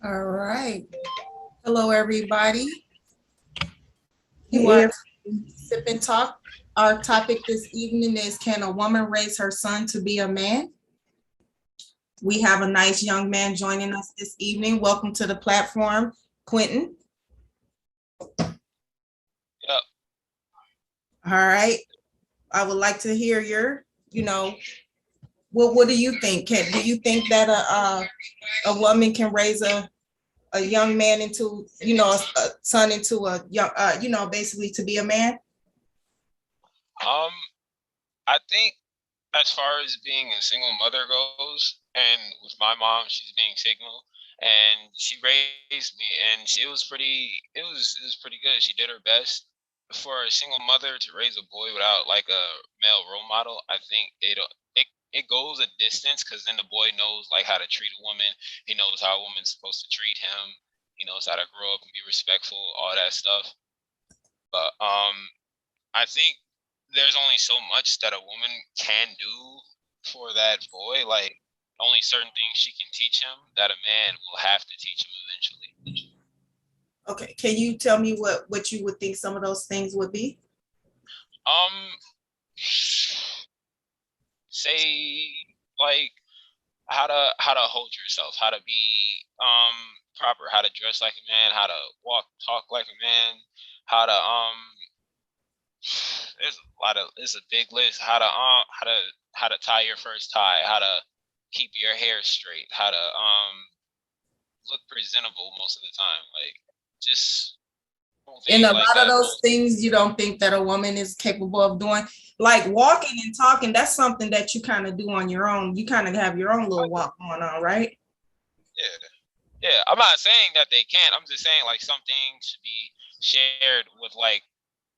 All right. Hello, everybody. You are If Sip and Talk. Our topic this evening is, can a woman raise her son to be a man? We have a nice young man joining us this evening. Welcome to the platform, Quentin. Yep. All right. I would like to hear what do you think? Do you think that a woman can raise a young man into, a son into a young, basically to be a man? Um, I think as far as being a single mother goes, and with my mom, she's being single, and she raised me, and it was pretty good. She did her best. For a single mother to raise a boy without like a male role model, I think it goes a distance because then the boy knows like how to treat a woman. He knows how a woman's supposed to treat him. He knows how to grow up and be respectful, all that stuff. But I think there's only so much that a woman can do for that boy. Like only certain things she can teach him that a man will have to teach him eventually. Okay, can you tell me what you would think some of those things would be? Um, say like how to hold yourself, how to be proper, how to dress like a man, how to walk, talk like a man, how to it's a big list. How to tie your first tie, how to keep your hair straight, how to look presentable most of the time. Like just And things a like lot of that. those things you don't think that a woman is capable of doing, like walking and talking. That's something that you kind of do on your own. You kind of have your own little walk going on, right? Yeah. Yeah. I'm not saying that they can't. I'm just saying like some things should be shared with like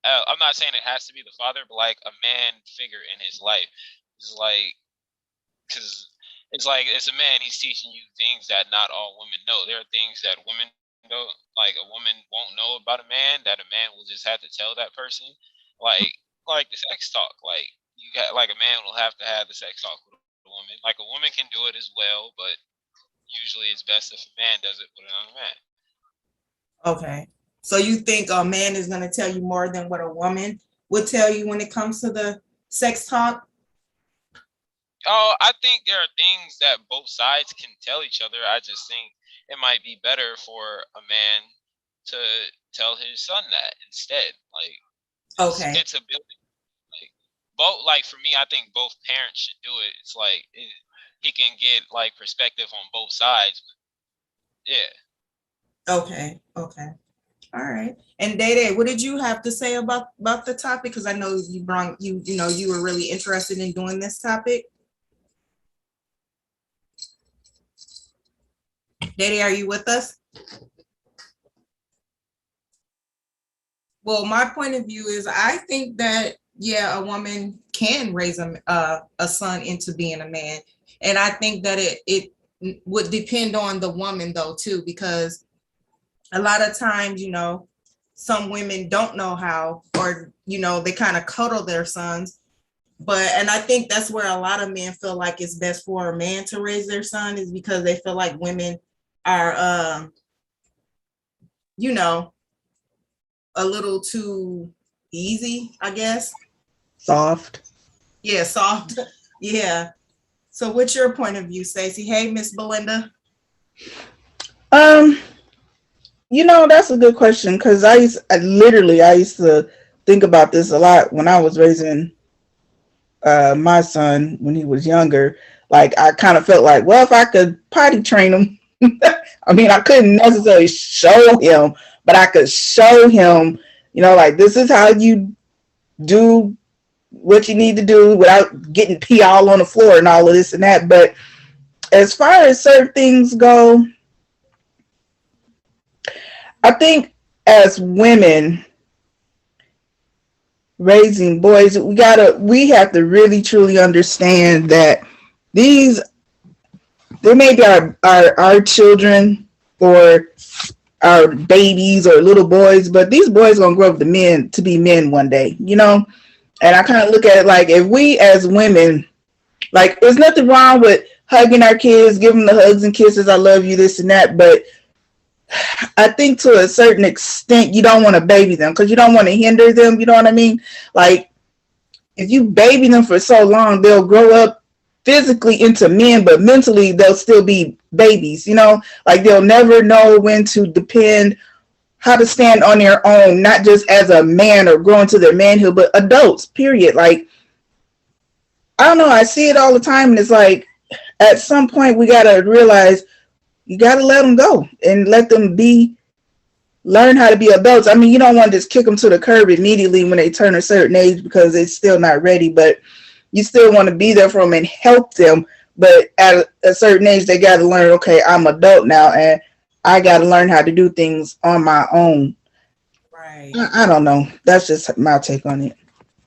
I'm not saying it has to be the father, but like a man figure in his life. It's like because it's like it's a man. He's teaching you things that not all women know. There are things that women don't like. A woman won't know about a man that a man will just have to tell that person. Like like the sex talk. Like you got like a man will have to have the sex talk with a woman. Like a woman can do it as well, but usually it's best if a man does it with another man. Okay. So you think a man is going to tell you more than what a woman would tell you when it comes to the sex talk? Oh, I think there are things that both sides can tell each other. I just think it might be better for a man to tell his son that instead. Like Okay. it's a building. Like both. Like for me, I think both parents should do it. It's like he can get like perspective on both sides. Yeah. Okay. Okay. All right. And Day Day, what did you have to say about the topic? Because I know you were really interested in doing this topic. Day Day, are you with us? Well, my point of view is I think that yeah, a woman can raise a son into being a man, and I think that it would depend on the woman though too, because a lot of times some women don't know how, or they kind of cuddle their sons. But and I think that's where a lot of men feel like it's best for a man to raise their son, is because they feel like women are you know a little too easy, I guess. soft. Yeah, soft. Yeah. So what's your point of view, Stacey? Hey, Miss Belinda. Um, that's a good question because I used to think about this a lot when I was raising my son when he was younger. Like I kind of felt like, well, if I could potty train him, I mean, I couldn't necessarily show him, but I could show him, like this is how you do what you need to do without getting pee all on the floor and all of this and that. But as far as certain things go, I think as women raising boys, we have to really truly understand that these they may be our children or our babies or little boys, but these boys gonna grow up to be men one day, And I kind of look at it like if we as women, like there's nothing wrong with hugging our kids, giving them the hugs and kisses, I love you, this and that, but I think to a certain extent, you don't want to baby them because you don't want to hinder them. You know what I mean? Like, if you baby them for so long, they'll grow up physically into men, but mentally they'll still be babies. You know, like they'll never know when to depend, how to stand on their own, not just as a man or grow into their manhood, but adults. Period. Like, I don't know. I see it all the time, and it's like at some point we gotta realize you gotta let them go and let them learn how to be adults. I mean, you don't want to just kick them to the curb immediately when they turn a certain age because they're still not ready, but you still want to be there for them and help them. But at a certain age, they got to learn, okay, I'm adult now and I got to learn how to do things on my own. Right. I don't know. That's just my take on it.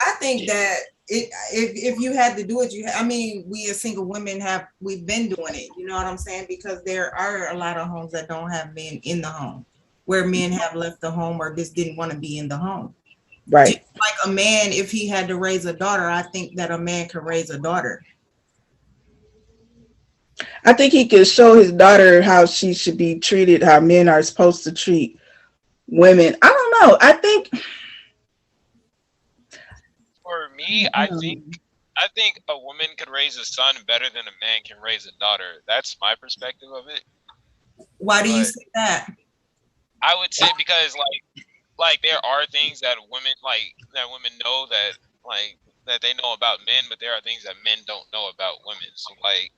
I think that if you had to do it, I mean, we as single women we've been doing it. You know what I'm saying? Because there are a lot of homes that don't have men in the home, where men have left the home or just didn't want to be in the home. Right. Just like a man, if he had to raise a daughter, I think that a man could raise a daughter. I think he could show his daughter how she should be treated, how men are supposed to treat women. I don't know. I think For me, I think a woman could raise a son better than a man can raise a daughter. That's my perspective of it. Why do you say that? I would say because like there are things that women know that they know about men, but there are things that men don't know about women. So like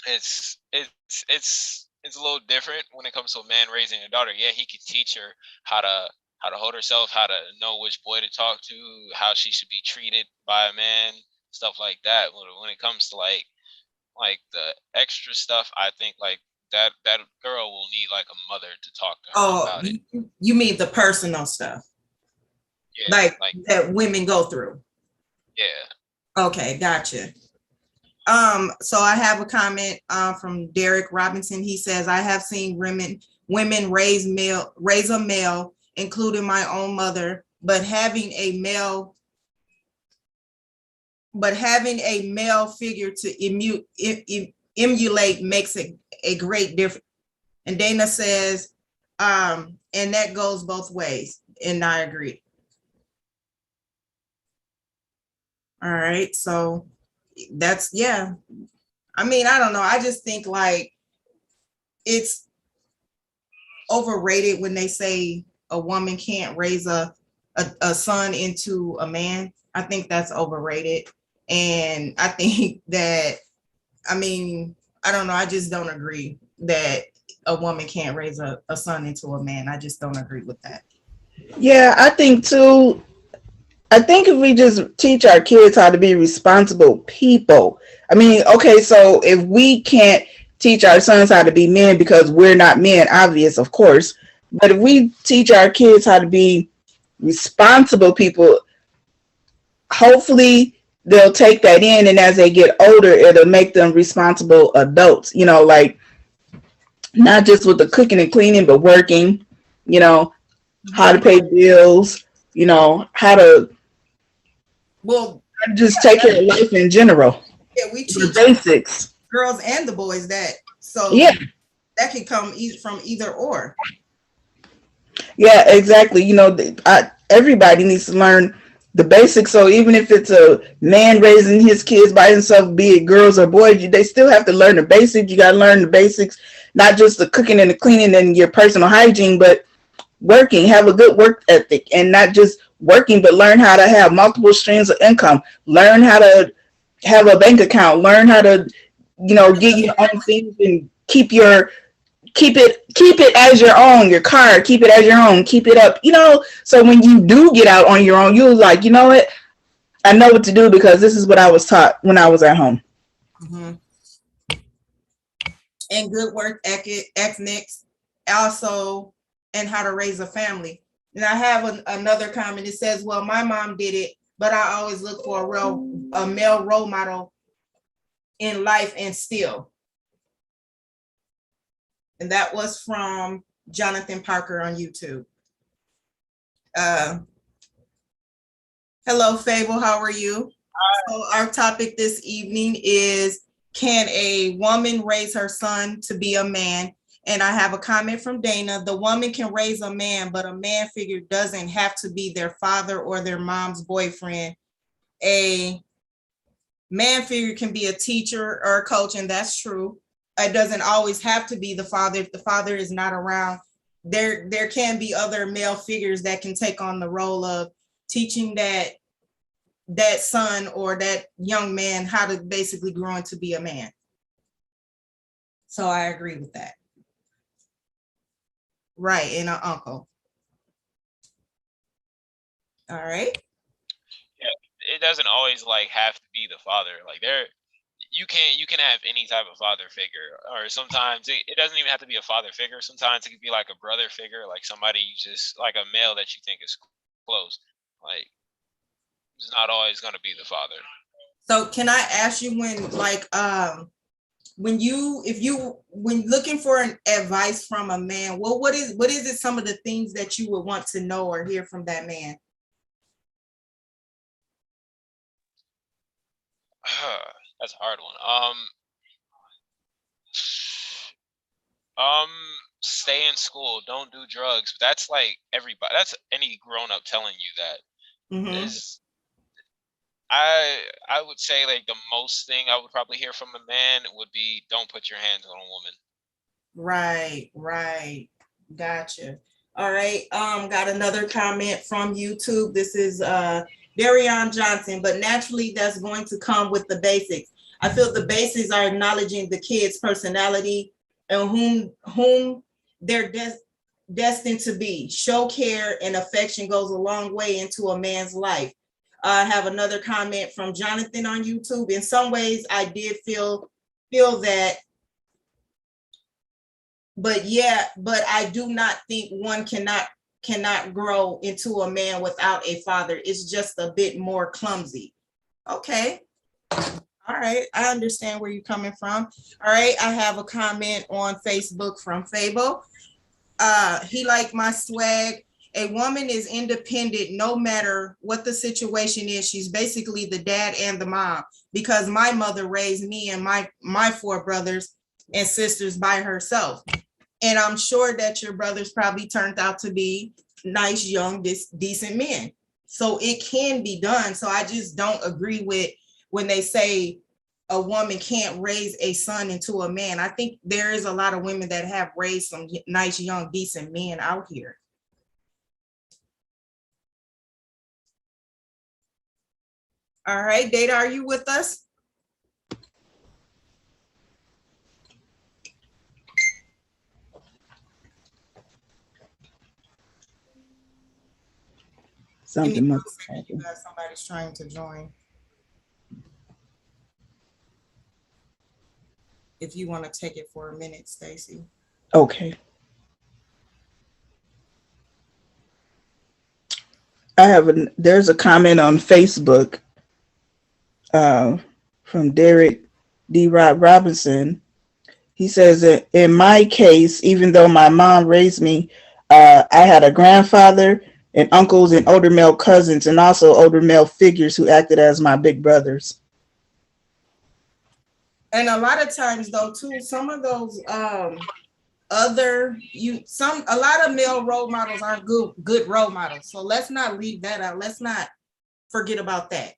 it's a little different when it comes to a man raising a daughter. Yeah, he could teach her how to hold herself, how to know which boy to talk to, how she should be treated by a man, stuff like that. When it comes to like the extra stuff, I think like that girl will need like a mother to talk to her about it. You mean the personal stuff? Yeah, like that women go through. Yeah. Okay, gotcha. So I have a comment from Derek Robinson. He says, I have seen women raise a male, including my own mother, but having a male figure to emulate makes it a great difference. And Dana says, and that goes both ways. And I agree. All right, so that's, yeah. I mean, I don't know. I just think like it's overrated when they say a woman can't raise a son into a man. I think that's overrated. And I think that, I mean, I don't know. I just don't agree that a woman can't raise a son into a man. I just don't agree with that. Yeah, I think too. I think if we just teach our kids how to be responsible people. I mean, okay, so if we can't teach our sons how to be men because we're not men, obvious, of course. But if we teach our kids how to be responsible people, hopefully they'll take that in, and as they get older, it'll make them responsible adults, you know, like not just with the cooking and cleaning, but working, you know, how to pay bills, you know, how to just take care of life in general. Yeah, we teach the basics, girls and the boys that. So yeah, that can come from either or. Yeah, exactly. You know, everybody needs to learn the basics. So even if it's a man raising his kids by himself, be it girls or boys, they still have to learn the basics. You got to learn the basics, not just the cooking and the cleaning and your personal hygiene, but working, have a good work ethic, and not just working, but learn how to have multiple streams of income, learn how to have a bank account, learn how to, you know, get your own things and keep it as your own, your car, keep it as your own, keep it up, you know, so when you do get out on your own, you're like, you know what, I know what to do because this is what I was taught when I was at home. Mm-hmm. And good work ethics also, and how to raise a family. And I have another comment. It says, well, my mom did it, but I always look for a male role model in life and still. And that was from Jonathan Parker on YouTube. Hello, Fable, how are you? So our topic this evening is, can a woman raise her son to be a man? And I have a comment from Dana. The woman can raise a man, but a man figure doesn't have to be their father or their mom's boyfriend. A man figure can be a teacher or a coach, and that's true. It doesn't always have to be the father. If the father is not around, there can be other male figures that can take on the role of teaching that son or that young man how to basically grow into be a man. So I agree with that. Right, and an uncle. All right. Yeah, it doesn't always like have to be the father. Like you can have any type of father figure, or sometimes it doesn't even have to be a father figure. Sometimes it could be like a brother figure, like somebody you just like a male that you think is close. Like it's not always going to be the father. So can I ask you when when looking for an advice from a man, well, what is it some of the things that you would want to know or hear from that man? That's a hard one. Stay in school, don't do drugs. That's like everybody. That's any grown up telling you that. Mm-hmm. Is I would say like the most thing I would probably hear from a man would be don't put your hands on a woman. Right. Gotcha. All right. Got another comment from YouTube. This is Darion Johnson, but naturally that's going to come with the basics. I feel the basics are acknowledging the kid's personality and whom they're destined to be. Show care and affection goes a long way into a man's life. I have another comment from Jonathan on YouTube. In some ways, I did feel that, but I do not think one cannot grow into a man without a father. It's just a bit more clumsy. Okay. All right. I understand where you're coming from. All right. I have a comment on Facebook from Fable. He liked my swag. A woman is independent no matter what the situation is. She's basically the dad and the mom, because my mother raised me and my 4 brothers and sisters by herself. And I'm sure that your brothers probably turned out to be nice, young, decent men. So it can be done. So I just don't agree with when they say a woman can't raise a son into a man. I think there is a lot of women that have raised some nice, young, decent men out here. All right, Data, are you with us? Something must happen. Somebody's trying to join. If you want to take it for a minute, Stacy. Okay. There's a comment on Facebook from Derek D. Robinson. He says that in my case, even though my mom raised me, I had a grandfather and uncles and older male cousins and also older male figures who acted as my big brothers. And a lot of times though too, some of those a lot of male role models aren't good role models. So let's not leave that out. Let's not forget about that.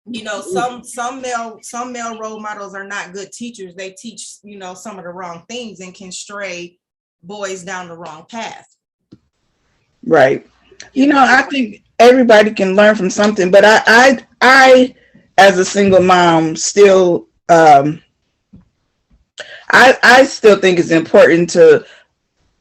You know, some male role models are not good teachers. They teach, you know, some of the wrong things and can stray boys down the wrong path. Right. You know, I think everybody can learn from something, but I as a single mom still I still think it's important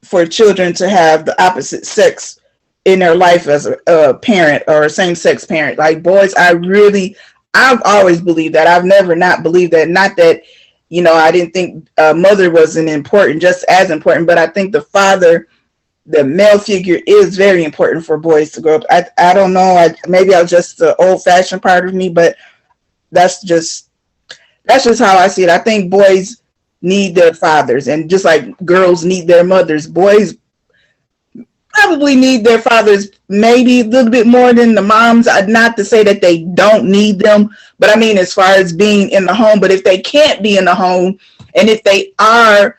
for children to have the opposite sex in their life as a parent or a same-sex parent. Like boys, I've always believed that. I've never not believed that. Not that, you know, I didn't think mother wasn't important, just as important, but I think the father, the male figure, is very important for boys to grow up. I don't know, maybe I was just the old-fashioned part of me, but that's just how I see it. I think boys need their fathers, and just like girls need their mothers, boys probably need their fathers maybe a little bit more than the moms. Not to say that they don't need them, but I mean as far as being in the home. But if they can't be in the home, and if they are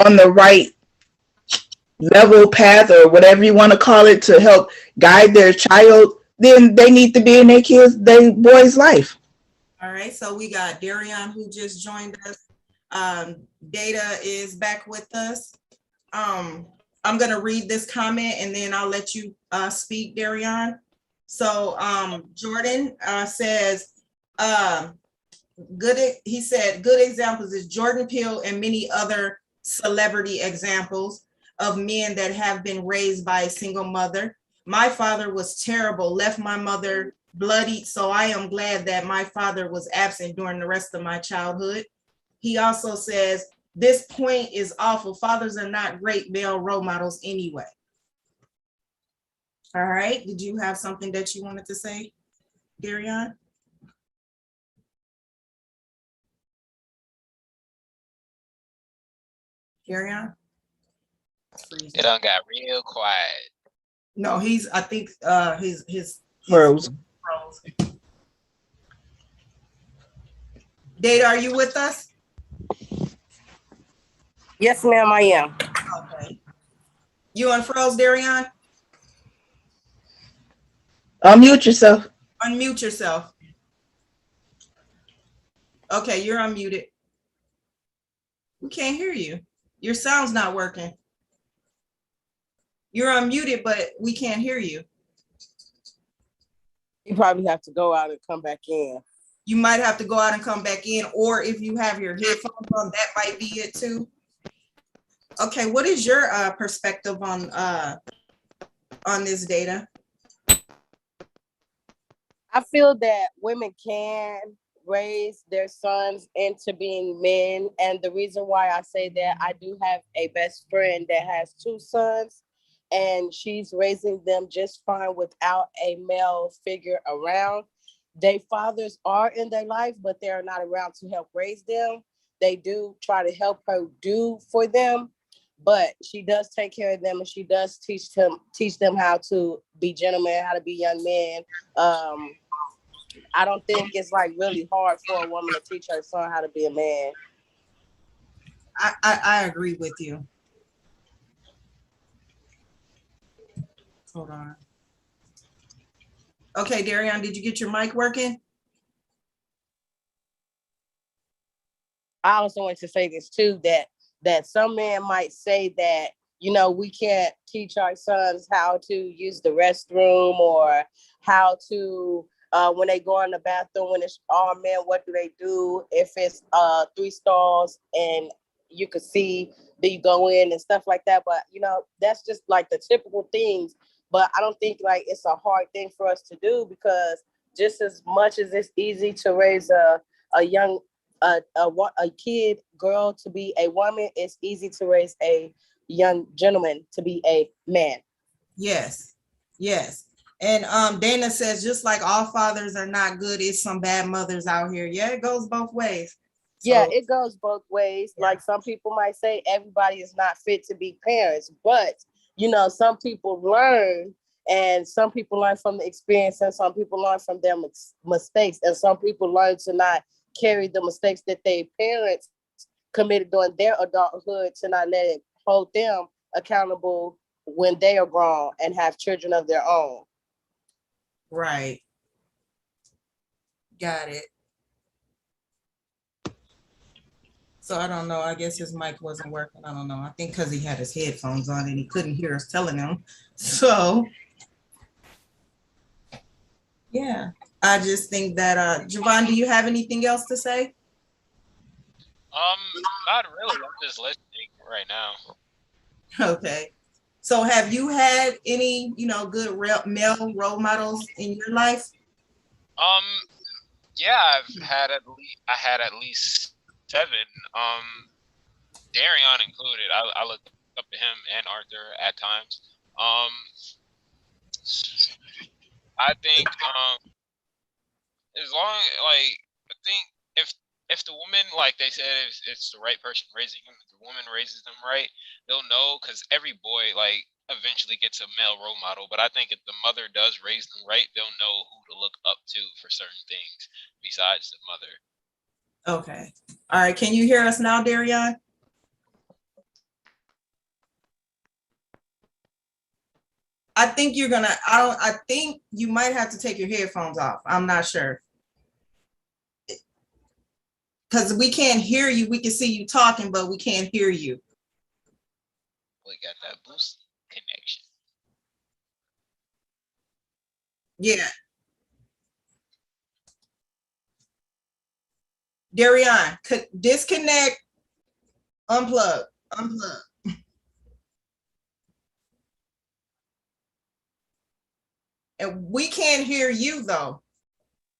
on the right level path or whatever you want to call it to help guide their child, then they need to be in their boy's life. All right, so we got Darian who just joined us. Data is back with us. I'm gonna read this comment and then I'll let you speak, Darian. So Jordan says, he said, good examples is Jordan Peele and many other celebrity examples of men that have been raised by a single mother. My father was terrible, left my mother bloodied, so I am glad that my father was absent during the rest of my childhood. He also says, this point is awful. Fathers are not great male role models anyway. All right, did you have something that you wanted to say, Darian? Darian? It done got real quiet. No, I think his Frozen. Data, are you with us? Yes, ma'am, I am. Okay. You unfroze, Darian? Unmute yourself. Unmute yourself. Okay, you're unmuted. We can't hear you. Your sound's not working. You're unmuted, but we can't hear you. You probably have to go out and come back in. You might have to go out and come back in, or if you have your headphones on, that might be it too. Okay, what is your perspective on this, Data? I feel that women can raise their sons into being men. And the reason why I say that, I do have a best friend that has 2 sons, and she's raising them just fine without a male figure around. Their fathers are in their life, but they're not around to help raise them. They do try to help her do for them, but she does take care of them, and she does teach them how to be gentlemen, how to be young men. I don't think it's like really hard for a woman to teach her son how to be a man. I agree with you. Hold on. Okay, Darian, did you get your mic working? I also want to say this too, that some men might say that, we can't teach our sons how to use the restroom, or how to, when they go in the bathroom, when it's all men, what do they do? If it's 3 stalls and you could see that you go in and stuff like that. But, that's just like the typical things. But I don't think like it's a hard thing for us to do, because just as much as it's easy to raise a young a kid girl to be a woman, it's easy to raise a young gentleman to be a man. Yes, yes. And Dana says, just like all fathers are not good, it's some bad mothers out here. Yeah, it goes both ways. Yeah, it goes both ways. Yeah. Like some people might say everybody is not fit to be parents, but some people learn, and some people learn from the experience, and some people learn from their mistakes, and some people learn to not carry the mistakes that their parents committed during their adulthood, to not let it hold them accountable when they are grown and have children of their own. Right. Got it. So I don't know. I guess his mic wasn't working. I don't know. I think because he had his headphones on and he couldn't hear us telling him. So yeah, I just think that Javon, do you have anything else to say? Not really. I'm just listening right now. Okay. So have you had any, good male role models in your life? Yeah, I had at least 7. Darion included. I looked up to him and Arthur at times. I think as long like I think if the woman, like they said, if it's the right person raising them, if the woman raises them right, they'll know, because every boy like eventually gets a male role model. But I think if the mother does raise them right, they'll know who to look up to for certain things besides the mother. Okay. All right. Can you hear us now, Darion? I think you're gonna. I think you might have to take your headphones off. I'm not sure because we can't hear you. We can see you talking, but we can't hear you. We got that boost connection. Yeah, Darian, disconnect, unplug, unplug. And we can't hear you though.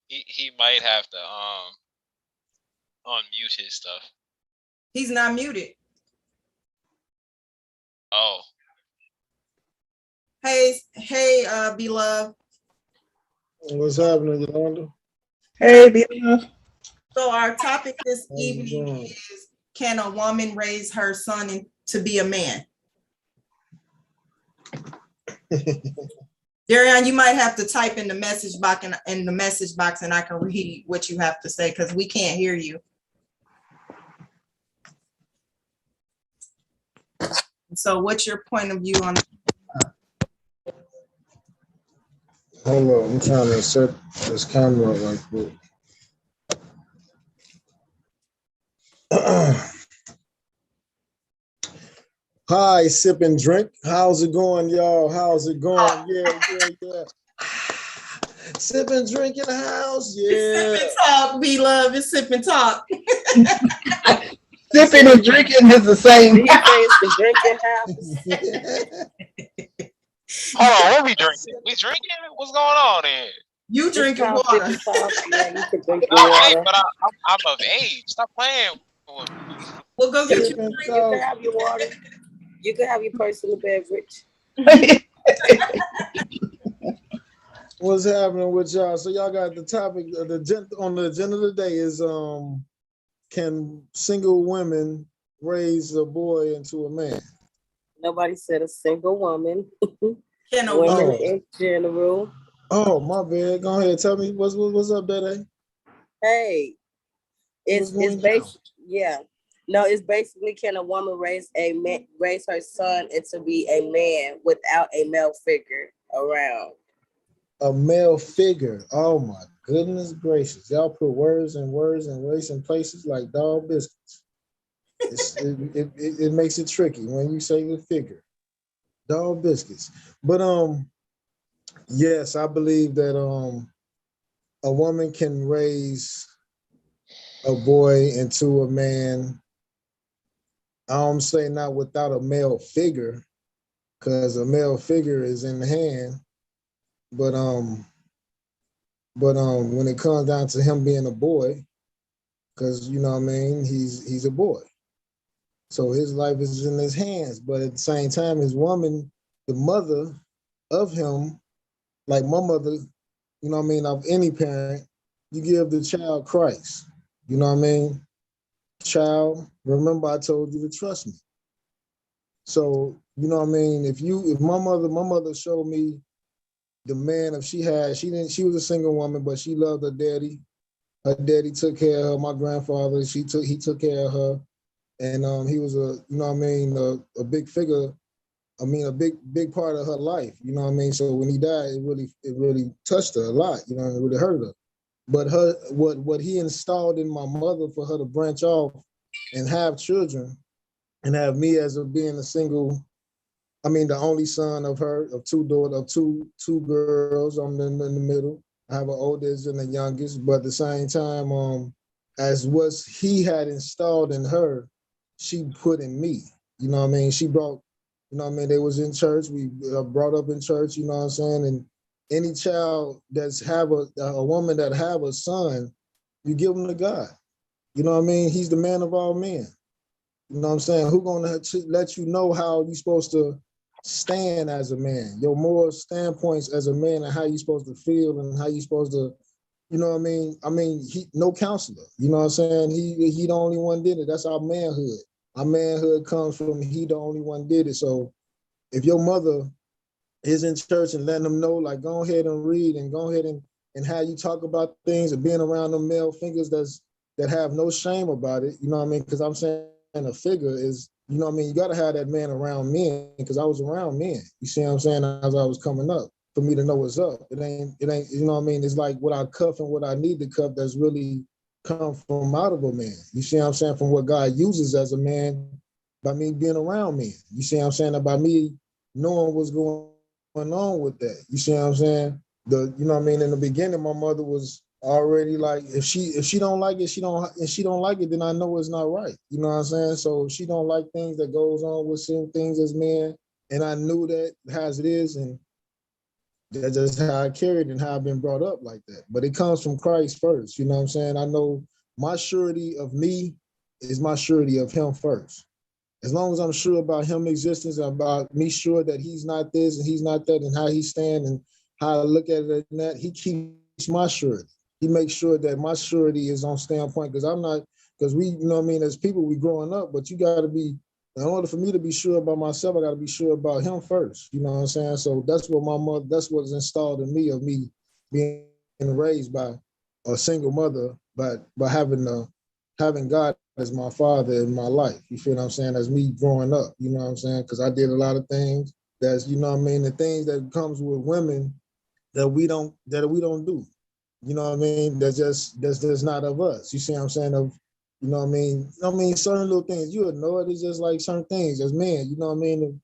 He might have to unmute his stuff. He's not muted. Oh. Hey, beloved. What's happening, Yolanda? Hey, beloved. So our topic this How you evening doing? is: can a woman raise her son to be a man? Darian, you might have to type in the message box and I can read what you have to say because we can't hear you. So what's your point of view on? Hold on, I'm trying to set this camera up right quick. Hi, sip and drink. How's it going, y'all? How's it going? Yeah. Sip and drink in the house. Yeah. Sip and talk, beloved. It's sip and talk. Sipping and drinking is the same. He say it's the drinking house. Hold on, what we drinking? We drinking? What's going on here? You drinking water. Yeah, you can drink No, hey, water. but I'm of age. Stop playing with me. We'll go get you. Sip and You can talk. have your water. You can have your personal beverage. What's happening with y'all? So y'all got the topic on the agenda today is can single women raise a boy into a man? Nobody said a single woman. Can a Women woman? in general. Oh, my bad. Go ahead. Tell me what's up, Daddy? Hey, it's going basically No, it's basically, can a woman raise her son into be a man without a male figure around? A male figure. Oh my goodness gracious! Y'all put words and race in places like dog biscuits. It makes it tricky when you say the figure, dog biscuits. But yes, I believe that a woman can raise a boy into a man. I'm saying not without a male figure, because a male figure is in the hand. But when it comes down to him being a boy, because you know what I mean, he's a boy. So his life is in his hands. But at the same time, his woman, the mother of him, like my mother, you know what I mean, of any parent, you give the child Christ. You know what I mean? Child, remember I told you to trust me. So, you know what I mean? If my mother showed me the man she was a single woman, but she loved her daddy. Her daddy took care of her. My grandfather, he took care of her. And he was a big figure. I mean, a big part of her life. You know what I mean? So when he died, it really touched her a lot. You know, it really hurt her. But what he installed in my mother for her to branch off and have children, and have me as being a single, the only son of her, of two girls. I'm in the middle. I have an oldest and a youngest, but at the same time, as what he had installed in her, she put in me. You know what I mean? She brought, you know what I mean? They was in church. We brought up in church, you know what I'm saying? And any child that's have a woman that have a son, you give him to God. You know what I mean? He's the man of all men. You know what I'm saying? Who gonna let you know how you supposed to stand as a man, your moral standpoints as a man, and how you supposed to feel and how you supposed to, you know what I mean? He no counselor. You know what I'm saying? He the only one did it. That's our manhood. Our manhood comes from he the only one did it. So if your mother is in church and letting them know, like, go ahead and read and go ahead and how you talk about things and being around them male figures that have no shame about it, you know what I mean? Because I'm saying a figure is, you know what I mean, you got to have that man around men, because I was around men, you see what I'm saying, as I was coming up, for me to know what's up. It ain't, you know what I mean, it's like what I cuff and what I need to cuff that's really come from out of a man, you see what I'm saying, from what God uses as a man by me being around men, you see what I'm saying, by me knowing what's going on with that, you see what I'm saying. You know what I mean, in the beginning, my mother was already like, if she don't like it, she don't like it, then I know it's not right. You know what I'm saying? So if she don't like things that goes on with certain things as men, and I knew that as it is, and that's just how I carried and how I've been brought up like that. But it comes from Christ first. You know what I'm saying? I know my surety of me is my surety of him first. As long as I'm sure about him existence, about me sure that he's not this and he's not that, and how he stand and how I look at it and that, he keeps my surety. He makes sure that my surety is on standpoint, because I'm not, because we, you know what I mean, as people, we growing up, but you got to be, in order for me to be sure about myself, I got to be sure about him first. You know what I'm saying? So that's what my mother, that's what's installed in me, of me being raised by a single mother, but by having God as my father in my life. You feel what I'm saying? As me growing up, you know what I'm saying? Because I did a lot of things that's, you know what I mean, the things that comes with women that we don't do. You know what I mean? That's just not of us. You see what I'm saying? Of, you know what I mean? Certain little things, you would know it. It's just like certain things as men, you know what I mean?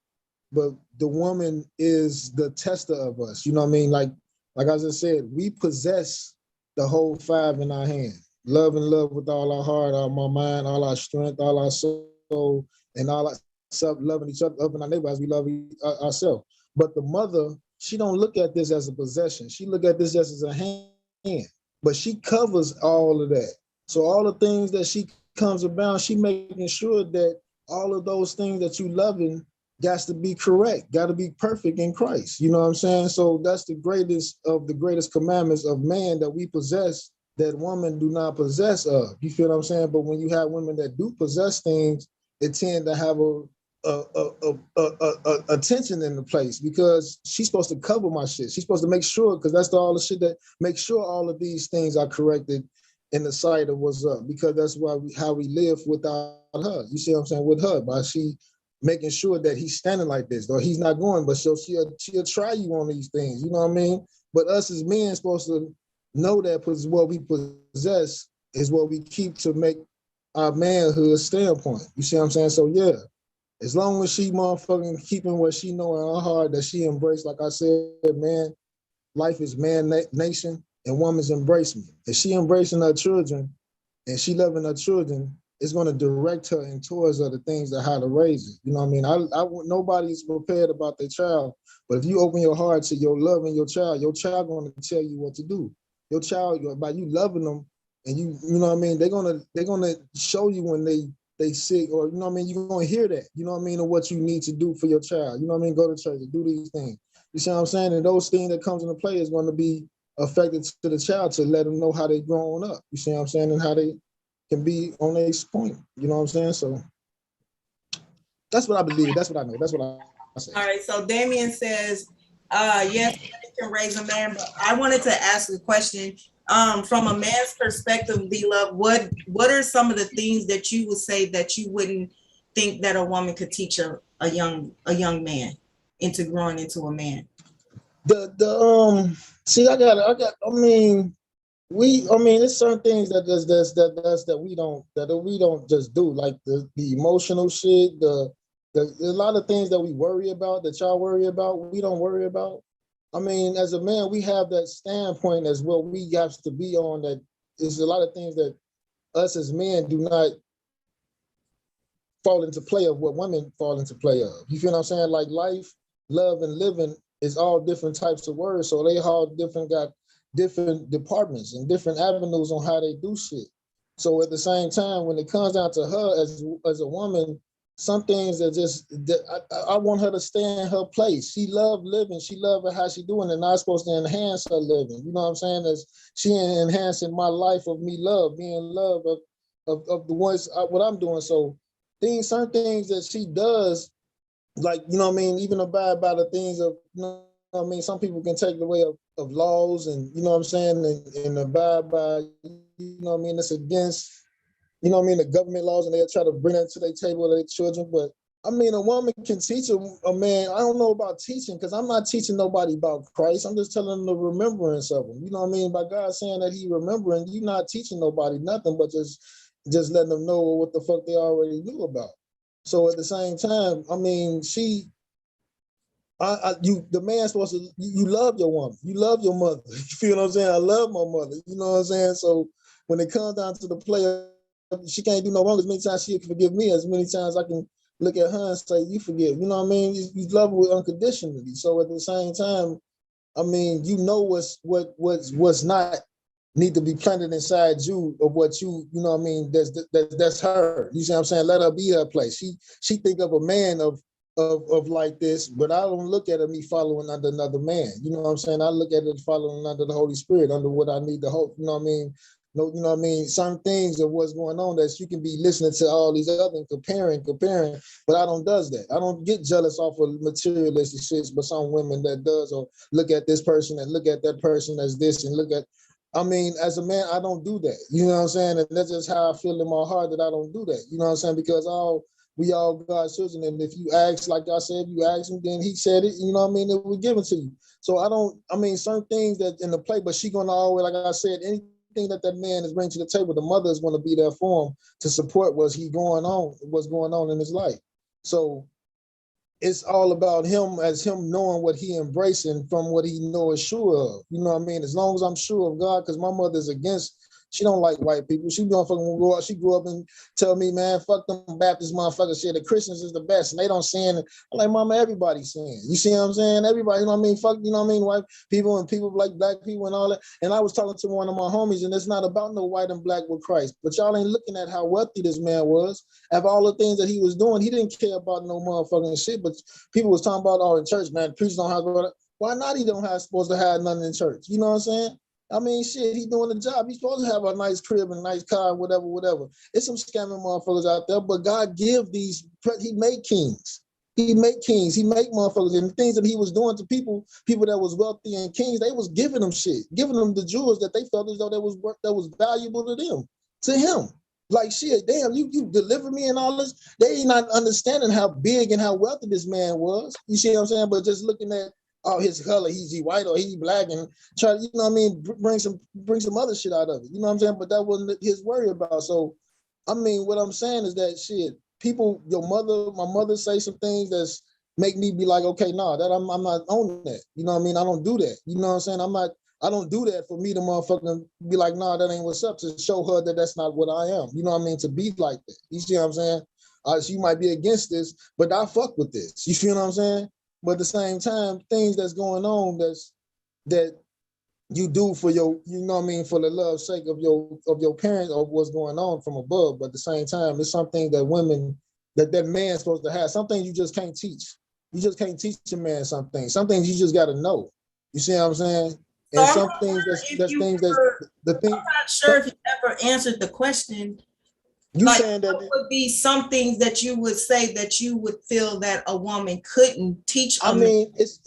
But the woman is the tester of us. You know what I mean? Like I just said, we possess the whole five in our hand. Love and love with all our heart, all our mind, all our strength, all our soul, and all our self, loving each other, loving our neighbor as we love ourselves. But the mother, she don't look at this as a possession. She look at this just as a hand. But she covers all of that. So all the things that she comes about, she making sure that all of those things that you loving got to be correct, got to be perfect in Christ. You know what I'm saying? So that's the greatest of the greatest commandments of man that we possess, that women do not possess of. You feel what I'm saying? But when you have women that do possess things, they tend to have a tension in the place, because she's supposed to cover my shit. She's supposed to make sure, because that's all the shit that makes sure all of these things are corrected in the sight of what's up, because that's why how we live without her. You see what I'm saying? With her, by she making sure that he's standing like this, or he's not going, but she'll try you on these things. You know what I mean? But us as men supposed to know that what we possess is what we keep to make our manhood standpoint. You see what I'm saying? So yeah, as long as she motherfucking keeping what she know in her heart, that she embraced, like I said, man, life is man nation and woman's embrace me. If she embracing her children and she loving her children, it's going to direct her and towards her the things that how to raise it. You know what I mean? Nobody's prepared about their child, but if you open your heart to your love and your child going to tell you what to do. Your child, by you loving them, and you know what I mean, they're gonna show you when they sick, or you know what I mean, you're gonna hear that, you know what I mean, of what you need to do for your child. You know what I mean? Go to church and do these things. You see what I'm saying? And those things that comes into play is going to be affected to the child, to let them know how they growing up. You see what I'm saying? And how they can be on their point. You know what I'm saying? So that's what I believe. That's what I know. That's what I say. All right. So Damien says, yes, women can raise a man, but I wanted to ask a question. From a man's perspective, D-Love, what are some of the things that you would say that you wouldn't think that a woman could teach a young man into growing into a man? See, I mean, it's certain things that we don't just do, like the emotional shit, a lot of things that we worry about, that y'all worry about, we don't worry about. I mean, as a man, we have that standpoint as well. We have to be on that. There's a lot of things that us as men do not fall into play of what women fall into play of. You feel what I'm saying? Like life, love, and living is all different types of words. So they all got different departments and different avenues on how they do shit. So at the same time, when it comes down to her as a woman, some things I want her to stay in her place. She loved living. She loved how she doing, and I'm supposed to enhance her living. You know what I'm saying? As she enhancing my life of me being love of the ones what I'm doing. So certain things that she does, like, you know what I mean, even abide by the things of, you know what I mean, some people can take the way of laws, and you know what I'm saying, and abide by, you know what I mean, it's against you know what I mean, the government laws, and they'll try to bring that to their table with their children. But I mean, a woman can teach a man. I don't know about teaching, because I'm not teaching nobody about Christ. I'm just telling them the remembrance of him. You know what I mean? By God saying that he remembering, you're not teaching nobody nothing, but just letting them know what the fuck they already knew about. So at the same time, I mean, the man's supposed to, you love your woman, you love your mother. You feel what I'm saying? I love my mother. You know what I'm saying? So when it comes down to the play, she can't do no wrong. As many times she can forgive me, as many times I can look at her and say, you forgive. You know what I mean? You love her with unconditionally. So at the same time, I mean, you know what's not need to be planted inside you of what you know what I mean, that's her. You see what I'm saying? Let her be her place. She think of a man of like this, but I don't look at it me following under another man. You know what I'm saying? I look at it following under the Holy Spirit, under what I need to hope. You know what I mean? No, you know what I mean? Some things of what's going on that you can be listening to all these other and comparing, but I don't does that. I don't get jealous off of materialistic shit, but some women that does, or look at this person and look at that person as this and look at, I mean, as a man, I don't do that. You know what I'm saying? And that's just how I feel in my heart that I don't do that. You know what I'm saying? Because we all God's children. And if you ask, like I said, you ask him, then he said it, you know what I mean? It was given to you. So I mean, certain things that in the play, but she gonna always, like I said, anything that man is bringing to the table, the mother is going to be there for him to support what's going on in his life. So it's all about him knowing what he embracing from what he knows sure of. You know what I mean? As long as I'm sure of God, because my mother's against, she don't like white people. She don't fucking grow up. She grew up and tell me, man, fuck them Baptist motherfuckers. Shit, the Christians is the best, and they don't sin. I'm like, mama, everybody's sin. You see what I'm saying? Everybody, you know what I mean? Fuck, you know what I mean? White people and people like black people and all that. And I was talking to one of my homies, and it's not about no white and black with Christ, but y'all ain't looking at how wealthy this man was. Of all the things that he was doing, he didn't care about no motherfucking shit. But people was talking about, in church, man, priests don't have to go. Why not? He don't have supposed to have nothing in church. You know what I'm saying? I mean, shit, he's doing the job. He's supposed to have a nice crib and a nice car, whatever. It's some scamming motherfuckers out there, but God give these, he made kings. He make kings, he make motherfuckers. And the things that he was doing to people that was wealthy and kings, they was giving them shit, giving them the jewels that they felt as though that was valuable to them, to him. Like, shit, damn, you deliver me and all this. They ain't not understanding how big and how wealthy this man was. You see what I'm saying? But just looking at, his color, he white or he black, and try to, you know what I mean, bring some other shit out of it. You know what I'm saying? But that wasn't his worry about. So, I mean, what I'm saying is that shit, people, my mother say some things that's make me be like, okay, nah, that I'm not on that. You know what I mean? I don't do that. You know what I'm saying? I don't do that for me to motherfucking be like, nah, that ain't what's up, to show her that that's not what I am. You know what I mean? To be like that. You see what I'm saying? She might be against this, but I fuck with this. You feel what I'm saying? But at the same time, things that's going on that you do for your, you know what I mean, for the love's sake of your parents or what's going on from above. But at the same time, it's something that women, that man's supposed to have. Some things you just can't teach. You just can't teach a man some things. Some things you just got to know. You see what I'm saying? And So some things that's things the thing. I'm not sure if you ever answered the question. You like, saying that what would be some things that you would say that you would feel that a woman couldn't teach a man? mean, it's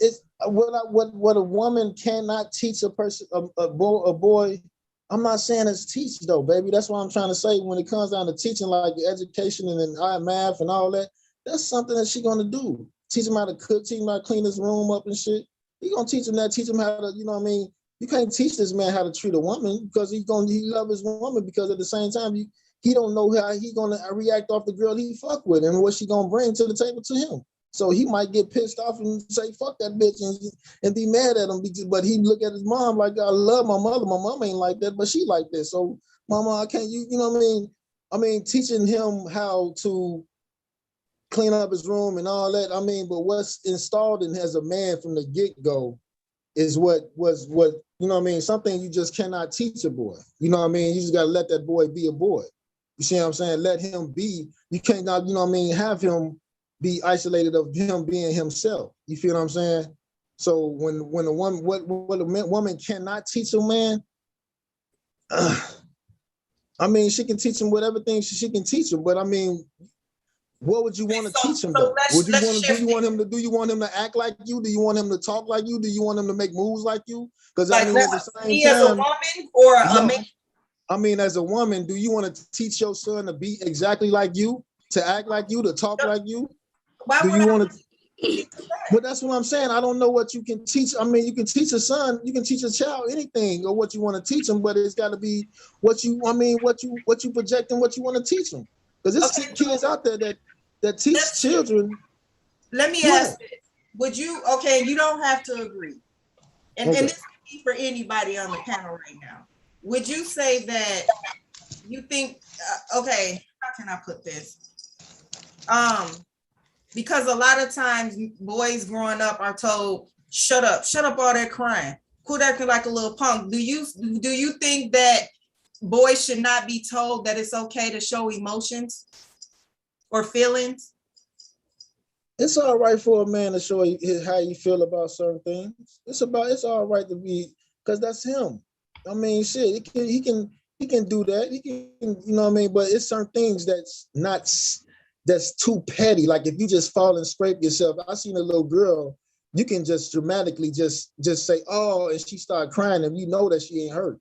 what a woman cannot teach a person, a boy. I'm not saying it's teach though, baby. That's what I'm trying to say. When it comes down to teaching, like education and then math and all that, that's something that she's gonna do. Teach him how to cook, teach him how to clean his room up and shit. He gonna teach him that. Teach him how to, you know what I mean. You can't teach this man how to treat a woman because he love his woman, because at the same time he don't know how he gonna react off the girl he fuck with and what she gonna bring to the table to him. So he might get pissed off and say, fuck that bitch, and be mad at him. But he look at his mom like, I love my mother. My mom ain't like that, but she like this. So mama, I can't, you know what I mean? I mean, teaching him how to clean up his room and all that. I mean, but what's installed in as a man from the get-go is what, you know what I mean? Something you just cannot teach a boy. You know what I mean? You just gotta let that boy be a boy. You see what I'm saying? Let him be. You can't not, you know what I mean, have him be isolated of him being himself. You feel what I'm saying? So when a woman, what a woman cannot teach a man, I mean, she can teach him whatever things she can teach him, but I mean, what would you want to teach him though? Would you want to, do you want him to act like you? Do you want him to talk like you? Do you want him to make moves like you? Because like, I mean, at the same me time, as a woman or a man? I mean, as a woman, do you want to teach your son to be exactly like you, to act like you, to talk like you? Why Do would you I want to? teach that? But that's what I'm saying. I don't know what you can teach. I mean, you can teach a son, you can teach a child anything or what you want to teach them, but it's got to be what you. I mean, what you project and what you want to teach them. Because there's Okay, kids out there that teach children. let me Yeah. ask this. Would you, okay, you don't have to agree. And Okay. this is for anybody on the panel right now. Would you say that you think, okay, how can I put this? Because a lot of times boys growing up are told, shut up all that crying, quit acting like a little punk. Do you think that boys should not be told that it's okay to show emotions or feelings? It's all right for a man to show how you feel about certain things. It's all right to be, because that's him. I mean, shit, he can do that. He can, you know what I mean? But it's certain things that's too petty. Like if you just fall and scrape yourself. I seen a little girl, you can just dramatically just say, oh, and she started crying, and you know that she ain't hurt.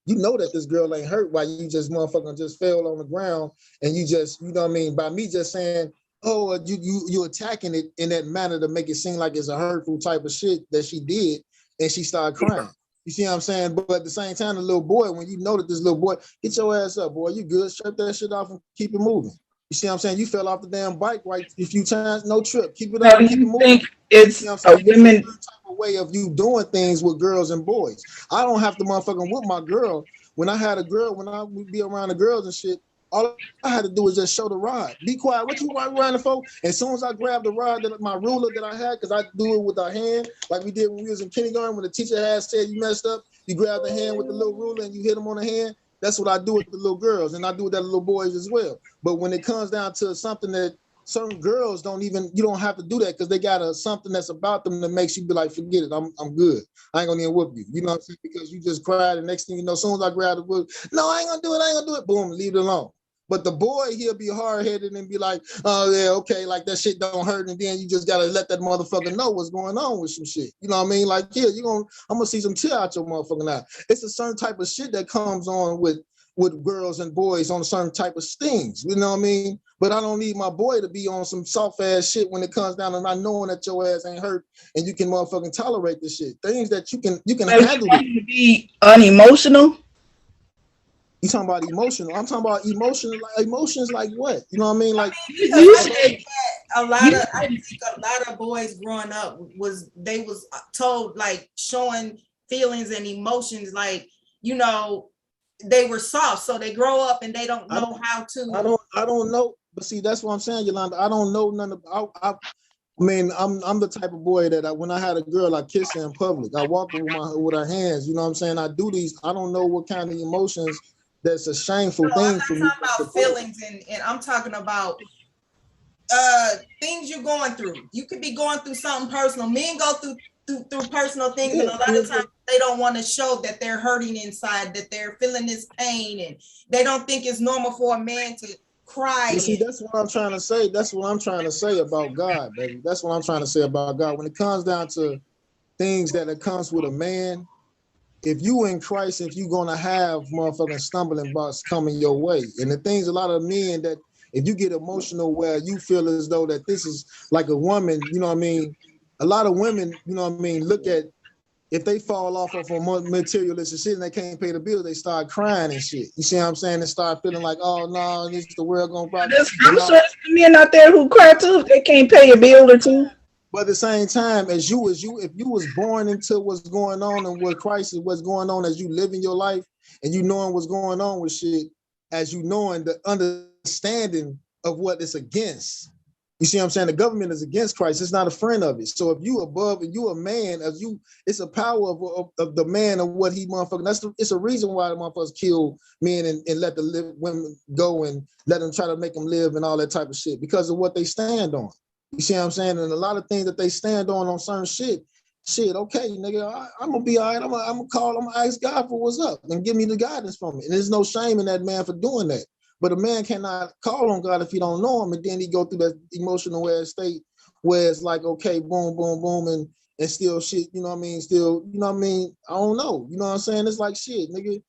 You know that this girl ain't hurt while you just motherfucking just fell on the ground, and you just, you know what I mean? By me just saying, oh, you attacking it in that manner to make it seem like it's a hurtful type of shit that she did, and she started crying. You see what I'm saying? But at the same time, the little boy, when you know that this little boy, get your ass up, boy, you good, strip that shit off and keep it moving. You see what I'm saying? You fell off the damn bike right a few times, no trip. Keep it up, keep it moving. Think it's you know what I'm saying? women Type of way of you doing things with girls and boys. I don't have to motherfucking whip my girl. When I had a girl, when I would be around the girls and shit, all I had to do was just show the rod. Be quiet. What you around the for? As soon as I grabbed the rod, my ruler that I had, because I do it with our hand, like we did when we was in kindergarten, when the teacher had said you messed up, you grab the hand with the little ruler and you hit them on the hand. That's what I do with the little girls, and I do with that little boys as well. But when it comes down to something that certain girls you don't have to do that because they got something that's about them that makes you be like, forget it, I'm good. I ain't gonna even whoop you. You know what I'm saying? Because you just cried, and next thing you know, as soon as I grab the whoop, no, I ain't gonna do it, boom, leave it alone. But the boy, he'll be hard-headed and be like, oh, yeah, okay, like that shit don't hurt. And then you just got to let that motherfucker know what's going on with some shit. You know what I mean? Like, yeah, I'm going to see some tear out your motherfucking eye. It's a certain type of shit that comes on with girls and boys on certain type of things. You know what I mean? But I don't need my boy to be on some soft-ass shit when it comes down to not knowing that your ass ain't hurt and you can motherfucking tolerate this shit. Things that you can handle. To be unemotional. You talking about emotional? I'm talking about emotions like what? You know what I mean? Like You said I think a lot of boys growing up was told like showing feelings and emotions like, you know, they were soft, so they grow up and they don't know how to. I don't know, but see, that's what I'm saying, Yolanda. I don't know none of. I mean, I'm the type of boy that when I had a girl, I kiss her in public. I walk with her hands. You know what I'm saying? I do these. I don't know what kind of emotions. That's a shameful thing for me. I'm talking about feelings, and I'm talking about things you're going through. You could be going through something personal. Men go through personal things, and a lot of times they don't want to show that they're hurting inside, that they're feeling this pain, and they don't think it's normal for a man to cry. You see, that's what I'm trying to say. That's what I'm trying to say about God, baby. That's what I'm trying to say about God. When it comes down to things that it comes with a man, if you in Christ, if you're gonna have motherfucking stumbling blocks coming your way, and the things a lot of men that if you get emotional where you feel as though that this is like a woman, you know what I mean? A lot of women, you know what I mean, look at if they fall off of a materialistic shit and they can't pay the bill, they start crying and shit. You see what I'm saying? They start feeling like, oh no, this is the world gonna rock. I'm sure there's men out there who cry too if they can't pay a bill or two. But at the same time, if you was born into what's going on and what Christ is, what's going on as you live in your life and you knowing what's going on with shit, as you knowing the understanding of what it's against. You see what I'm saying? The government is against Christ. It's not a friend of it. So if you above and you a man, it's a power of the man of what he motherfucking. It's a reason why the motherfuckers kill men and let the women go and let them try to make them live and all that type of shit because of what they stand on. You see what I'm saying? And a lot of things that they stand on certain shit, okay, nigga, I'm gonna be all right. I'm gonna ask God for what's up and give me the guidance from it. And there's no shame in that man for doing that. But a man cannot call on God if he don't know him, and then he go through that emotional ass state where it's like, okay, boom, boom, boom, and still shit, you know what I mean? Still, you know what I mean? I don't know. You know what I'm saying? It's like shit, nigga.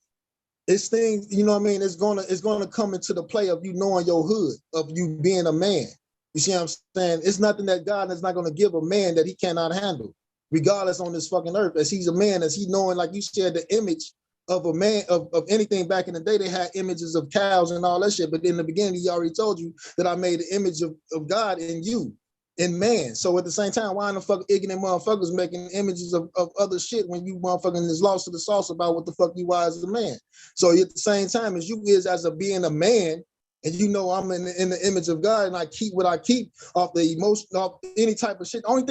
it's things, you know what I mean? It's gonna come into the play of you knowing your hood, of you being a man. You see what I'm saying? It's nothing that God is not gonna give a man that he cannot handle, regardless on this fucking earth. As he's a man, as he knowing, like you said, the image of a man of anything back in the day, they had images of cows and all that shit. But in the beginning, he already told you that I made the image of God in you, in man. So at the same time, why in the fuck ignorant motherfuckers making images of other shit when you motherfucking is lost to the sauce about what the fuck you are as a man? So at the same time as you is as a being a man, and you know I'm in the image of God, and I keep what I keep off the emotion, off any type of shit. Only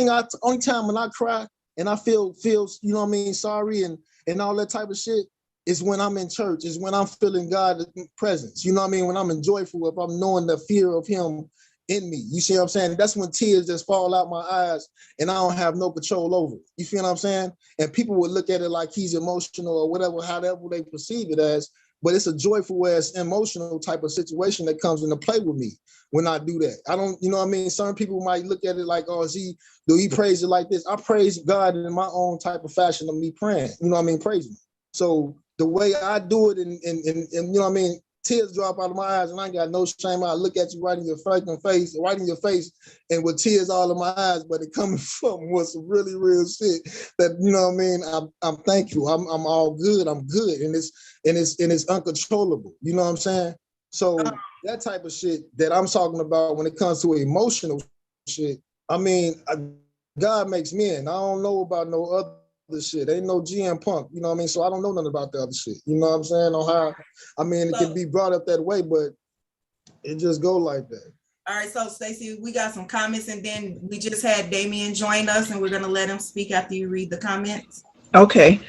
time when I cry and I feel you know what I mean, sorry and all that type of shit, is when I'm in church, is when I'm feeling God's presence. You know what I mean? When I'm joyful, if I'm knowing the fear of him in me. You see what I'm saying? That's when tears just fall out my eyes and I don't have no control over it. You feel what I'm saying? And people would look at it like he's emotional or whatever, however they perceive it as, but it's a joyful ass emotional type of situation that comes into play with me when I do that. I don't, you know what I mean? Some people might look at it like, oh, do he praise it like this? I praise God in my own type of fashion of me praying, you know what I mean? Praising. So the way I do it and you know what I mean, tears drop out of my eyes and I ain't got no shame. I look at you right in your face and with tears all in my eyes, but it coming from was some really real shit that, you know what I mean, I'm thankful. I'm all good. I'm good. And it's uncontrollable. You know what I'm saying? So that type of shit that I'm talking about when it comes to emotional shit, I mean, God makes men. I don't know about no other shit. Ain't no GM Punk, you know what I mean? So I don't know nothing about the other shit. You know what I'm saying? On how, I mean, it can be brought up that way, but it just go like that. All right, so Stacey, we got some comments and then we just had Damien join us and we're gonna let him speak after you read the comments. Okay.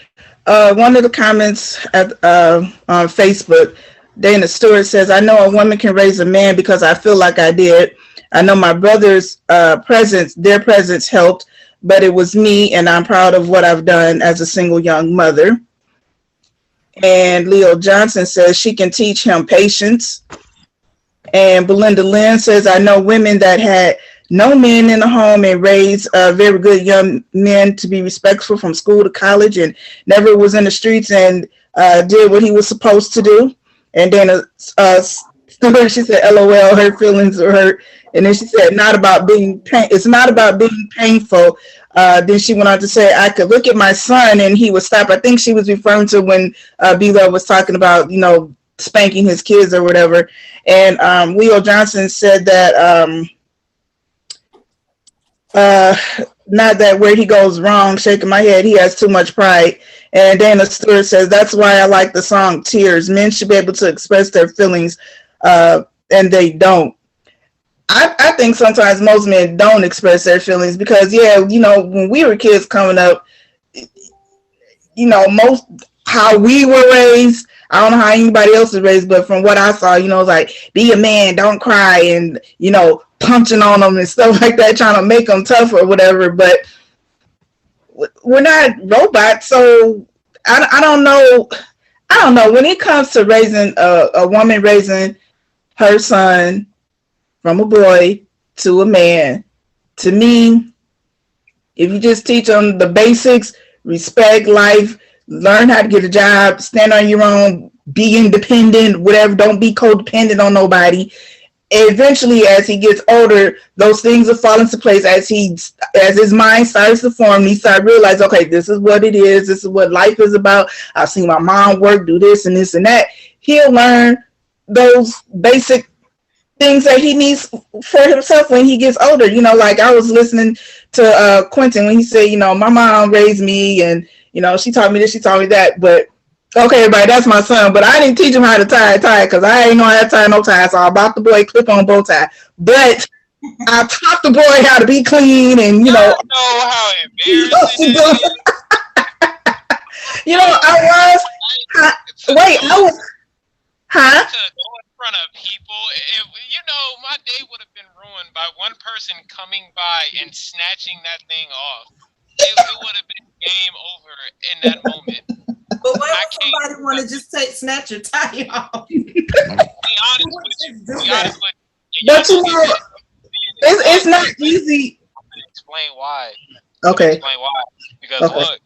One of the comments on Facebook, Dana Stewart says, I know a woman can raise a man because I feel like I did. I know my brother's their presence helped, but it was me, and I'm proud of what I've done as a single young mother. And Leo Johnson says she can teach him patience. And Belinda Lynn says, I know women that had no men in the home and raised very good young men to be respectful from school to college and never was in the streets and did what he was supposed to do. And then she said, LOL, her feelings are hurt. And then she said, it's not about being painful. Then she went on to say, I could look at my son and he would stop. I think she was referring to when B-Love was talking about, you know, spanking his kids or whatever. And Leo Johnson said that not that where he goes wrong, shaking my head, he has too much pride. And Dana Stewart says, that's why I like the song Tears. Men should be able to express their feelings and they don't. I think sometimes most men don't express their feelings because, yeah, you know, when we were kids coming up, you know, most how we were raised, I don't know how anybody else was raised, but from what I saw, you know, it's like, be a man, don't cry, and, you know, punching on them and stuff like that, trying to make them tough or whatever. But we're not robots, so I don't know. I don't know. When it comes to raising a woman raising her son from a boy to a man, to me, if you just teach them the basics, respect life, learn how to get a job, stand on your own, be independent, whatever, don't be codependent on nobody. Eventually, as he gets older, those things will fall into place as his mind starts to form. He starts to realize, okay, this is what it is. This is what life is about. I've seen my mom work, do this and this and that. He'll learn those basic things that he needs for himself when he gets older. You know, like I was listening to Quentin when he said, you know, my mom raised me and, you know, she taught me this, she taught me that. But okay, everybody, that's my son. But I didn't teach him how to tie a tie because I ain't know how to tie no tie. So I bought the boy clip-on bow tie. But I taught the boy how to be clean and, you know. I know how embarrassing it is. You know, I was, huh? Front of people, you know, my day would have been ruined by one person coming by and snatching that thing off. It would have been game over in that moment. But why would somebody want to just snatch your tie off? Be honest with you. But you know, it's not easy. I'm gonna explain why. Okay. Because look,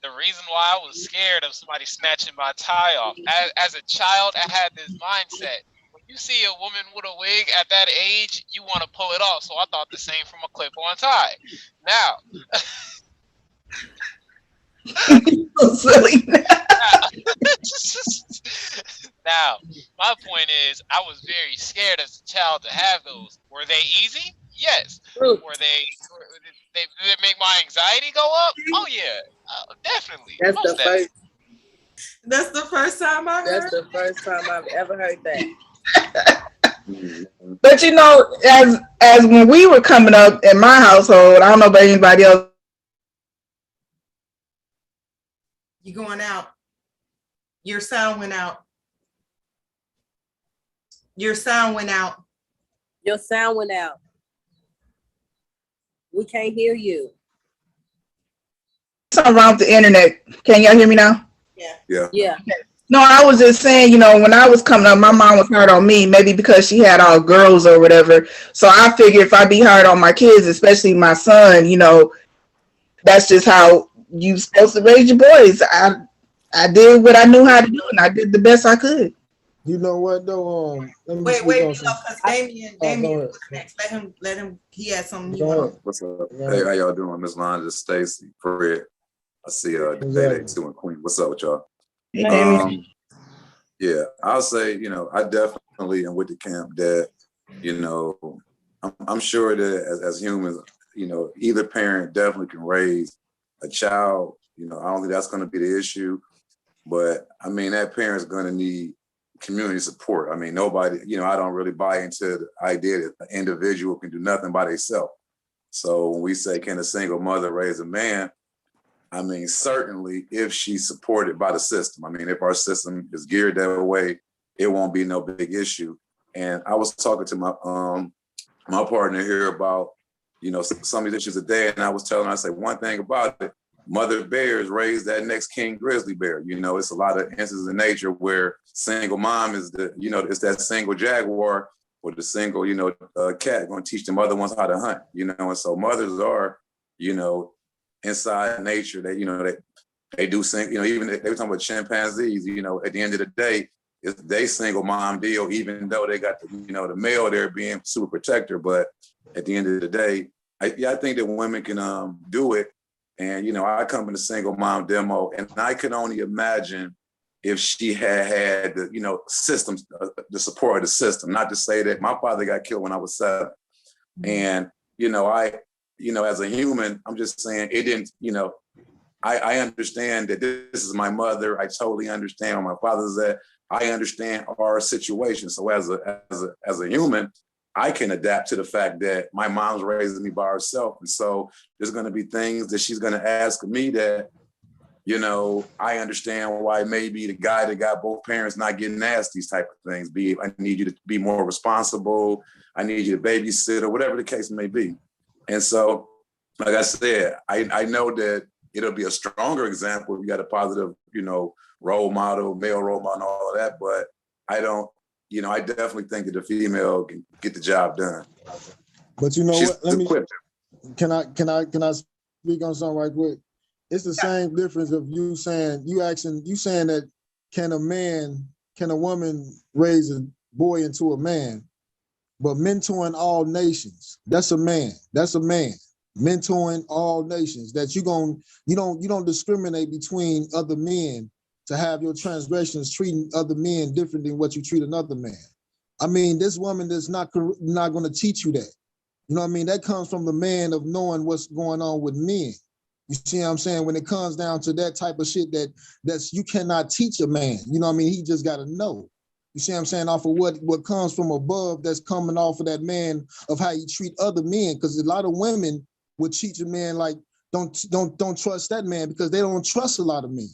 the reason why I was scared of somebody snatching my tie off. As a child, I had this mindset. When you see a woman with a wig at that age, you want to pull it off. So I thought the same from a clip-on tie. Now, So silly. now, my point is, I was very scared as a child to have those. Were they easy? Yes. Were they? Did it make my anxiety go up? Oh yeah, definitely. That's Most the first. That's the first time I heard. That's the first time I've ever heard that. But you know, as when we were coming up in my household, I don't know about anybody else. You going out. Your sound went out. Your sound went out. Your sound went out. We can't hear you. Something wrong with the internet. Can y'all hear me now? Yeah. No, I was just saying, you know, when I was coming up, my mom was hard on me, maybe because she had all girls or whatever. So I figured if I be hard on my kids, especially my son, you know, that's just how you supposed to raise your boys. I did what I knew how to do, and I did the best I could. You know what though? Let me Wait, speak on because Damien was next. Let him. He had something he wanted. What's up? Hey, how y'all doing? Miss Londa, Stacy, Fred. I see Day 2 and Queen. What's up with y'all? Yeah, I'll say, you know, I definitely am with the camp that, you know, I'm sure that as humans, you know, either parent definitely can raise a child. You know, I don't think that's going to be the issue. But I mean, that parent's going to need community support. I mean, nobody, you know, I don't really buy into the idea that an individual can do nothing by themselves. So when we say, can a single mother raise a man? I mean, certainly if she's supported by the system. I mean, if our system is geared that way, it won't be no big issue. And I was talking to my partner here about, you know, some of these issues today, and I was telling her, I said, one thing about it, mother bears raise that next king grizzly bear. You know, it's a lot of instances in nature where single mom is the, you know, it's that single jaguar or the single, you know, cat going to teach them other ones how to hunt, you know, and so mothers are, you know, inside nature that, you know, they do sing, you know, even they were talking about chimpanzees, you know, at the end of the day, it's they single mom deal, even though they got the, you know, the male there being super protector. But at the end of the day, I think that women can do it. And, you know, I come in the single mom demo, and I can only imagine if she had the, you know, systems, the support of the system. Not to say that my father got killed when I was 7. And, you know, as a human, I'm just saying it didn't, you know, I understand that this is my mother. I totally understand where my father's at. I understand our situation. So as a human, I can adapt to the fact that my mom's raising me by herself. And so there's going to be things that she's going to ask me that, you know, I understand why maybe the guy that got both parents not getting asked these type of things. I need you to be more responsible. I need you to babysit or whatever the case may be. And so, like I said, I know that it'll be a stronger example if you got a positive, you know, role model, male role model and all of that. But I don't, you know, I definitely think that the female can get the job done. But you know She's what? Let me. equipped. Can I speak on something right quick? It's the same difference of you saying that can a woman raise a boy into a man, but mentoring all nations, that's a man. That's a man. Mentoring all nations. That you don't discriminate between other men to have your transgressions treating other men different than what you treat another man. I mean, this woman is not going to teach you that. You know what I mean? That comes from the man of knowing what's going on with men. You see what I'm saying? When it comes down to that type of shit that's you cannot teach a man. You know what I mean? He just got to know. You see what I'm saying? Off of what comes from above that's coming off of that man of how you treat other men. Because a lot of women would teach a man like, don't trust that man because they don't trust a lot of men.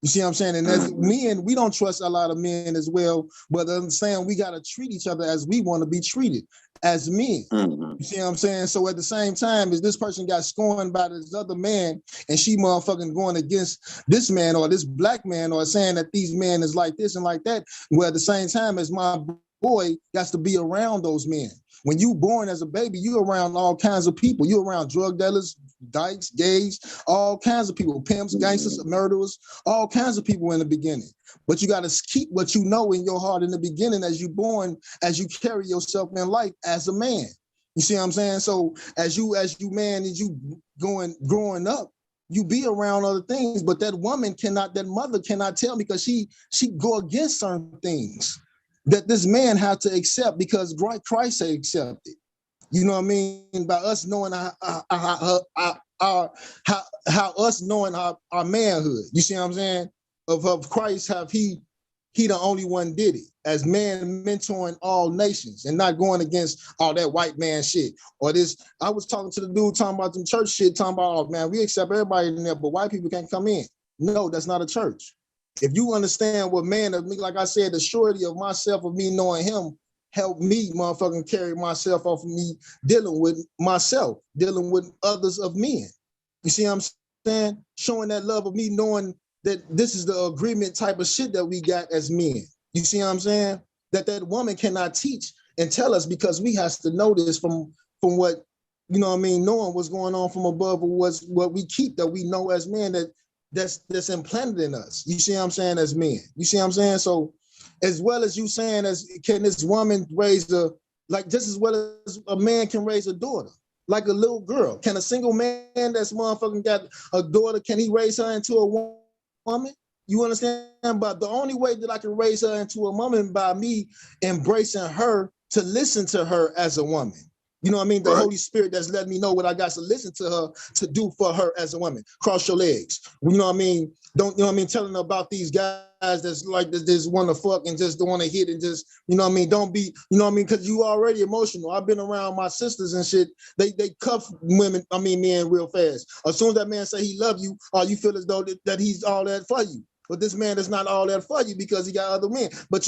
You see what I'm saying? And as men, we don't trust a lot of men as well, but I'm saying we got to treat each other as we want to be treated as men. You see what I'm saying? So at the same time, as this person got scorned by this other man and she motherfucking going against this man or this black man or saying that these men is like this and like that, well, at the same time as my boy got to be around those men. When you born as a baby, you're around all kinds of people. You're around drug dealers, dykes, gays, all kinds of people, pimps, gangsters, murderers, all kinds of people in the beginning. But you got to keep what you know in your heart in the beginning as you born, as you carry yourself in life as a man. You see what I'm saying? So as you man, as you growing up, you be around other things, but that mother cannot tell because she go against certain things that this man had to accept because Christ had accepted. You know what I mean? By us knowing how us knowing our manhood. You see what I'm saying? Of Christ, have he the only one did it as man mentoring all nations and not going against all that white man shit or this. I was talking to the dude talking about some church shit, talking about, oh man, we accept everybody in there, but white people can't come in. No, that's not a church. If you understand what man of me, like I said, the surety of myself, of me knowing him, help me motherfucking carry myself off of me dealing with myself, dealing with others of men. You see what I'm saying? Showing that love of me knowing that this is the agreement type of shit that we got as men. You see what I'm saying? That woman cannot teach and tell us because we has to know this from what, you know what I mean, knowing what's going on from above or what we keep that we know as men that's implanted in us. You see what I'm saying? As men. You see what I'm saying? So as well as you saying, as can this woman raise just as well as a man can raise a daughter, like a little girl. Can a single man that's motherfucking got a daughter, can he raise her into a woman? You understand? But the only way that I can raise her into a woman by me embracing her to listen to her as a woman. You know what I mean? The Right. Holy Spirit that's letting me know what I got to listen to her to do for her as a woman. Cross your legs. You know what I mean? Don't, you know what I mean? Telling her about these guys that's like this, just want to fuck and just don't want to hit and just, you know what I mean? Don't be, you know what I mean? Because you already emotional. I've been around my sisters and shit. They cuff women, men real fast. As soon as that man say he love you, you feel as though that he's all that for you. But this man is not all that for you because he got other men. But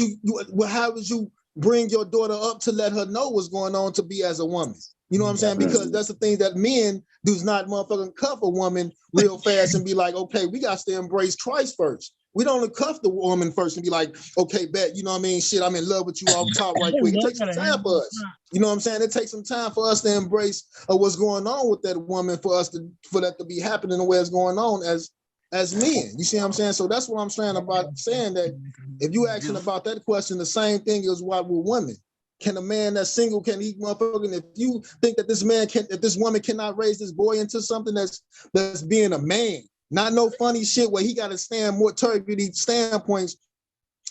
how would you bring your daughter up to let her know what's going on to be as a woman? You know what I'm saying? Because that's the thing that men does not motherfucking cuff a woman real fast and be like, okay, we got to embrace Christ first. We don't cuff the woman first and be like, okay, bet, you know what I mean? Shit, I'm in love with you off top right quick. It takes some time for us. You know what I'm saying? It takes some time for us to embrace what's going on with that woman for that to be happening the way it's going on as men. You see what I'm saying? So that's what I'm saying about saying that if you asking about that question, the same thing is why with women. Can a man that's single, can he motherfucking, if you think that this woman cannot raise this boy into something that's being a man, not no funny shit where he got to stand more turbulent standpoints,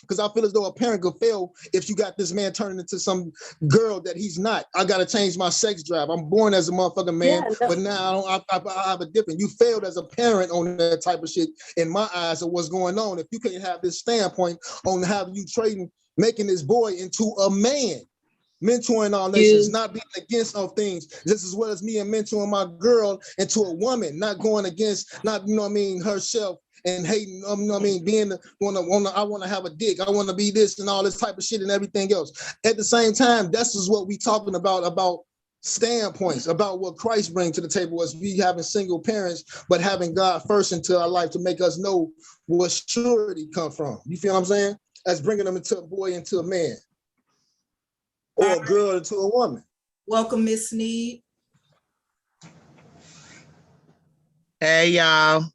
because I feel as though a parent could fail if you got this man turning into some girl that he's not. I got to change my sex drive. I'm born as a motherfucking man, but now I have a different. You failed as a parent on that type of shit in my eyes of what's going on. If you can't have this standpoint on how you making this boy into a man. Mentoring all nations, not being against all things, just as well as me and mentoring my girl into a woman, not going against, not, you know what I mean, herself and hating, you know what I mean, being I want to have a dick, I want to be this and all this type of shit and everything else. At the same time, that's just what we talking about standpoints, about what Christ brings to the table as we having single parents, but having God first into our life to make us know where surety come from. You feel what I'm saying? As bringing them into a boy, into a man. Or a girl into a woman. Welcome, Miss Sneed. Hey, y'all.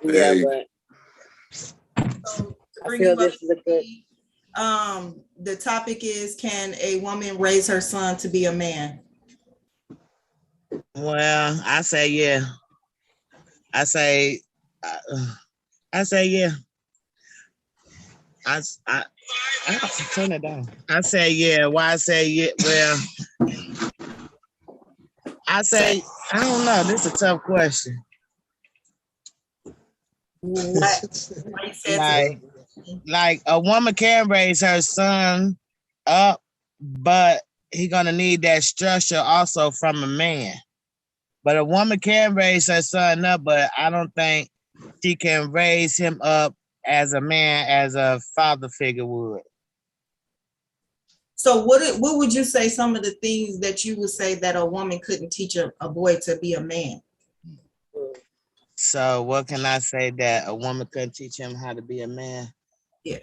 Yeah, Hey. but So, I feel this is a good. The topic is, can a woman raise her son to be a man? Well, I say yeah. I say yeah. I have to turn it down. I say yeah. Why I say yeah? Well, I say I don't know. This is a tough question. Like a woman can raise her son up, but he gonna need that structure also from a man. But a woman can raise her son up, but I don't think she can raise him up as a man, as a father figure would. So what would you say some of the things that you would say that a woman couldn't teach a boy to be a man? So what can I say that a woman couldn't teach him how to be a man? Yeah.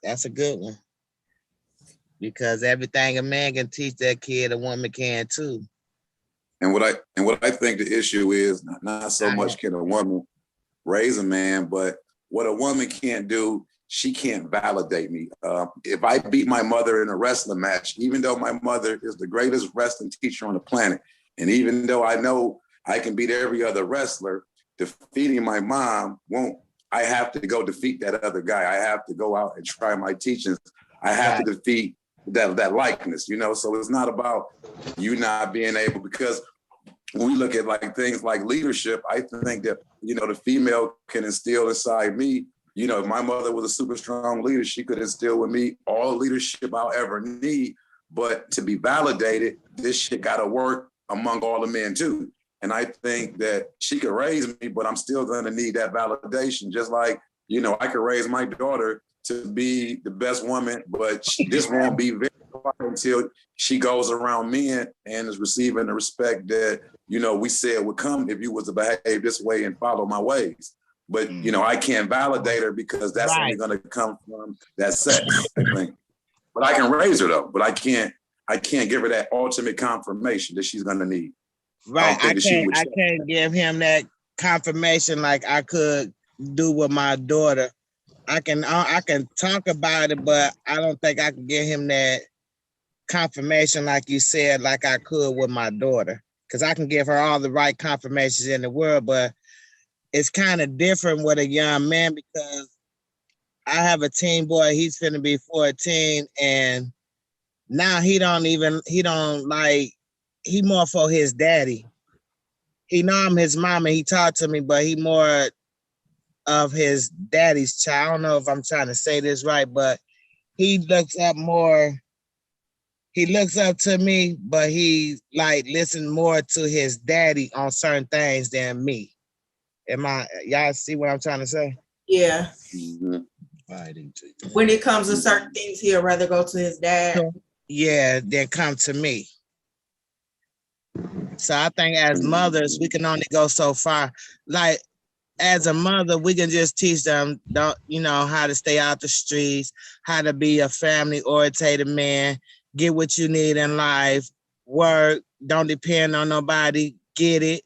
That's a good one. because everything a man can teach that kid, a woman can too. And what I think the issue is not so much can a woman raise a man, but what a woman can't do, she can't validate me. If I beat my mother in a wrestling match, even though my mother is the greatest wrestling teacher on the planet, and even though I know I can beat every other wrestler, defeating my mom won't. I have to go defeat that other guy. I have to go out and try my teachings. I have to defeat that likeness, you know? So it's not about you not being able, because when we look at like things like leadership, I think that, you know, the female can instill inside me, you know, if my mother was a super strong leader, she could instill with me all the leadership I'll ever need. But to be validated, this shit gotta work among all the men too. And I think that she could raise me, but I'm still gonna need that validation. Just like, you know, I could raise my daughter to be the best woman, but this won't be verified until she goes around men and is receiving the respect that, you know, we said would come if you was to behave this way and follow my ways. But, you know, I can't validate her because that's only going to come from that sex, I think. But I can raise her though, but I can't give her that ultimate confirmation that she's going to need. Right. I can't give him that confirmation like I could do with my daughter. I can talk about it, but I don't think I can give him that confirmation like you said, like I could with my daughter. Because I can give her all the right confirmations in the world, but it's kind of different with a young man because I have a teen boy, he's finna be 14, and now he more for his daddy. He know I'm his mom and he talked to me, but he more of his daddy's child. I don't know if I'm trying to say this right, but he looks up to me, but he like listen more to his daddy on certain things than me. Y'all see what I'm trying to say? Yeah. Mm-hmm. When it comes to certain things, he'll rather go to his dad. Yeah, than come to me. So I think as mothers, we can only go so far. Like as a mother, we can just teach them, how to stay out the streets, how to be a family-oriented man, get what you need in life, work, don't depend on nobody, get it.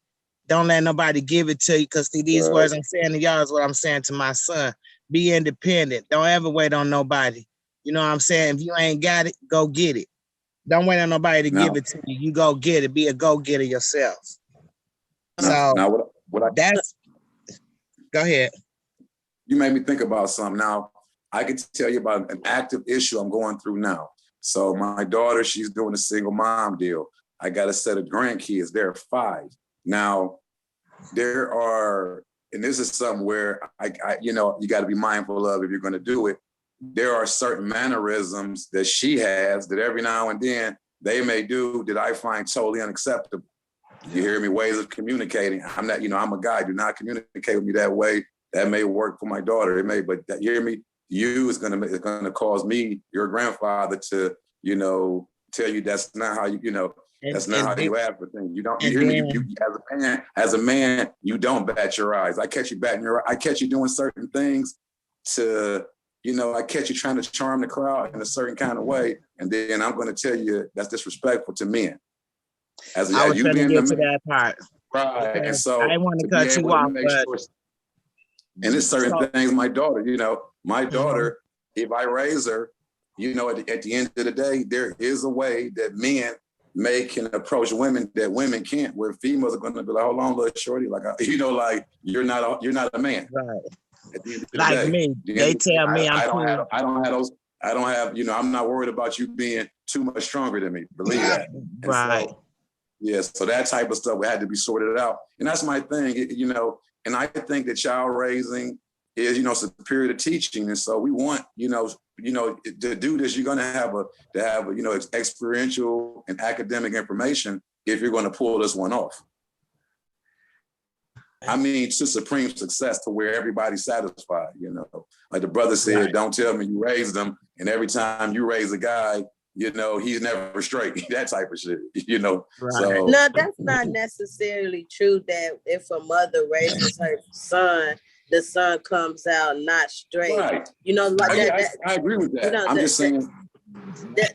Don't let nobody give it to you, because these words I'm saying to y'all is what I'm saying to my son. Be independent. Don't ever wait on nobody. You know what I'm saying? If you ain't got it, go get it. Don't wait on nobody to give it to you. You go get it. Be a go-getter yourself. Go ahead. You made me think about something. Now, I can tell you about an active issue I'm going through now. So my daughter, she's doing a single mom deal. I got a set of grandkids. They're 5. Now, there are, and this is something where you got to be mindful of if you're going to do it. There are certain mannerisms that she has that every now and then they may do that I find totally unacceptable. You hear me? Ways of communicating. I'm not, I'm a guy. Do not communicate with me that way. That may work for my daughter. It may, but you hear me? It's gonna cause me, your grandfather, to tell you that's not how you that's not how you act for things. You don't. You hear me? You as a man, you don't bat your eyes. I catch you batting your. I catch you doing certain things to. I catch you trying to charm the crowd in a certain kind of way, and then I'm going to tell you that's disrespectful to men. I was going to get to that part. Right. Okay. And so I want to cut you off, but... And there's certain things, my daughter, if I raise her, at the end of the day, there is a way that men can approach women that women can't, where females are going to be like, hold on, little shorty, like, you're not a man. Right. Like me, they tell me I'm cool. I don't have, I'm not worried about you being too much stronger than me. Believe that. Right. So that type of stuff had to be sorted out. And that's my thing, and I think that child raising is, superior to teaching. And so we want, to do this, you're going to have experiential and academic information if you're going to pull this one off. I mean, to supreme success to where everybody's satisfied, Like the brother said, Don't tell me you raised them. And every time you raise a guy, he's never straight, that type of shit, Right. So, no, that's not necessarily true that if a mother raises her son, the son comes out not straight. Right. Like I agree with that. I'm just saying.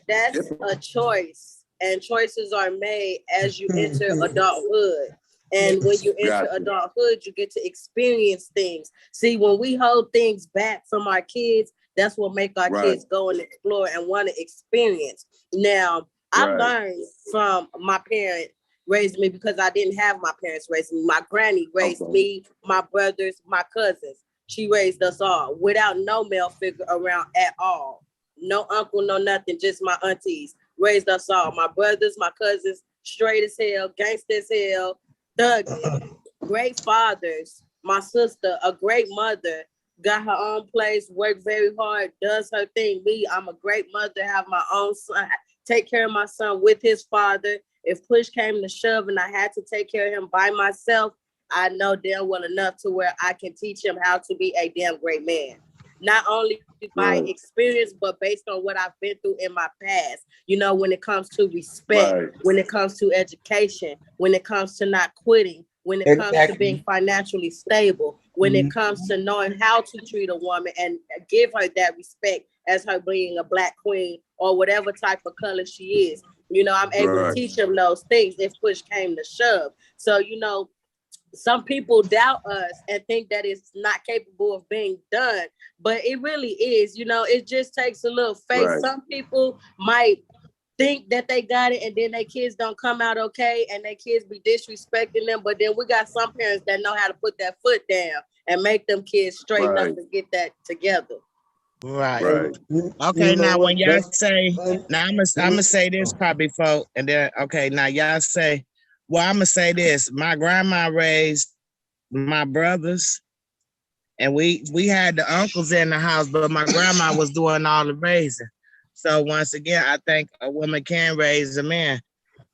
That's a choice, and choices are made as you enter adulthood. And when you enter adulthood, you get to experience things. See, when we hold things back from our kids, that's what make our kids go and explore and want to experience. Now, I learned from my parent raised me because I didn't have my parents raising me. My granny raised me, my brothers, my cousins. She raised us all without no male figure around at all. No uncle, no nothing, just my aunties raised us all. My brothers, my cousins, straight as hell, gangster as hell, thugging, great fathers. My sister, a great mother, got her own place, worked very hard, does her thing. Me, I'm a great mother, have my own son, take care of my son with his father. If push came to shove and I had to take care of him by myself, I know damn well enough to where I can teach him how to be a damn great man. Not only by experience, but based on what I've been through in my past. You know, when it comes to respect, when it comes to education, when it comes to not quitting, when it comes to being financially stable, when it comes to knowing how to treat a woman and give her that respect as her being a Black queen or whatever type of color she is. You know, I'm able to teach them those things if push came to shove. So, you know, some people doubt us and think that it's not capable of being done, but it really is. You know, it just takes a little faith. Some people might think that they got it and then their kids don't come out okay and their kids be disrespecting them, but then we got some parents that know how to put that foot down and make them kids straighten up and get that together. Right. Okay, you know now when y'all say, now I'm gonna say this part before, and then okay, now y'all say, well, I'm gonna say this. My grandma raised my brothers, and we had the uncles in the house, but my grandma was doing all the raising. So once again, I think a woman can raise a man.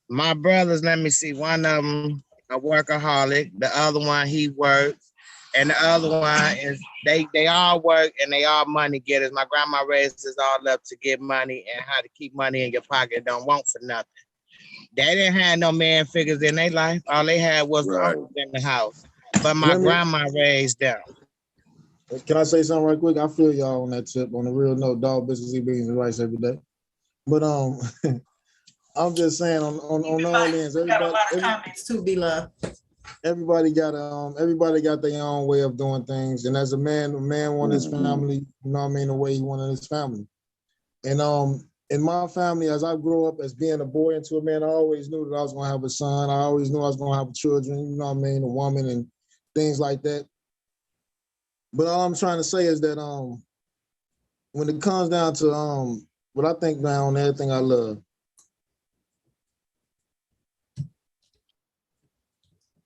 My brothers, let me see, one of them a workaholic, the other one he works, and the other one is they all work and they all money getters. My grandma raised us all up to get money and how to keep money in your pocket, don't want for nothing. They didn't have no man figures in their life. All they had was the uncles in the house. But my grandma raised them. Can I say something right quick? I feel y'all on that tip. On the real note, dog business, beans and rice every day. But I'm just saying on all ends, comments too, B-Love. Everybody got their own way of doing things, and as a man wanted his family, you know what I mean, the way he wanted his family. And in my family, as I grew up as being a boy into a man, I always knew that I was gonna have a son. I always knew I was gonna have children, you know what I mean, a woman and things like that. But all I'm trying to say is that when it comes down to what I think now on everything I love,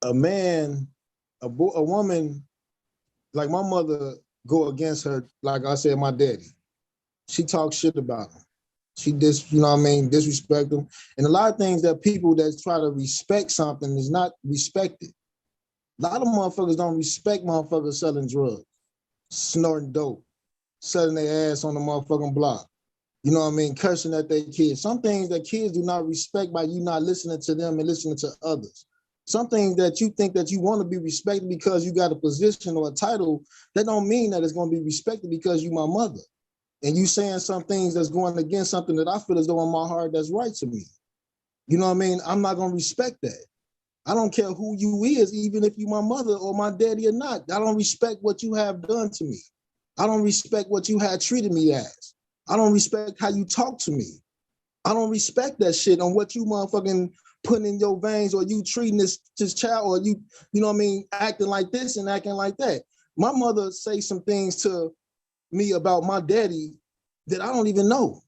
a woman, like my mother go against her, like I said, my daddy. She talks shit about him. She you know what I mean, disrespect him. And a lot of things that people that try to respect something is not respected. A lot of motherfuckers don't respect motherfuckers selling drugs, snorting dope, selling their ass on the motherfucking block. You know what I mean? Cursing at their kids. Some things that kids do not respect by you not listening to them and listening to others. Some things that you think that you want to be respected because you got a position or a title, that don't mean that it's going to be respected because you my mother. And you saying some things that's going against something that I feel as though in my heart that's right to me. You know what I mean? I'm not going to respect that. I don't care who you is, even if you my mother or my daddy or not. I don't respect what you have done to me. I don't respect what you had treated me as. I don't respect how you talk to me. I don't respect that shit on what you motherfucking putting in your veins, or you treating this child, or you know what I mean, acting like this and acting like that. My mother say some things to me about my daddy that I don't even know.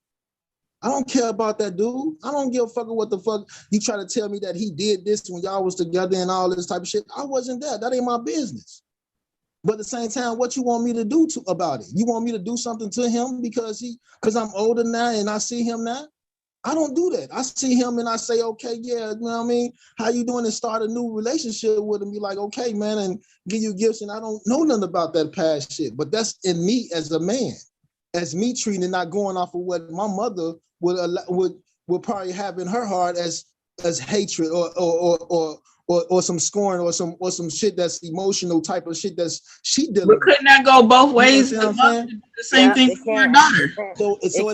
I don't care about that dude. I don't give a fuck what the fuck you try to tell me that he did this when y'all was together and all this type of shit. I wasn't there. That ain't my business. But at the same time, what you want me to do about it? You want me to do something to him because I'm older now and I see him now? I don't do that. I see him and I say, okay, yeah, you know what I mean? How you doing? And start a new relationship with him. Be like, okay, man, and give you gifts. And I don't know nothing about that past shit. But that's in me as a man, as me treating and not going off of what my mother would probably have in her heart as hatred or or some scorn or some shit that's emotional type of shit that's she dealing But couldn't that go both ways? You know The what I'm mother saying? did the same thing it for her can. daughter. So at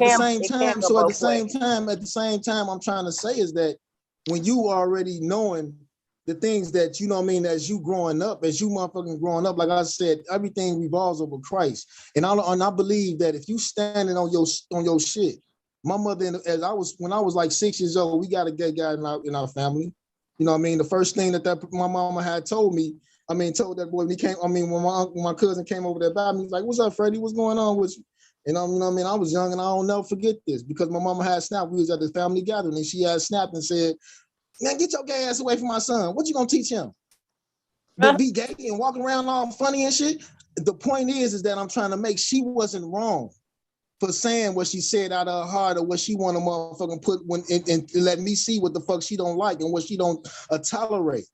the same time, I'm trying to say is that when you already knowing the things that you know what I mean, as you growing up, as you motherfucking growing up, like I said, everything revolves over Christ. And I believe that if you standing on your shit, my mother, when I was like 6 years old, we got a gay guy in our family. You know what I mean? The first thing that my mama had told me, told that boy when he came, when my cousin came over there by me, he's like, "What's up, Freddie? What's going on with you?" And you know what I mean? I was young and I'll never forget this because my mama had snapped. We was at this family gathering and she had snapped and said, "Man, get your gay ass away from my son. What you gonna teach him? But be gay and walk around all funny and shit?" The point is that I'm trying to make she wasn't wrong for saying what she said out of her heart or what she want to motherfucking put and let me see what the fuck she don't like and what she don't tolerate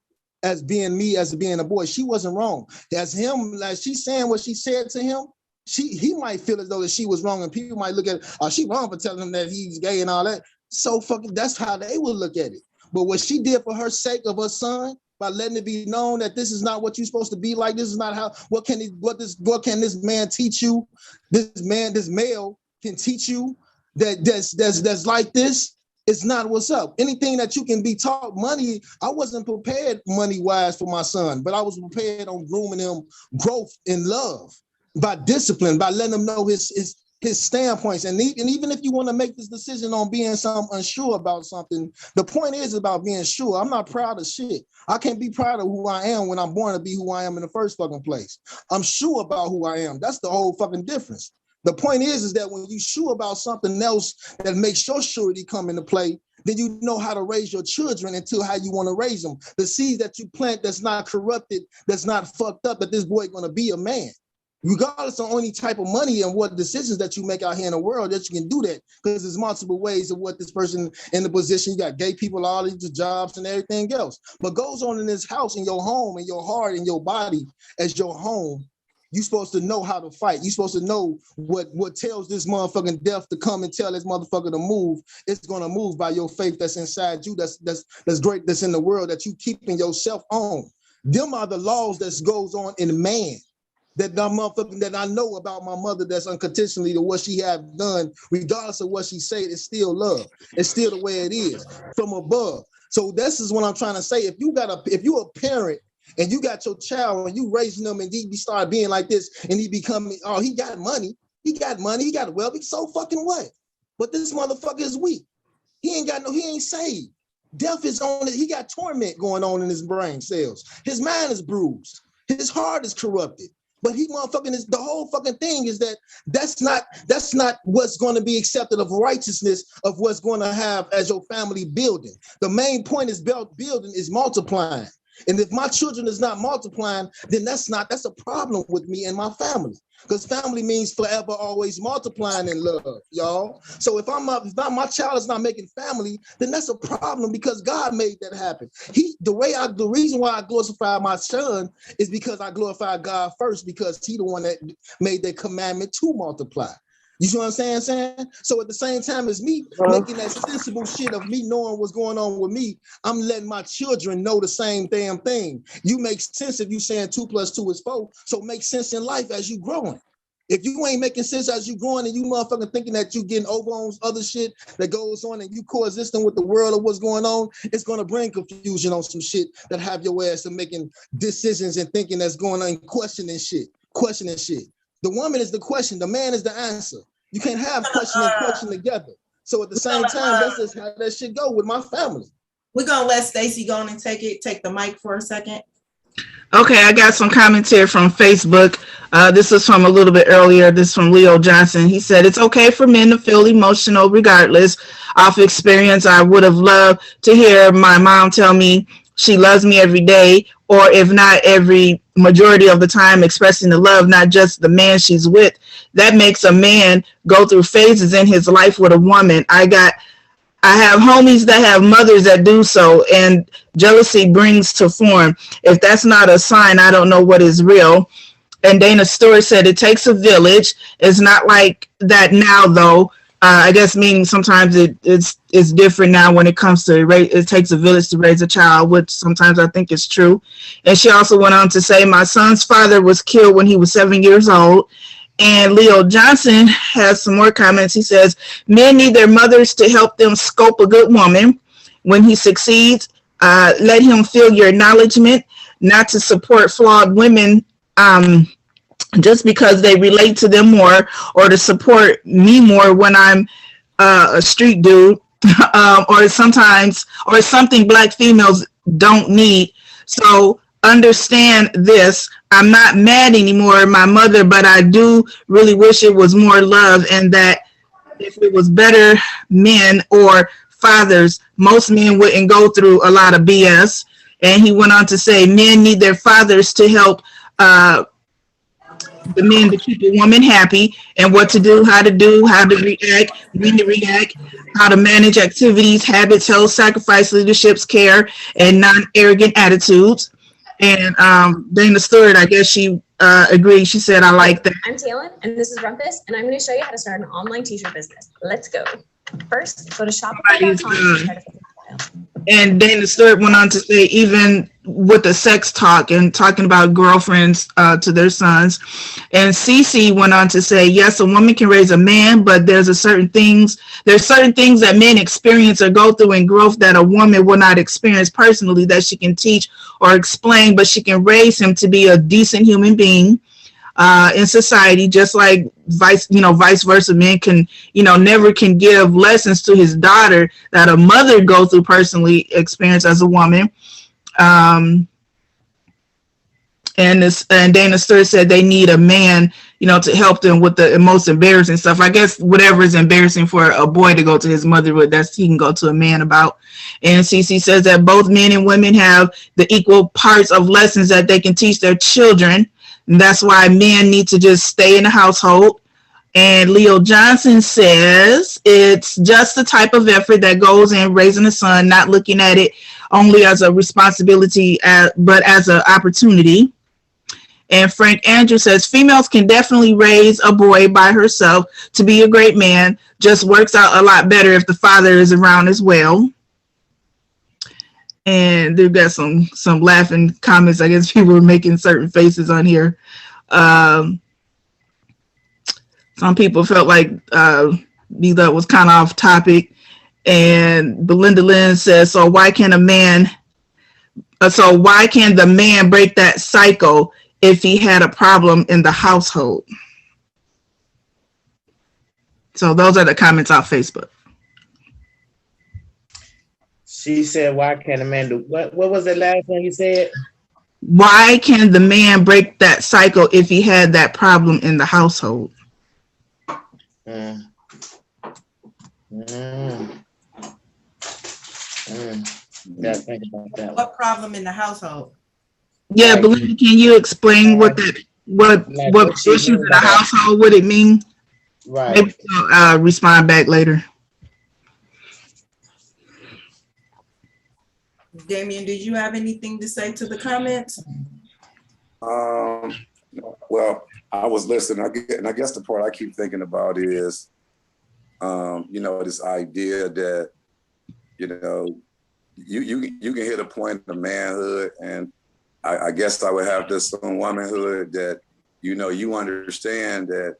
as being me, as being a boy. She wasn't wrong. As him, like she's saying what she said to him, he might feel as though that she was wrong and people might look at it, oh, she wrong for telling him that he's gay and all that. So fucking, that's how they would look at it. But what she did for her sake of her son, by letting it be known that this is not what you're supposed to be like, this is not how, what can this man teach you? This male can teach you that's like this. It's not what's up. Anything that you can be taught money, I wasn't prepared money-wise for my son, but I was prepared on grooming him growth in love, by discipline, by letting him know his standpoints. And even if you want to make this decision on being unsure about something, the point is about being sure. I'm not proud of shit. I can't be proud of who I am when I'm born to be who I am in the first fucking place. I'm sure about who I am. That's the whole fucking difference. The point is that when you sure about something else that makes your surety come into play, then you know how to raise your children into how you want to raise them. The seeds that you plant that's not corrupted, that's not fucked up, that this boy gonna be a man. Regardless of any type of money and what decisions that you make out here in the world, that you can do that, because there's multiple ways of what this person in the position. You got gay people, all these jobs and everything else. But goes on in this house, in your home, in your heart, in your body as your home. You're supposed to know how to fight. You're supposed to know what tells this motherfucking death to come and tell this motherfucker to move. It's gonna move by your faith that's inside you. That's great. That's in the world that you keeping yourself on. Them are the laws that goes on in man. That I know about my mother, that's unconditionally to what she have done, regardless of what she said, it's still love. It's still the way it is from above. So this is what I'm trying to say. If you're a parent and you got your child and you raising them and he start being like this and he become, oh, he got money, he got wealth, so fucking what? But this motherfucker is weak. He ain't saved. Death is on it. He got torment going on in his brain cells. His mind is bruised. His heart is corrupted. But he motherfucking is, the whole fucking thing is that that's not what's going to be accepted of righteousness of what's going to have as your family building. The main point is building is multiplying. And if my children is not multiplying, then that's a problem with me and my family. Because family means forever, always multiplying in love, y'all. So if my child is not making family, then that's a problem because God made that happen. The reason why I glorify my son is because I glorify God first, because he the one that made that commandment to multiply. You see what I'm saying? So at the same time as me making that sensible shit of me knowing what's going on with me, I'm letting my children know the same damn thing. You make sense if you saying 2 + 2 is 4. So make sense in life as you growing. If you ain't making sense as you growing and you motherfucking thinking that you getting over on other shit that goes on and you coexisting with the world of what's going on, it's going to bring confusion on some shit that have your ass to making decisions and thinking that's going on and questioning shit. The woman is the question. The man is the answer. You can't have question and question together. So at the same time, that's just how that shit go with my family. We're going to let Stacey go on and take the mic for a second. Okay, I got some commentary from Facebook. This is from a little bit earlier. This is from Leo Johnson. He said, it's okay for men to feel emotional regardless of experience. I would have loved to hear my mom tell me she loves me every day, or if not every majority of the time, expressing the love, not just the man she's with. That makes a man go through phases in his life with a woman. I have homies that have mothers that do so, and jealousy brings to form. If that's not a sign, I don't know what is real. And Dana Stewart said, it takes a village. It's not like that now, though. I guess meaning sometimes it's different now when it comes to it takes a village to raise a child, which sometimes I think is true. And she also went on to say, my son's father was killed when he was 7 years old. And Leo Johnson has some more comments. He says, men need their mothers to help them scope a good woman. When he succeeds, let him feel your acknowledgement, not to support flawed women just because they relate to them more, or to support me more when I'm a street dude, or something Black females don't need. So understand this. I'm not mad anymore at my mother, but I do really wish it was more love, and that if it was better men or fathers, most men wouldn't go through a lot of BS. And he went on to say, men need their fathers to help the men to keep a woman happy, and what to do, how to react, when to react, how to manage activities, habits, health, sacrifice, leaderships, care, and non-arrogant attitudes. And Dana Stewart, I guess she agreed. She said, I like that. I'm Taylor, and this is Rumpus, and I'm going to show you how to start an online t-shirt business. Let's go. First, go to shopify.com. And Dana Stewart went on to say, even with the sex talk and talking about girlfriends to their sons. And Cece went on to say, yes, a woman can raise a man, but there's certain things that men experience or go through in growth that a woman will not experience personally, that she can teach or explain, but she can raise him to be a decent human being in society, just like vice versa. Men can, never can give lessons to his daughter that a mother go through personally experience as a woman. And Dana Stewart said they need a man, to help them with the most embarrassing stuff. I guess whatever is embarrassing for a boy to go to his mother with, he can go to a man about. And Cece says that both men and women have the equal parts of lessons that they can teach their children. And that's why men need to just stay in the household. And Leo Johnson says it's just the type of effort that goes in raising a son, not looking at it only as a responsibility, but as an opportunity. And Frank Andrews says females can definitely raise a boy by herself to be a great man. Just works out a lot better if the father is around as well. And they've got some laughing comments. I guess people were making certain faces on here. Some people felt like that was kind of off topic. And Belinda Lynn says, so why can the man break that cycle if he had a problem in the household? So those are the comments off Facebook. She said, why can't a man do what was the last one you said? Why can the man break that cycle if he had that problem in the household? Gotta think about that. What problem in the household? Yeah, Belinda, can you explain what issues in the household, what it mean? Right. Maybe I'll respond back later. Damien, did you have anything to say to the comments? Well, I was listening, and I guess the part I keep thinking about is, this idea that, you can hit a point of manhood, and I guess I would have this womanhood that, you understand that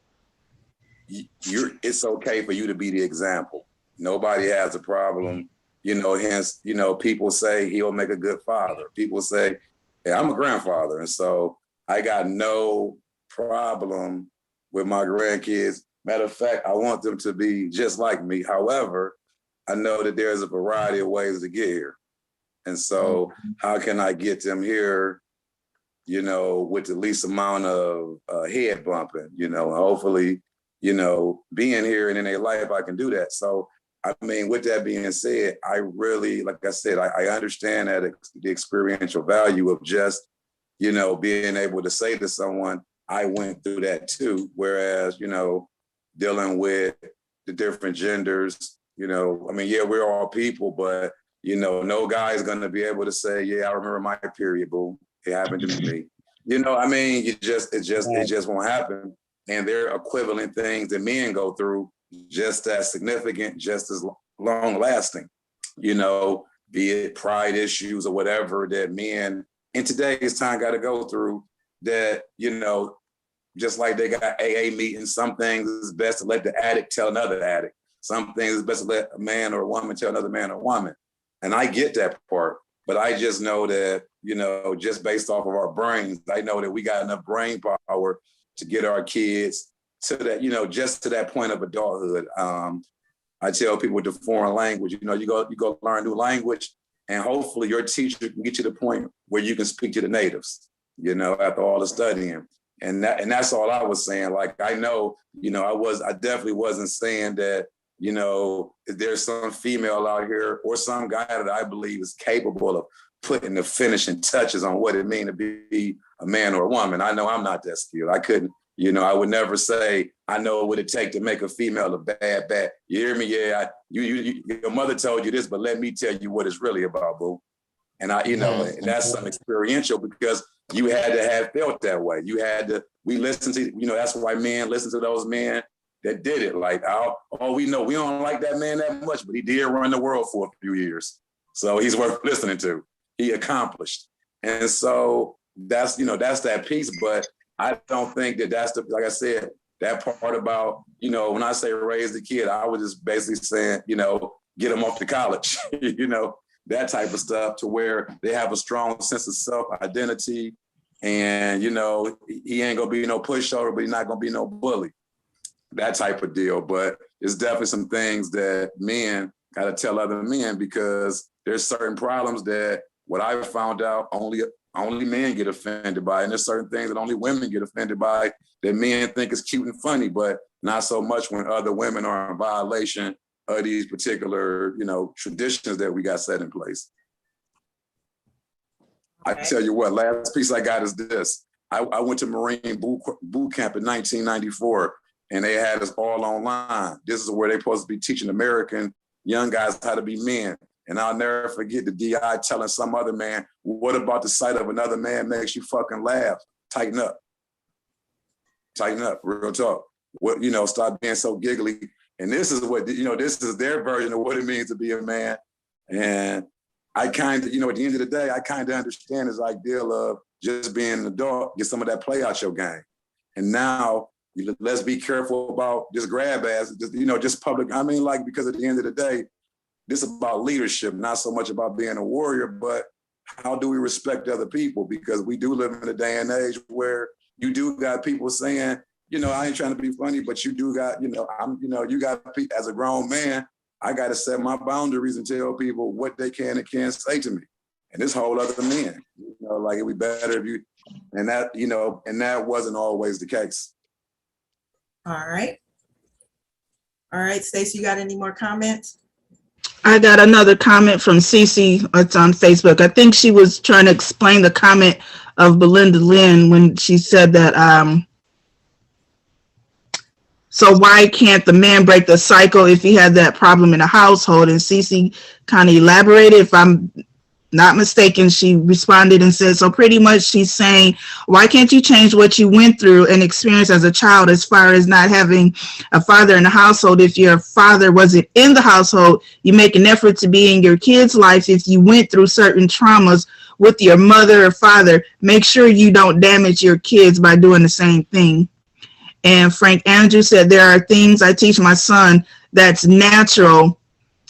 it's okay for you to be the example. Nobody has a problem. Hence, people say he'll make a good father. People say, hey, I'm a grandfather. And so I got no problem with my grandkids. Matter of fact, I want them to be just like me. However, I know that there's a variety of ways to get here. And so how can I get them here, with the least amount of head bumping, hopefully, being here and in their life, I can do that. So, with that being said, I really, like I said, I understand that the experiential value of just, being able to say to someone, I went through that too. Whereas, dealing with the different genders, we're all people, but, no guy's going to be able to say, yeah, I remember my period, boo. It happened to me. It just won't happen. And there are equivalent things that men go through just as significant, just as long lasting, you know, be it pride issues or whatever that men in today's time got to go through, that, you know, just like they got AA meetings, some things it's best to let the addict tell another addict. Some things it's best to let a man or a woman tell another man or woman. And I get that part, but I just know that, you know, just based off of our brains, I know that we got enough brain power to get our kids to that, you know, just to that point of adulthood. I tell people with the foreign language, you know, you go learn a new language, and hopefully your teacher can get you to the point where you can speak to the natives, you know, after all the studying. And that's all I was saying. Like, I know, you know, I definitely wasn't saying that, you know, if there's some female out here or some guy that I believe is capable of putting the finishing touches on what it means to be a man or a woman. I know I'm not that skilled. I couldn't, you know, I would never say, I know what it takes to make a female a bad. You hear me? Yeah, your mother told you this, but let me tell you what it's really about, boo. And I, you know, and that's some experiential, because you had to have felt that way. You had to, we listened to, you know, that's why men listen to those men that did it. Like, oh, we know we don't like that man that much, but he did run the world for a few years. So he's worth listening to. He accomplished. And so that's, you know, that's that piece. But I don't think that that's the, like I said, that part about, you know, when I say raise the kid, I was just basically saying, you know, get them off to college, you know, that type of stuff, to where they have a strong sense of self-identity. And, you know, he ain't gonna be no pushover, but he's not gonna be no bully, that type of deal. But it's definitely some things that men gotta tell other men, because there's certain problems that what I found out only men get offended by. And there's certain things that only women get offended by that men think is cute and funny, but not so much when other women are in violation of these particular, you know, traditions that we got set in place. Okay. I tell you what, last piece I got is this. I went to Marine boot camp in 1994, and they had us all online. This is where they're supposed to be teaching American young guys how to be men. And I'll never forget the DI telling some other man, what about the sight of another man makes you fucking laugh? Tighten up. Tighten up, real talk. What, you know, stop being so giggly. And this is what, you know, this is their version of what it means to be a man. And I kind of, you know, at the end of the day, I kind of understand this ideal of just being an adult, get some of that play out your game. And now, let's be careful about just grab ass, just, you know, just public. I mean, like, because at the end of the day, this is about leadership, not so much about being a warrior, but how do we respect other people? Because we do live in a day and age where you do got people saying, you know, I ain't trying to be funny, but you do got, you know, you got, as a grown man, I got to set my boundaries and tell people what they can and can't say to me. And this whole other men, you know, like, it'd be better if you, and that, you know, and that wasn't always the case. All right. All right, Stacey, you got any more comments? I got another comment from Cece. It's on Facebook. I think she was trying to explain the comment of Belinda Lynn when she said that, so why can't the man break the cycle if he had that problem in the household? And Cece kind of elaborated. If I'm not mistaken, she responded and said, so pretty much she's saying, why can't you change what you went through and experience as a child, as far as not having a father in the household? If your father wasn't in the household, you make an effort to be in your kids' life. If you went through certain traumas with your mother or father, make sure you don't damage your kids by doing the same thing. And Frank Andrew said, there are things I teach my son that's natural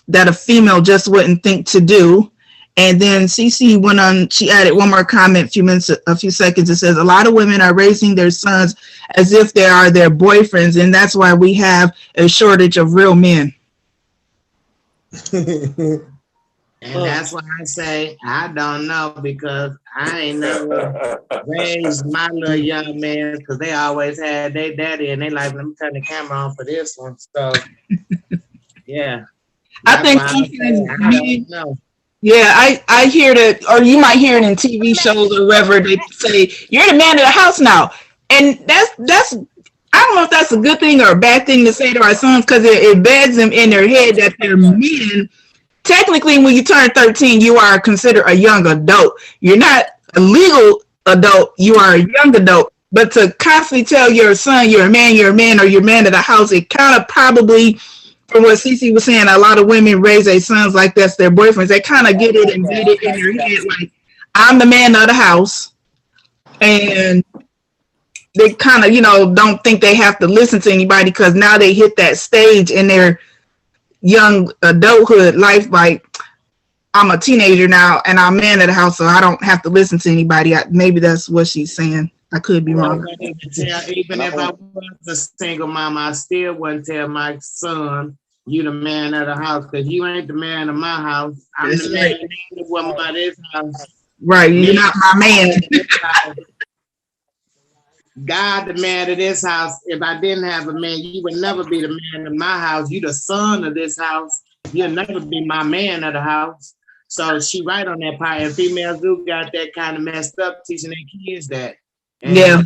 that a female just wouldn't think to do. And then Cece went on, she added one more comment a few seconds. It says, a lot of women are raising their sons as if they are their boyfriends, and that's why we have a shortage of real men. And that's why I say, I don't know, because I ain't never raised my little young man, because they always had their daddy, and they like, let me turn the camera on for this one. So, yeah. I think yeah, I hear that, or you might hear it in TV shows or wherever they say, you're the man of the house now. And that's I don't know if that's a good thing or a bad thing to say to our sons, because it beds them in their head that they're men. Technically, when you turn 13, you are considered a young adult. You're not a legal adult, you are a young adult. But to constantly tell your son you're a man, or you're a man of the house, it kind of probably, from what Cece was saying, a lot of women raise their sons like that's their boyfriends. They kind of get it embedded in their head, like, I'm the man of the house. And they kind of, don't think they have to listen to anybody because now they hit that stage in their young adulthood life, like, I'm a teenager now and I'm a man of the house, so I don't have to listen to anybody. Maybe that's what she's saying. I could be wrong. Even if I was a single mom, I still wouldn't tell my son, you the man of the house, because you ain't the man of my house. I'm That's the right. man of the woman of this house. Right, you're not my man. God, the man of this house. If I didn't have a man, you would never be the man of my house. You the son of this house. You'll never be my man of the house. So she right on that part. And females do got that kind of messed up, teaching their kids that. And Yeah,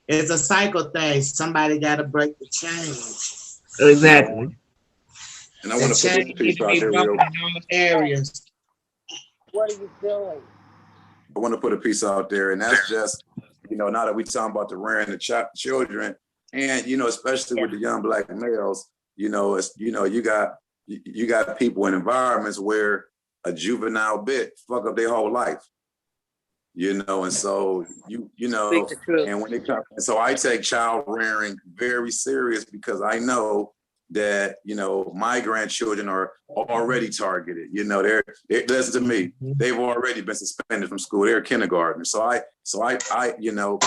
it's a cycle thing. Somebody got to break the chain. exactly. And I want to put this piece out there real. Areas. What are you doing? I want to put a piece out there, and that's just, now that we talking about the rearing the children, and especially with the young black males, it's you got people in environments where a juvenile bit fuck up their whole life, and so and when they come, so I take child rearing very serious because I know that my grandchildren are already targeted. They're listen to me. They've already been suspended from school. They're kindergartners. So I'm not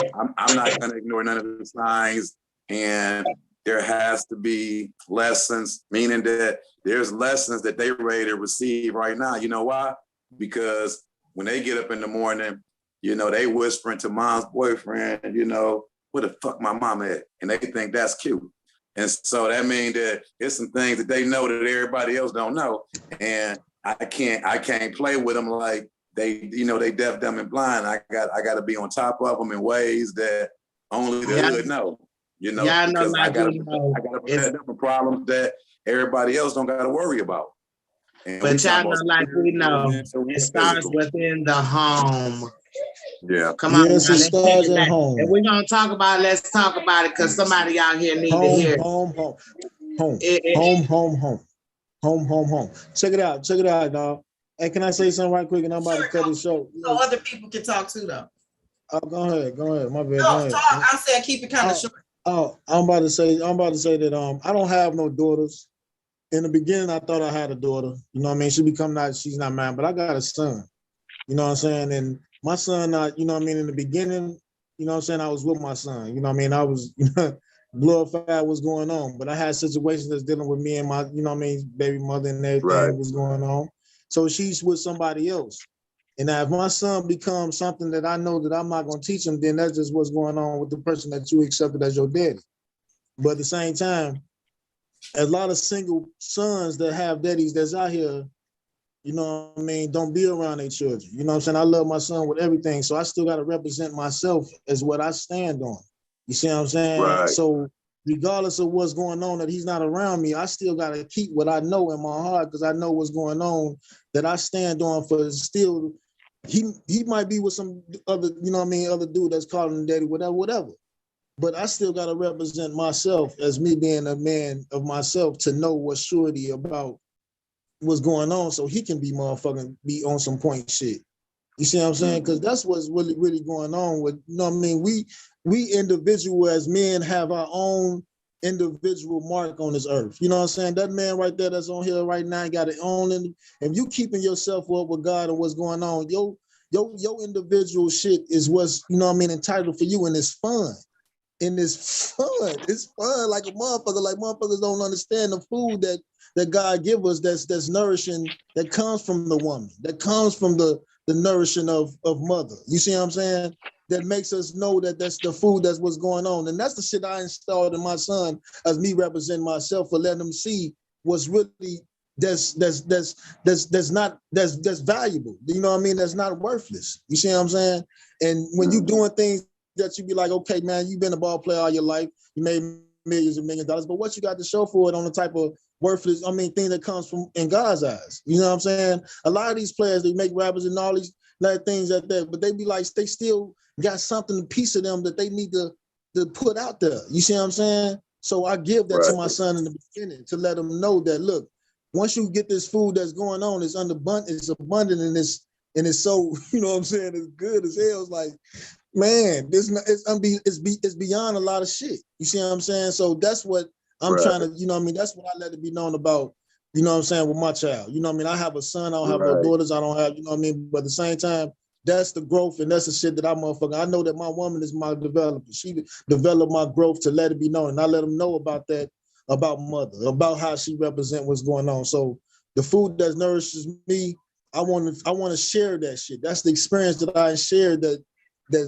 going to ignore none of the signs. And there has to be lessons, meaning that there's lessons that they ready to receive right now. You know why? Because when they get up in the morning, they whispering to mom's boyfriend, where the fuck my mama at? And they think that's cute. And so that means that there's some things that they know that everybody else don't know. And I can't play with them like they deaf, dumb, and blind. I got to be on top of them in ways that only the hood know. Because I got to prevent them from problems that everybody else don't got to worry about. And but y'all know, like we know, it starts within the home. Yeah. Come on. Yes, it starts at home. And we're going to talk about it. Let's talk about it because somebody out here need to hear it. Home. Check it out, dog. Hey, can I say something right quick? And I'm about to cut this short. So other people can talk too, though. Oh, go ahead. My bad. No, go ahead. talk. I said keep it kind of short. Oh, I'm about to say that I don't have no daughters. In the beginning, I thought I had a daughter. You know what I mean? She's not mine, but I got a son. You know what I'm saying? And my son, in the beginning, I was with my son. You know what I mean? I was glorified what's going on. But I had situations that's dealing with me and my, baby mother and everything was going on. So she's with somebody else. And now if my son becomes something that I know that I'm not going to teach him, then that's just what's going on with the person that you accepted as your daddy. But at the same time, a lot of single sons that have daddies that's out here, don't be around their children. You know what I'm saying? I love my son with everything. So I still got to represent myself as what I stand on. You see what I'm saying? Right. So regardless of what's going on, that he's not around me, I still got to keep what I know in my heart because I know what's going on that I stand on for still. He might be with some other, other dude that's calling him daddy, whatever. But I still got to represent myself as me being a man of myself to know what's surety about what's going on so he can be on some point shit. You see what I'm saying? Because that's what's really, really going on with, we individual as men have our own individual mark on this earth. You know what I'm saying? That man right there that's on here right now got it on. If you keeping yourself up with God and what's going on, your individual shit is what's, entitled for you, and it's fun. And it's fun. It's fun like a motherfucker. Like motherfuckers don't understand the food that God give us that's nourishing, that comes from the woman, that comes from the nourishing of mother. You see what I'm saying? That makes us know that that's the food that's what's going on. And that's the shit I installed in my son as me representing myself for letting him see what's really that's valuable. You know what I mean? That's not worthless. You see what I'm saying? And when you doing things that you be like, okay, man, you've been a ball player all your life. You made millions and millions of dollars, but what you got to show for it on the type of worthless, thing that comes from in God's eyes. You know what I'm saying? A lot of these players, they make rappers and all these like things like that. But they be like, they still got something, a piece of them that they need to put out there. You see what I'm saying? So I give that to my son in the beginning to let him know that, look, once you get this food that's going on, it's abundant and it's so, you know what I'm saying, it's good as hell. It's like, man, it's beyond a lot of shit. You see what I'm saying? So that's what I'm trying to, you know what I mean? That's what I let it be known about, you know what I'm saying, with my child. You know what I mean? I have a son, I don't have no daughters, I don't have, you know what I mean? But at the same time, that's the growth and that's the shit that I know that my woman is my developer. She developed my growth to let it be known. And I let them know about that, about mother, about how she represent what's going on. So the food that nourishes me, I want to share that shit. That's the experience that I shared that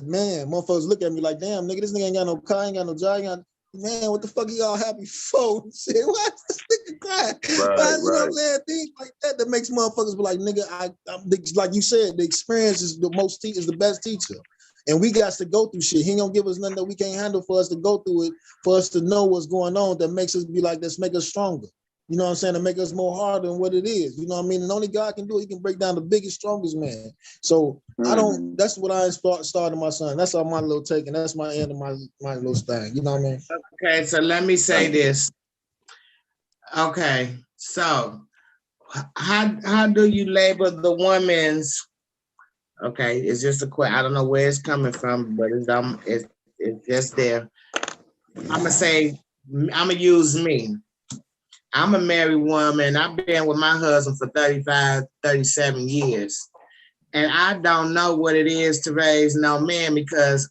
man, motherfuckers look at me like, damn, nigga, this nigga ain't got no car, ain't got no job, man, what the fuck are y'all happy for? Shit, why this nigga crying? You know what I'm saying? Things like that makes motherfuckers be like, nigga, I'm like you said, the experience is the best teacher. And we got to go through shit. He ain't gonna give us nothing that we can't handle for us to go through it, for us to know what's going on that makes us be like this, make us stronger. You know what I'm saying? To make us more harder than what it is. You know what I mean? And only God can do it. He can break down the biggest, strongest man. So that's what I started my son. That's all my little take, and that's my end of my little thing. You know what I mean? Okay, so let me say this. Okay, so how do you label the woman's? Okay, it's just a question. I don't know where it's coming from, but it's just there. I'm gonna use me. I'm a married woman. I've been with my husband for 35, 37 years. And I don't know what it is to raise no man because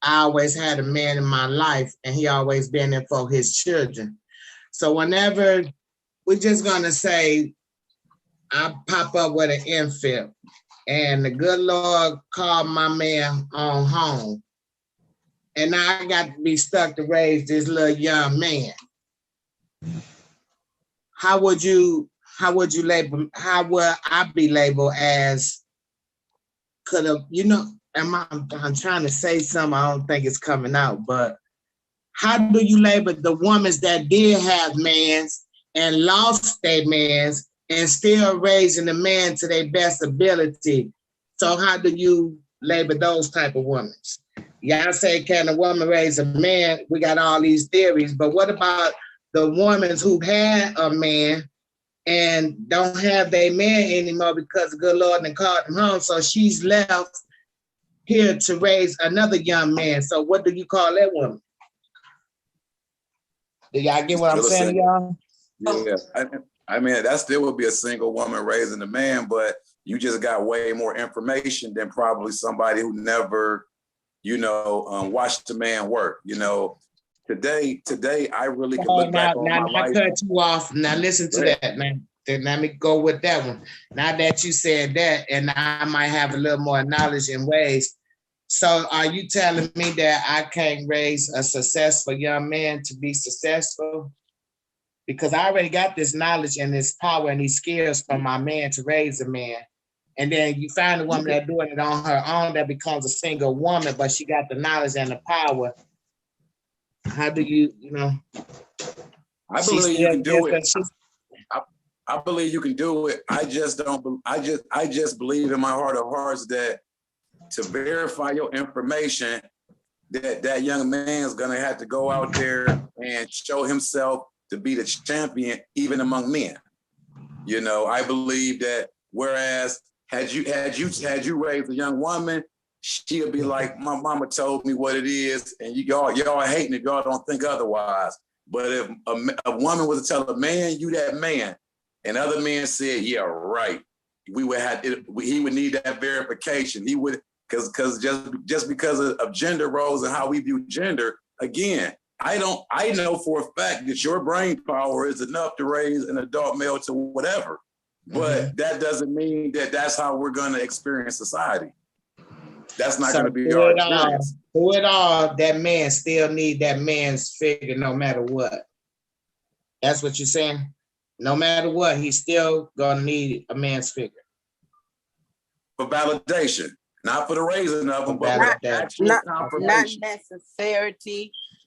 I always had a man in my life and he always been there for his children. So whenever we're just gonna say, I pop up with an infant and the good Lord called my man on home. And now I got to be stuck to raise this little young man. How would I be labeled as could have, you know, I'm trying to say something, I don't think it's coming out, but how do you label the women that did have mans and lost their mans and still raising the man to their best ability? So how do you label those type of women? Y'all say, can a woman raise a man? We got all these theories, but what about the women who had a man and don't have their man anymore because the good Lord done called them home, so she's left here to raise another young man. So what do you call that woman? Do y'all get what I'm saying, y'all? Yeah, I mean, that still would be a single woman raising a man, but you just got way more information than probably somebody who never, watched a man work. Today, I really can look back on my life. Now, cut you off. Now, listen to that, man. Then let me go with that one. Now that you said that, and I might have a little more knowledge in ways. So, are you telling me that I can't raise a successful young man to be successful? Because I already got this knowledge and this power and these skills from my man to raise a man. And then you find a woman that's doing it on her own that becomes a single woman, but she got the knowledge and the power. How do you I believe you can do it. I believe you can do it. I just don't. I just believe in my heart of hearts that to verify your information, that young man's gonna have to go out there and show himself to be the champion, even among men. I believe that. Whereas had you raised a young woman, she'll be like, my mama told me what it is, and y'all hating if y'all don't think otherwise. But if a woman was to tell a man, you that man, and other men said, yeah, right, he would need that verification. He would, because just because of gender roles and how we view gender, again, I know for a fact that your brain power is enough to raise an adult male to whatever. But that doesn't mean that that's how we're going to experience society. That's not going to be our experience. Through it all, that man still need that man's figure no matter what. That's what you're saying? No matter what, he's still going to need a man's figure. For validation. Not for the raising of them, but for actual confirmation.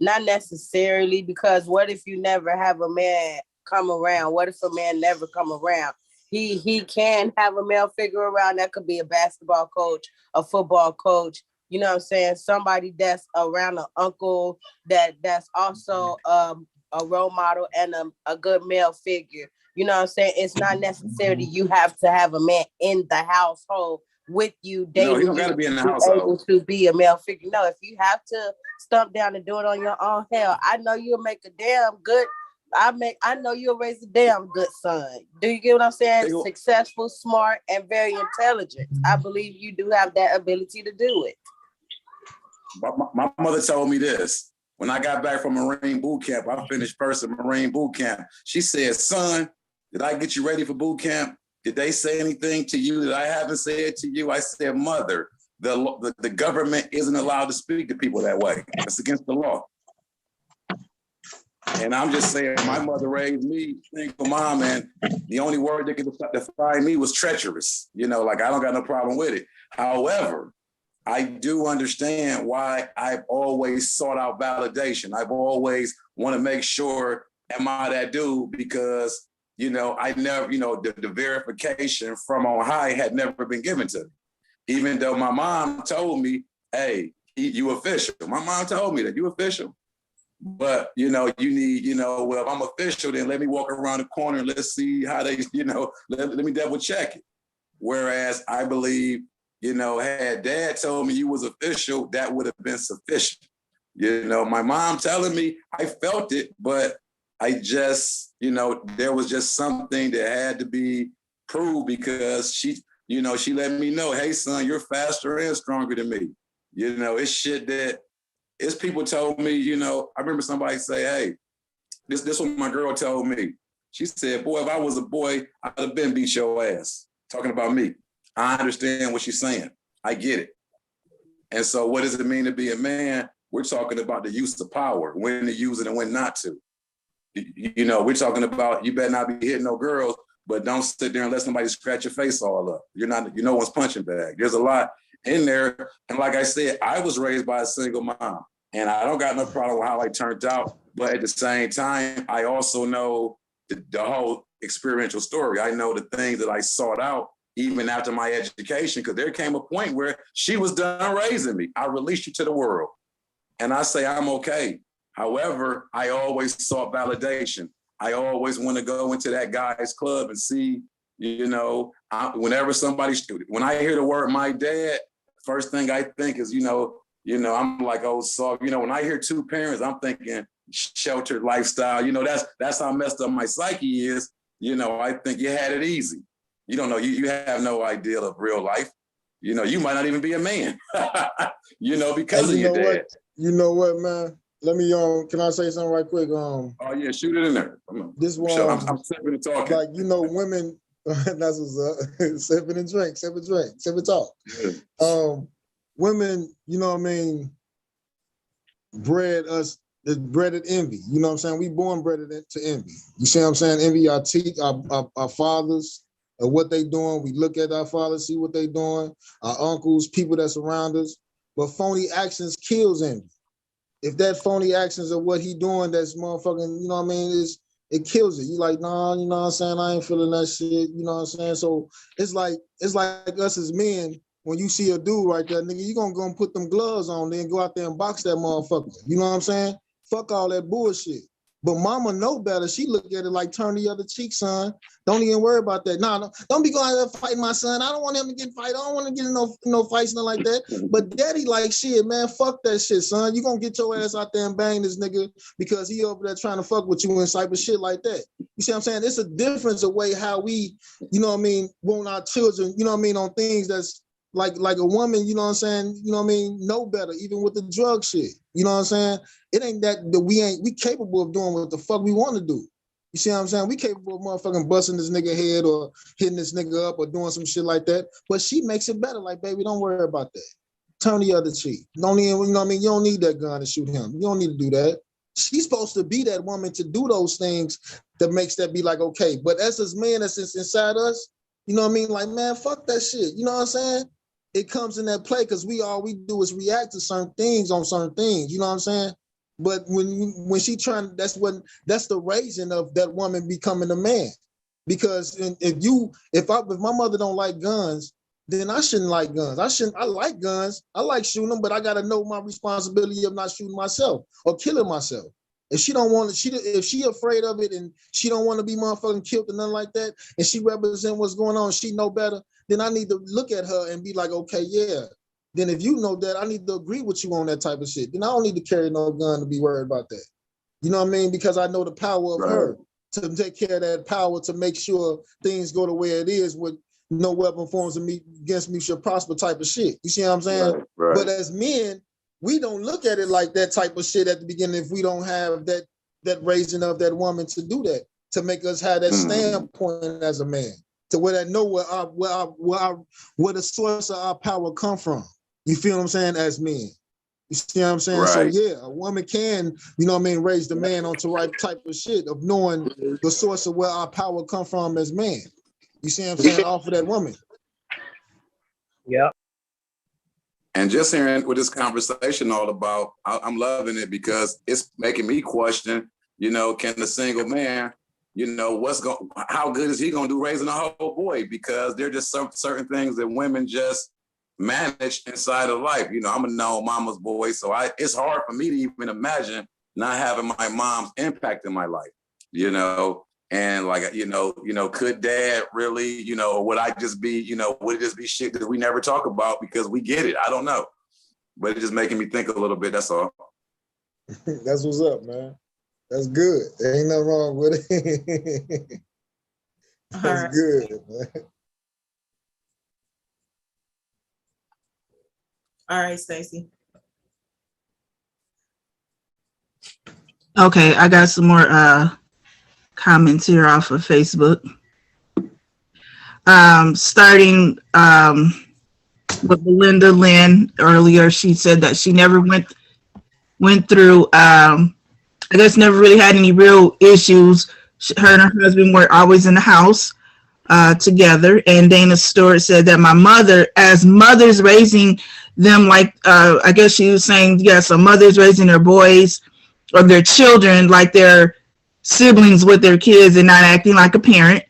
Not necessarily, because what if you never have a man come around? What if a man never come around? he can have a male figure around. That could be a basketball coach, a football coach. You know what I'm saying? Somebody that's around an uncle that's also a role model and a good male figure. You know what I'm saying? It's not necessarily you have to have a man in the household with you dating. No, he don't got to be in the able household. to be a male figure. No, if you have to stump down and do it on your own, hell, I know you'll make a damn good. I know you'll raise a damn good son. Do you get what I'm saying? Successful, smart, and very intelligent. I believe you do have that ability to do it. My mother told me this. When I got back from Marine boot camp, I finished first in Marine boot camp. She said, son, did I get you ready for boot camp? Did they say anything to you that I haven't said to you? I said, mother, the government isn't allowed to speak to people that way. It's against the law. And I'm just saying, my mother raised me, single mom, and the only word that could define me was treacherous. You know, like I don't got no problem with it. However, I do understand why I've always sought out validation. I've always want to make sure, am I that dude? Because, you know, I never, you know, the verification from on high had never been given to me. Even though my mom told me, hey, you official. My mom told me that you official. But, you know, you need, you know, well, if I'm official, then let me walk around the corner and let's see how they, you know, let me double check it. Whereas I believe, you know, had dad told me you was official, that would have been sufficient. You know, my mom telling me, I felt it, but I just, you know, there was just something that had to be proved because she, you know, she let me know, hey, son, you're faster and stronger than me. You know, it's shit that, it's people told me, you know, I remember somebody say, hey, this what my girl told me. She said, boy, if I was a boy, I'd have been beat your ass. Talking about me. I understand what she's saying. I get it. And so what does it mean to be a man? We're talking about the use of power, when to use it and when not to. You know, we're talking about you better not be hitting no girls, but don't sit there and let somebody scratch your face all up. You're no one's punching bag. There's a lot in there. And like I said, I was raised by a single mom and I don't got no problem with how I turned out. But at the same time, I also know the whole experiential story. I know the things that I sought out even after my education, because there came a point where she was done raising me. I released you to the world. And I say, I'm okay. However, I always sought validation. I always want to go into that guy's club and see, you know, whenever when I hear the word my dad, first thing I think is, you know, I'm like, oh, so, you know, when I hear two parents, I'm thinking sheltered lifestyle. You know, that's how messed up my psyche is. You know, I think you had it easy. You don't know, you have no idea of real life. You know, you might not even be a man, you know, because of your dad. You know what, man? Let me, can I say something right quick? Oh yeah, shoot it in there. This one, I'm sipping and talking. Like, you know, women, that's what's up. Sipping and drink, sip and talk. Yeah. Women, you know what I mean, bred at envy. You know what I'm saying? We born bred to envy. You see what I'm saying? Envy our fathers, what they doing. We look at our fathers, see what they doing, our uncles, people that surround us. But phony actions kills envy. If that phony actions of what he doing, that's motherfucking, you know what I mean, it kills it. You like, nah, you know what I'm saying? I ain't feeling that shit. You know what I'm saying? So it's like us as men, when you see a dude right there, nigga, you gonna go and put them gloves on, then go out there and box that motherfucker. You know what I'm saying? Fuck all that bullshit. But mama know better. She look at it like, turn the other cheek, son. Don't even worry about that. Nah, don't be going out there fighting my son. I don't want him to get fight. I don't want to get in no fights, nothing like that. But daddy like, shit, man, fuck that shit, son. You gonna get your ass out there and bang this nigga because he over there trying to fuck with you and type of shit like that. You see what I'm saying? It's a difference of way how we, you know what I mean, want our children, you know what I mean, on things that's like a woman, you know what I'm saying, you know what I mean, know better, even with the drug shit. You know what I'm saying? It ain't that we capable of doing what the fuck we want to do. You see what I'm saying? We capable of motherfucking busting this nigga head or hitting this nigga up or doing some shit like that. But she makes it better. Like, baby, don't worry about that. Turn the other cheek. Don't even, you know what I mean? You don't need that gun to shoot him. You don't need to do that. She's supposed to be that woman to do those things that makes that be like, okay. But as this man that's inside us, you know what I mean? Like, man, fuck that shit. You know what I'm saying? It comes in that play because all we do is react to certain things on certain things. You know what I'm saying? But when she trying, that's the raising of that woman becoming a man. Because if my mother don't like guns, then I shouldn't like guns. I like guns. I like shooting them, but I gotta know my responsibility of not shooting myself or killing myself. If she don't want to, if she afraid of it and she don't want to be motherfucking killed or nothing like that, and she represent what's going on, she know better, then I need to look at her and be like, okay, yeah. Then if you know that, I need to agree with you on that type of shit. Then I don't need to carry no gun to be worried about that. You know what I mean? Because I know the power of her to take care of that power to make sure things go the way it is with no weapon forms of me against me shall prosper type of shit. You see what I'm saying? Right. But as men, we don't look at it like that type of shit at the beginning if we don't have that raising of that woman to do that, to make us have that standpoint as a man, to where I know where the source of our power come from. You feel what I'm saying? As men. You see what I'm saying? Right. So yeah, a woman can, you know what I mean, raise the man onto right type of shit of knowing the source of where our power come from as men. You see what I'm saying? Off of that woman. Yep. And just hearing what this conversation all about, I'm loving it because it's making me question, you know, can the single man, you know, how good is he gonna do raising a whole boy? Because there are just some certain things that women just manage inside of life. You know, I'm a known mama's boy, so it's hard for me to even imagine not having my mom's impact in my life, you know. And like, you know, could dad really, you know, or would I just be, you know, would it just be shit that we never talk about because we get it? I don't know. But it's just making me think a little bit, that's all. That's what's up, man. That's good. There ain't nothing wrong with it. That's good, man. All right, Stacey. Okay, I got some more comments here off of Facebook. Starting with Belinda Lynn earlier, she said that she never went through, I guess never really had any real issues. Her and her husband were always in the house together. And Dana Stewart said that my mother, as mothers raising them like, I guess she was saying, yes, a mother's raising their boys or their children like they're siblings with their kids and not acting like a parent.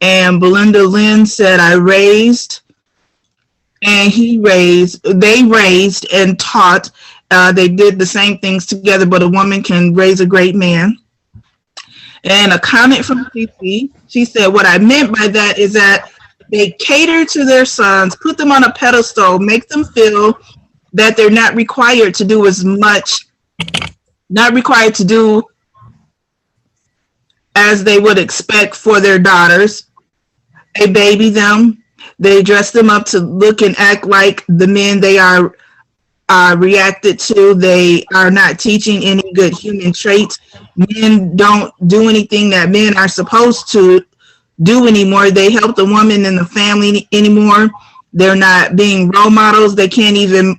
And Belinda Lynn said, I raised and they raised and taught. They did the same things together, but a woman can raise a great man. And a comment from CC, she said, what I meant by that is that they cater to their sons, put them on a pedestal, make them feel that they're not required to do as much, not required to do as they would expect for their daughters. They baby them. They dress them up to look and act like the men they are reacted to. They are not teaching any good human traits. Men don't do anything that men are supposed to do anymore. They help the woman in the family anymore. They're not being role models. They can't even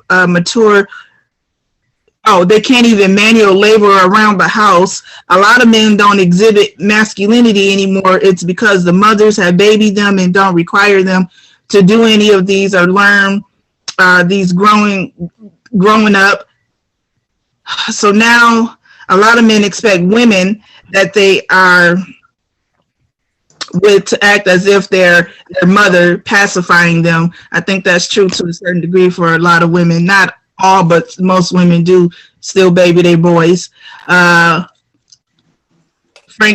they can't even manual labor around the house. A lot of men don't exhibit masculinity anymore. It's because the mothers have babied them and don't require them to do any of these or learn these growing up. So now a lot of men expect women that they are with to act as if they're their mother, pacifying them. I think that's true to a certain degree for a lot of women. Not all, but most women do still baby their boys. Frank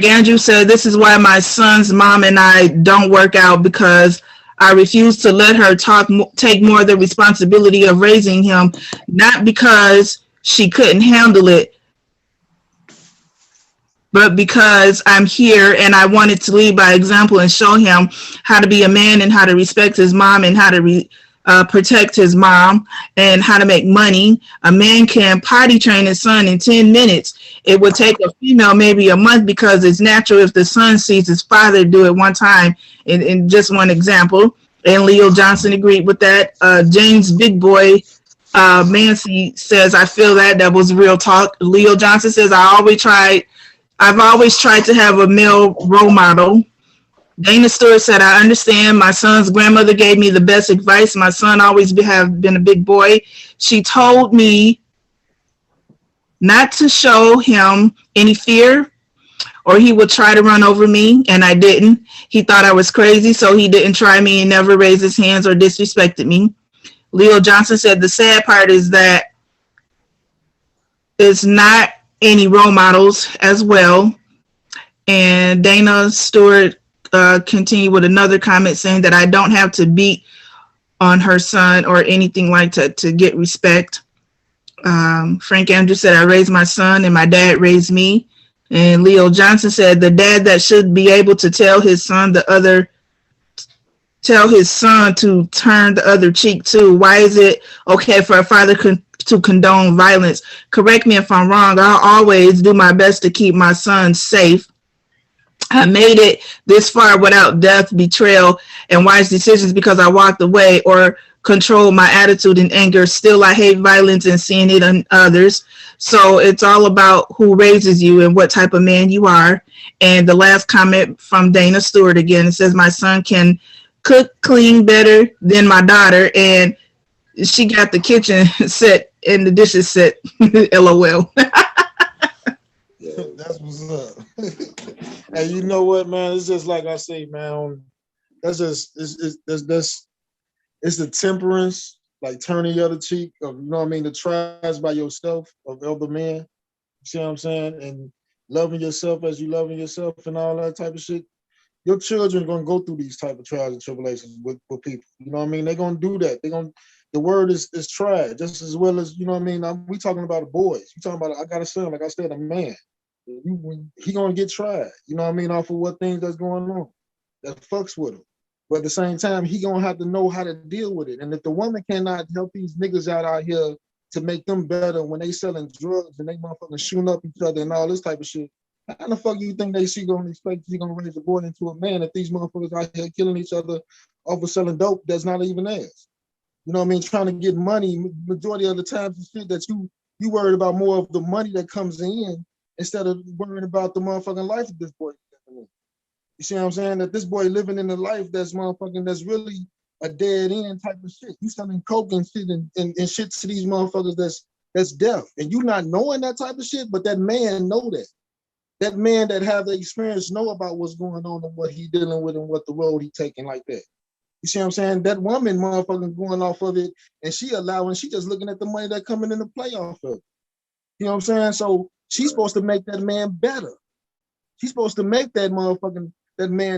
Andrews said, this is why my son's mom and I don't work out, because I refuse to let her take more of the responsibility of raising him, not because she couldn't handle it, but because I'm here and I wanted to lead by example and show him how to be a man and how to respect his mom and how to protect his mom and how to make money. A man can potty train his son in 10 minutes. It would take a female maybe a month, because it's natural if the son sees his father do it one time. In just one example. And Leo Johnson agreed with that. James Big Boy Mancy says, I feel that was real talk. Leo Johnson says, I've always tried to have a male role model. Dana Stewart said, I understand. My son's grandmother gave me the best advice. My son always have been a big boy. She told me not to show him any fear or he would try to run over me, and I didn't. He thought I was crazy, so he didn't try me and never raised his hands or disrespected me. Leo Johnson said the sad part is that it's not any role models as well. And Dana Stewart continued with another comment saying that I don't have to beat on her son or anything like that to get respect. Frank Andrews said, I raised my son and my dad raised me. And Leo Johnson said, the dad that should be able to tell his son to turn the other cheek too. Why is it okay for a father to condone violence? Correct me if I'm wrong. I'll always do my best to keep my son safe. I made it this far without death, betrayal, and wise decisions because I walked away or controlled my attitude and anger. Still, I hate violence and seeing it in others. So it's all about who raises you and what type of man you are. And the last comment from Dana Stewart again, it says, my son can cook, clean better than my daughter, and she got the kitchen set and the dishes set. LOL. That's what's up. And you know what, man? It's just like I say, man. That's just it's the temperance, like turning the other cheek of, you know what I mean, the tries by yourself of other men. You see what I'm saying? And loving yourself as you loving yourself and all that type of shit. Your children are gonna go through these type of trials and tribulations with people. You know what I mean? They're gonna do that. The word is tried just as well as, you know what I mean? We talking about the boys. We talking about, I got a son, like I said, a man. He gonna get tried, you know what I mean, off of what things that's going on that fucks with him. But at the same time, he gonna have to know how to deal with it. And if the woman cannot help these niggas out here to make them better when they selling drugs and they motherfucking shooting up each other and all this type of shit, how the fuck you think she gonna expect she gonna raise a boy into a man if these motherfuckers out here killing each other off of selling dope that's not even theirs? You know what I mean? Trying to get money, majority of the times the shit that you worried about more of the money that comes in instead of worrying about the motherfucking life that this boy is living in. You see what I'm saying? That this boy living in a life that's motherfucking, that's really a dead end type of shit. You selling coke and shit and shit to these motherfuckers that's deaf. And you not knowing that type of shit, but that man know that. That man that have the experience know about what's going on and what he dealing with and what the road he taking like that. You see what I'm saying? That woman motherfucking going off of it and she just looking at the money that coming in the playoff of it. You know what I'm saying? So she's supposed to make that man better. She's supposed to make that man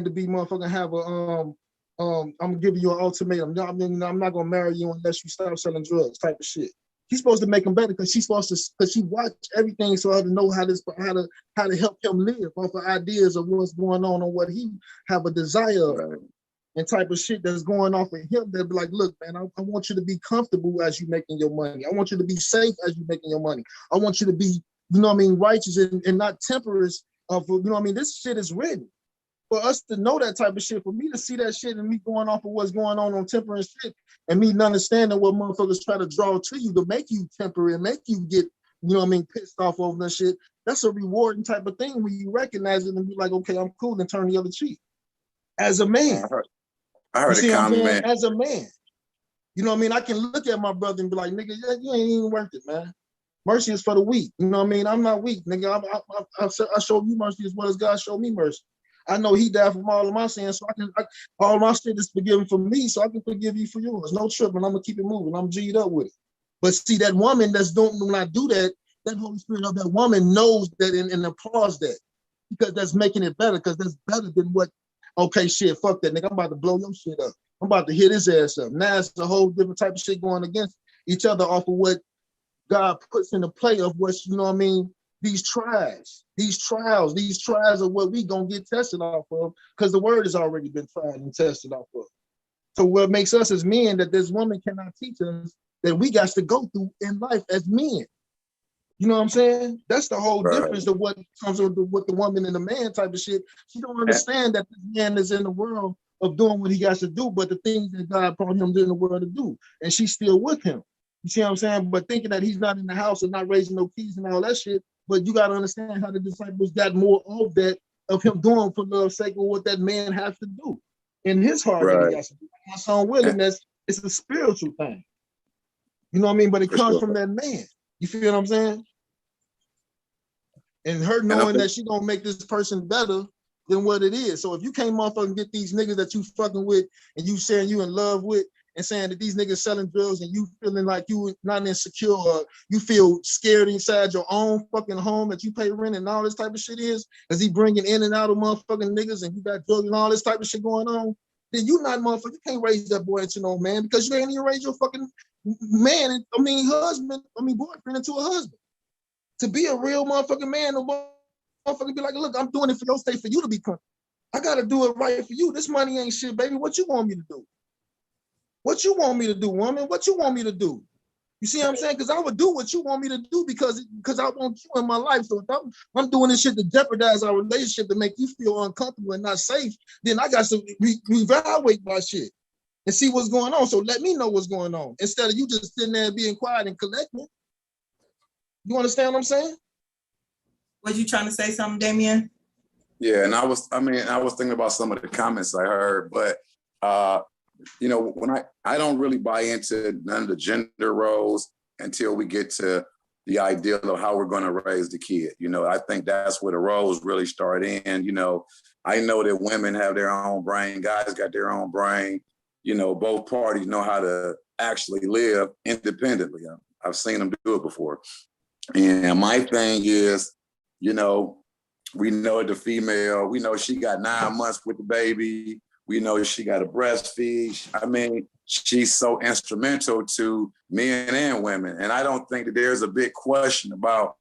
to be motherfucking have a I'm gonna give you an ultimatum. No, I mean, I'm not gonna marry you unless you stop selling drugs type of shit. She's supposed to make him better because she watched everything so her to know how to help him live off of ideas of what's going on and what he have a desire of. Right. And type of shit that's going off of him that be like, look, man, I want you to be comfortable as you making your money. I want you to be safe as you making your money. I want you to be, you know what I mean, righteous and not temperance of, you know what I mean, this shit is written. For us to know that type of shit, for me to see that shit and me going off of what's going on temperance shit and me understanding what motherfuckers try to draw to you to make you temper and make you get, you know what I mean, pissed off over that shit, that's a rewarding type of thing when you recognize it and be like, okay, I'm cool, and turn the other cheek. As a man. I heard a comment. As a man, you know what I mean? I can look at my brother and be like, nigga, you ain't even worth it, man. Mercy is for the weak. You know what I mean? I'm not weak, nigga. I show you mercy as well as God showed me mercy. I know he died from all of my sins, so all my shit is forgiven for me, so I can forgive you for yours. No tripping. I'm gonna keep it moving. I'm G'd up with it. But see, that woman don't not do that, that Holy Spirit of that woman knows that and applauds that because that's making it better, because that's better than what. Okay, shit, fuck that, nigga. I'm about to blow your shit up. I'm about to hit his ass up. Now it's a whole different type of shit going against each other off of what God puts in the play of what's, you know what I mean, these trials are what we gonna get tested off of because the word has already been tried and tested off of. So what makes us as men that this woman cannot teach us that we got to go through in life as men. You know what I'm saying? That's the whole difference of what comes with the woman and the man type of shit. She don't understand that this man is in the world of doing what he has to do, but the things that God brought him in the world to do, and she's still with him. You see what I'm saying? But thinking that he's not in the house and not raising no kids and all that shit. But you got to understand how the disciples got more of that, of him doing for love's sake of what that man has to do in his heart. That he has to do. My son willingness, it's a spiritual thing. You know what I mean? But it comes from that man. You feel what I'm saying? and her knowing that she gonna make this person better than what it is. So if you can't motherfucking get these niggas that you fucking with and you saying you in love with and saying that these niggas selling drugs and you feeling like you not insecure or you feel scared inside your own fucking home that you pay rent and all this type of shit is he bringing in and out of motherfucking niggas and you got drugs and all this type of shit going on, then you not motherfucker. You can't raise that boy into no man because you ain't even raise your fucking man, boyfriend into a husband. To be a real motherfucking man, no motherfucker be like, look, I'm doing it for your state for you to be comfortable. I gotta do it right for you. This money ain't shit, baby. What you want me to do? What you want me to do, woman? What you want me to do? You see what I'm saying? Because I would do what you want me to do because I want you in my life. So if I'm doing this shit to jeopardize our relationship to make you feel uncomfortable and not safe, then I got to reevaluate my shit and see what's going on. So let me know what's going on instead of you just sitting there being quiet and collecting. You understand what I'm saying? Was you trying to say something, Damien? Yeah, and I was thinking about some of the comments I heard, but you know, when I don't really buy into none of the gender roles until we get to the ideal of how we're going to raise the kid. You know, I think that's where the roles really start in. You know, I know that women have their own brain, guys got their own brain. You know, both parties know how to actually live independently. I've seen them do it before. And my thing is, you know, we know the female, we know she got 9 months with the baby. We know she got to breastfeed. I mean, she's so instrumental to men and women. And I don't think that there's a big question about,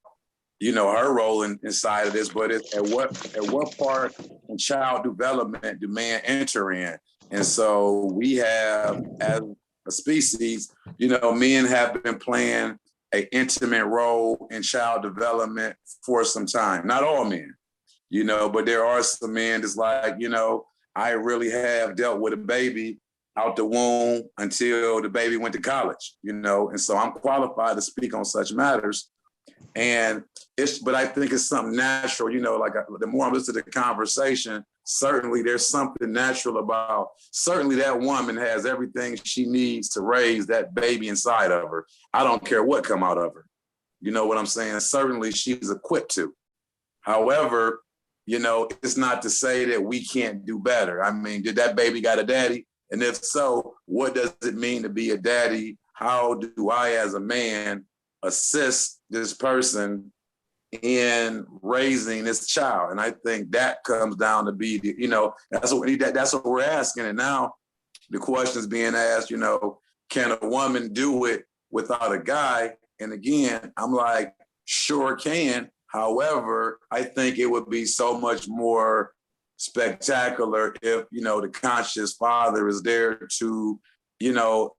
you know, her role inside of this, but it's at what part in child development do men enter in? And so we have, as a species, you know, men have been playing an intimate role in child development for some time. Not all men, you know, but there are some men that's like, you know, I really have dealt with a baby out the womb until the baby went to college, you know, and so I'm qualified to speak on such matters. And but I think it's something natural, you know, like the more I listen to the conversation, certainly there's something natural about, certainly that woman has everything she needs to raise that baby inside of her. I don't care what come out of her. You know what I'm saying? Certainly she's equipped to. However, you know, it's not to say that we can't do better. I mean, did that baby got a daddy? And if so, what does it mean to be a daddy? How do I, as a man, assist this person in raising this child? And I think that comes down to be, you know, that's what we're asking. And now the question is being asked, you know, can a woman do it without a guy? And again, I'm like, sure can. However, I think it would be so much more spectacular if, you know, the conscious father is there to, you know,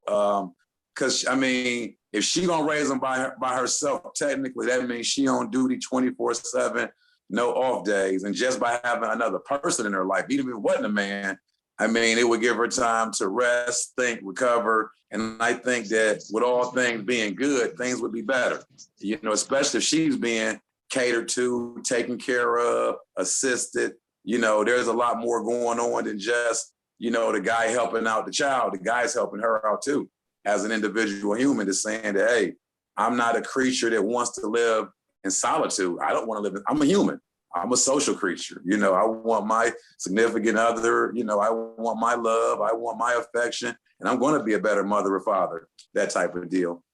because I mean, if she gonna raise them by herself, technically that means she on duty 24/7, no off days. And just by having another person in her life, even if it wasn't a man, I mean, it would give her time to rest, think, recover. And I think that with all things being good, things would be better. You know, especially if she's being catered to, taken care of, assisted. You know, there's a lot more going on than just, you know, the guy helping out the child. The guy's helping her out too, as an individual human, is saying that, hey, I'm not a creature that wants to live in solitude. I don't want to live I'm a human. I'm a social creature. You know, I want my significant other, you know, I want my love, I want my affection, and I'm going to be a better mother or father, that type of deal.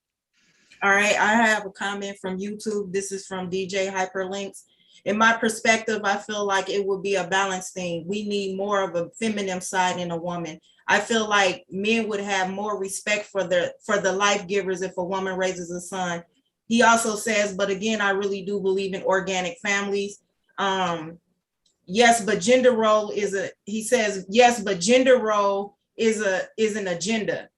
All right, I have a comment from YouTube. This is from DJ Hyperlinks. In my perspective, I feel like it would be a balanced thing. We need more of a feminine side in a woman. I feel like men would have more respect for the life givers if a woman raises a son. He also says, but again, I really do believe in organic families. Yes, but gender role is an agenda.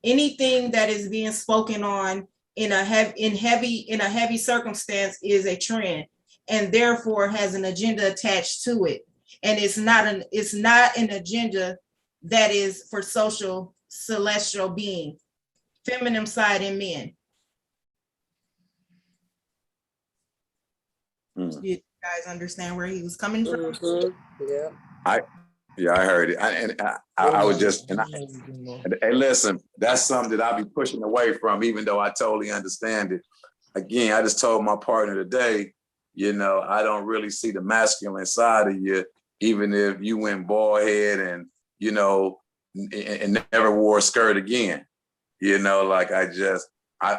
Anything that is being spoken on in a heavy circumstance is a trend, and therefore has an agenda attached to it. And it's not an agenda that is for social celestial being, feminine side in men. You guys understand where he was coming from? Yeah. I heard it. I was just, hey, listen, that's something that I'll be pushing away from, even though I totally understand it. Again, I just told my partner today, you know, I don't really see the masculine side of you, even if you went bald head and, you know, and never wore a skirt again. You know, like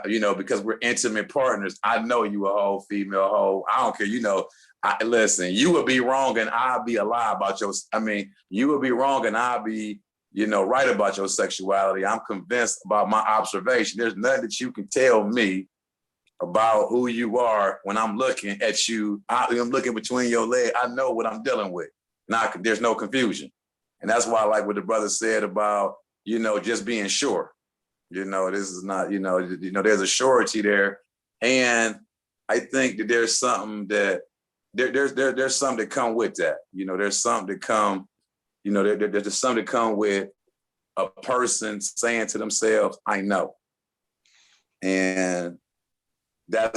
you know, because we're intimate partners, I know you a whole female hoe. I don't care, you know, listen, you would be wrong and I'll be a lie about you would be wrong and I'll be, you know, right about your sexuality. I'm convinced about my observation. There's nothing that you can tell me about who you are when I'm looking at you. I'm looking between your legs. I know what I'm dealing with. There's no confusion. And that's why I like what the brother said about, you know, just being sure. You know, this is not, you know, there's a surety there. And I think that there's something that there's something that come with that. You know, there's something that come, you know, there's something that come with a person saying to themselves, I know. And I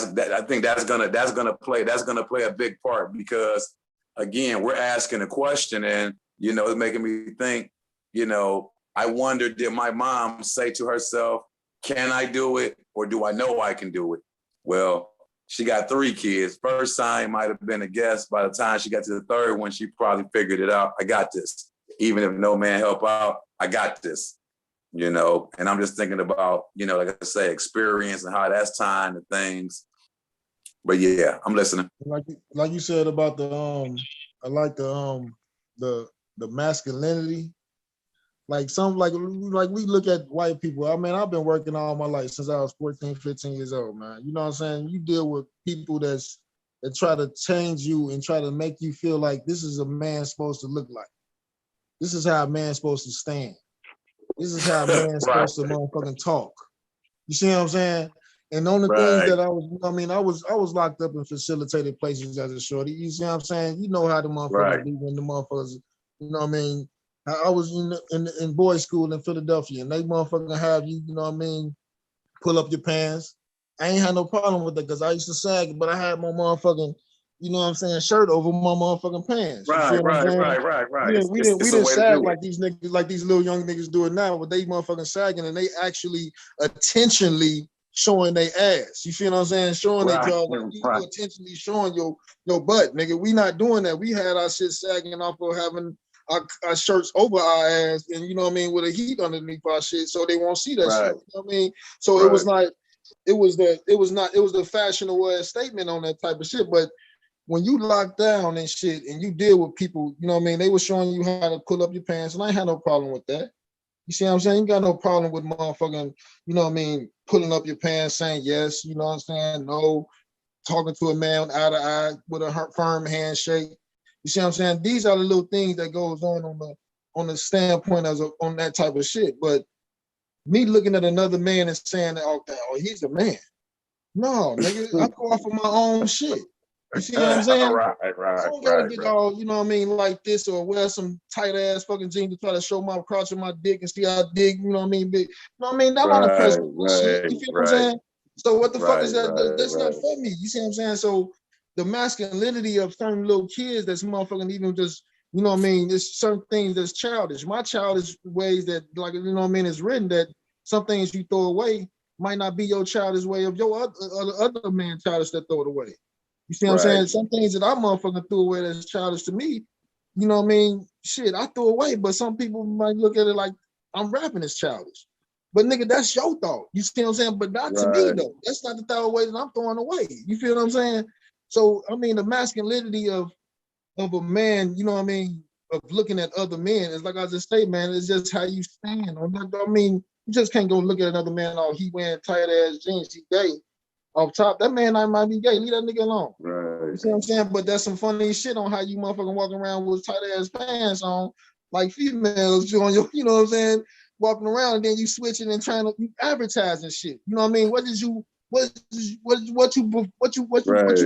think that's gonna play a big part, because again, we're asking a question and, you know, it's making me think, you know, I wonder, did my mom say to herself, can I do it? Or do I know I can do it? Well, she got 3 kids. First time might have been a guess. By the time she got to the third one, she probably figured it out. I got this. Even if no man help out, I got this. You know, and I'm just thinking about, you know, like I say, experience and how that's tying to things. But yeah, I'm listening. Like you said about I like the masculinity. Like we look at white people. I mean, I've been working all my life since I was 14, 15 years old, man. You know what I'm saying? You deal with people that try to change you and try to make you feel like this is a man supposed to look like. This is how a man's supposed to stand. This is how a man's supposed to motherfucking talk. You see what I'm saying? And on the things that I was locked up in facilitated places as a shorty. You see what I'm saying? You know how the motherfuckers be when the motherfuckers, you know what I mean? I was in boys' school in Philadelphia, and they motherfucking have you, you know what I mean, pull up your pants. I ain't had no problem with that because I used to sag, but I had my motherfucking, you know what I'm saying, shirt over my motherfucking pants. Right. We didn't sag like these niggas, like these little young niggas do it now, but they motherfucking sagging and they actually intentionally showing their ass. You feel what I'm saying? Showing their jaw, like you intentionally showing your butt, nigga. We not doing that. We had our shit sagging off of having our shirts over our ass, and you know what I mean, with a heat underneath our shit, so they won't see that shit. You know what I mean? So it was like, it was the fashionable ass statement on that type of shit. But when you lock down and shit, and you deal with people, you know what I mean, they were showing you how to pull up your pants, and I ain't had no problem with that. You see what I'm saying? You got no problem with motherfucking, you know what I mean, pulling up your pants, saying yes, you know what I'm saying, no, talking to a man eye to eye with a firm handshake. You see what I'm saying? These are the little things that goes on the standpoint on that type of shit. But me looking at another man and saying, oh, he's a man. No, nigga, I go off of my own shit. You see what I'm saying? I don't gotta get all, you know what I mean, like this, or wear some tight ass fucking jeans to try to show my crotch and my dick and see how big, you know what I mean? Big, you know what I mean? That want to press shit. You feel what I'm saying? So what the fuck is that? That's not for me. You see what I'm saying? So the masculinity of certain little kids that's motherfucking even just, you know what I mean, there's certain things that's childish. My childish ways that, like, you know what I mean, it's written that some things you throw away might not be your childish way of your other man childish that throw it away. You see what I'm saying? Some things that I motherfucking threw away that's childish to me, you know what I mean? Shit, I threw away, but some people might look at it like I'm rapping as childish. But nigga, that's your thought. You see what I'm saying? But not to me though. That's not the thought away that I'm throwing away. You feel what I'm saying? So I mean, the masculinity of a man, you know what I mean, of looking at other men is like I just say, man, it's just how you stand. I mean, you just can't go look at another man, oh, he wearing tight ass jeans, he gay. Off top, that man might be gay. Leave that nigga alone. You see what I'm saying? But that's some funny shit on how you motherfucking walking around with tight ass pants on, like females on your, you know what I'm saying? Walking around and then you switching and trying to advertising shit. You know what I mean? What you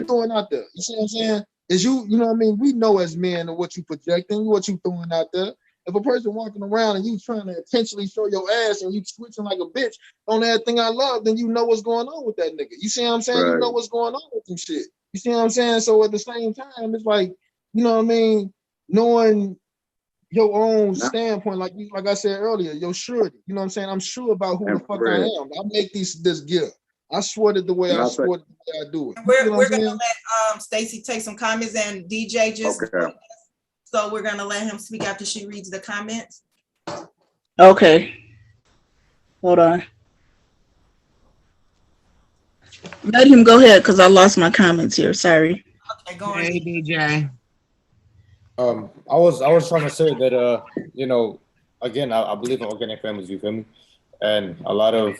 throwing out there? You see what I'm saying? Is you know what I mean? We know as men what you projecting, what you throwing out there. If a person walking around and you trying to intentionally show your ass and you switching like a bitch on everything I love, then you know what's going on with that nigga. You see what I'm saying? You know what's going on with them shit. You see what I'm saying? So at the same time, it's like, you know what I mean? Knowing your own standpoint, like I said earlier, your surety. You know what I'm saying? I'm sure about who the fuck I am. I make this gift. I swore it the way And I I'll say- swore it the way I do it. You We're know what we're I'm gonna saying? let Stacy take some comments and DJ just Okay. so we're gonna let him speak after she reads the comments. Okay. Hold on. Let him go ahead because I lost my comments here. Sorry. Okay, go on. Hey, DJ. I was trying to say that you know, again, I believe in organic families. You feel me? And a lot of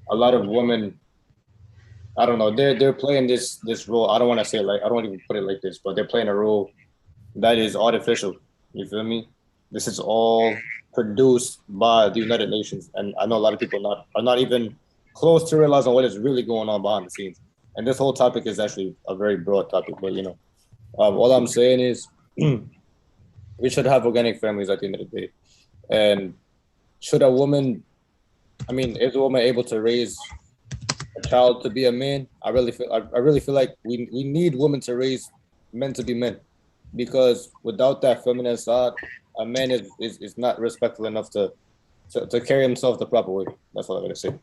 women, I don't know, they're playing this role. I don't want to say I don't even put it like this, but they're playing a role that is artificial. You feel me? This is all produced by the United Nations, and I know a lot of people are not even close to realizing what is really going on behind the scenes. And this whole topic is actually a very broad topic, but you know, all I'm saying is we should have organic families at the end of the day. And should a woman, I mean, is a woman able to raise a child to be a man? I really feel like we need women to raise men to be men, because without that feminine side, a man is not respectful enough to carry himself the proper way. That's all I gotta say.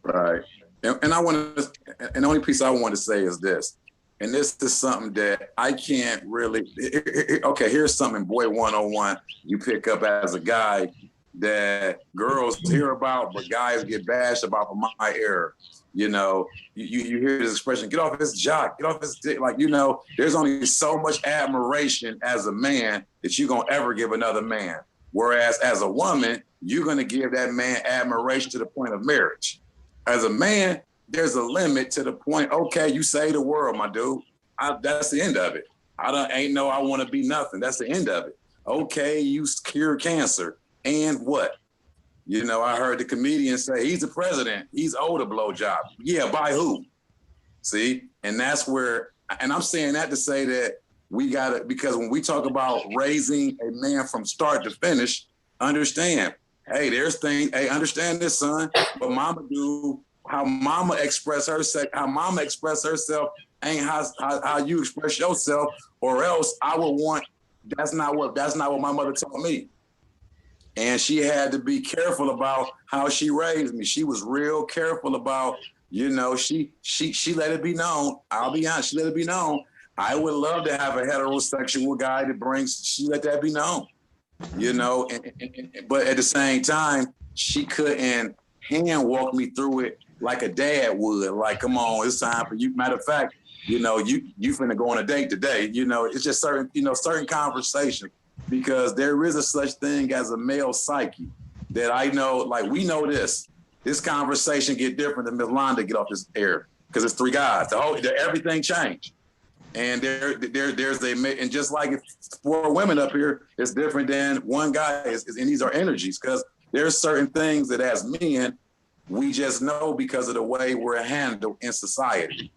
Right. And I want to, and the only piece I want to say is this, and this is something that I can't really, okay, here's something, boy 101, you pick up as a guy that girls hear about, but guys get bashed about for my error. You know, you hear this expression, get off his jock, get off his dick. Like, you know, there's only so much admiration as a man that you're going to ever give another man. Whereas as a woman, you're going to give that man admiration to the point of marriage. As a man, there's a limit to the point, okay, you save the world, my dude. That's the end of it. I want to be nothing. That's the end of it. Okay, you cure cancer. And what? You know, I heard the comedian say, he's the president. He's owed a blowjob. Yeah, by who? See? And that's where, and I'm saying that to say that we got to, because when we talk about raising a man from start to finish, understand, hey, there's things, hey, understand this, son. But mama do, how mama express herself ain't how you express yourself, or else I would want, that's not what my mother taught me. And she had to be careful about how she raised me. She was real careful about, you know, she let it be known. I'll be honest, she let it be known. I would love to have a heterosexual guy that she let that be known, you know, but at the same time, she couldn't hand walk me through it like a dad would. Like, come on, it's time for you. Matter of fact, you know, you finna go on a date today. You know, it's just certain conversations. Because there is a such thing as a male psyche that I know, like we know this conversation get different than Ms. Londa get off this air because it's three guys. Everything changed. And there's and just like if 4 women up here, it's different than one guy and these are energies, because there's certain things that as men, we just know because of the way we're handled in society.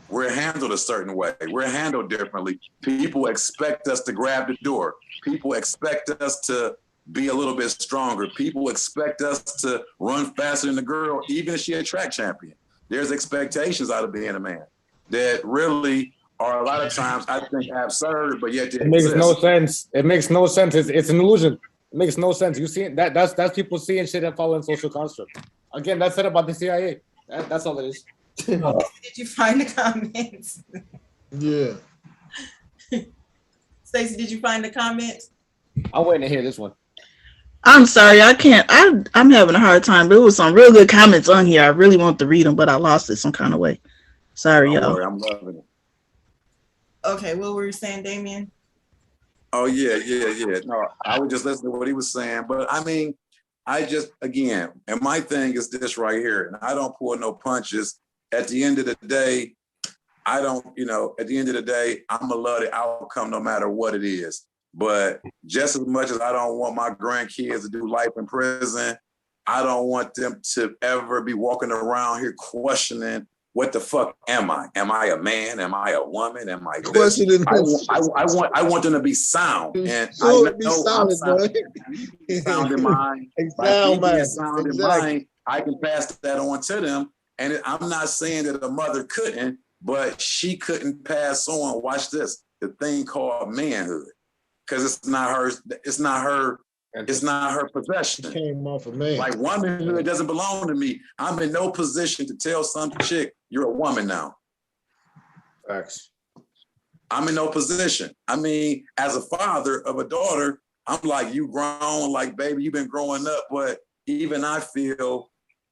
We're handled a certain way. We're handled differently. People expect us to grab the door. People expect us to be a little bit stronger. People expect us to run faster than the girl, even if she's a track champion. There's expectations out of being a man that really are a lot of times, I think, absurd, but yet it makes no sense. It makes no sense. It's an illusion. It makes no sense. You see that's people seeing shit and following social construct. Again, that's it about the CIA. That's all it is. Did you find the comments? Yeah. Stacey, did you find the comments? I'm waiting to hear this one. I'm sorry, I can't. I'm having a hard time. There was some real good comments on here. I really want to read them, but I lost it some kind of way. Sorry, y'all. I'm loving it. Okay, what were you saying, Damien? Oh, yeah. No, I was just listening to what he was saying. But I mean, again, and my thing is this right here, and I don't pull no punches. At the end of the day, I'm gonna love the outcome no matter what it is. But just as much as I don't want my grandkids to do life in prison, I don't want them to ever be walking around here questioning, what the fuck am I? Am I a man? Am I a woman? Am I this? I want them to be sound. And so I know sound in mind. Sound in mind. I can pass that on to them. And I'm not saying that a mother couldn't, but she couldn't pass on, watch this, the thing called manhood. Because it's not her It's not her possession. Came off a man. Like womanhood doesn't belong to me. I'm in no position to tell some chick you're a woman now. Facts. I'm in no position. I mean, as a father of a daughter, I'm like, you grown, like, baby, you've been growing up, but even I feel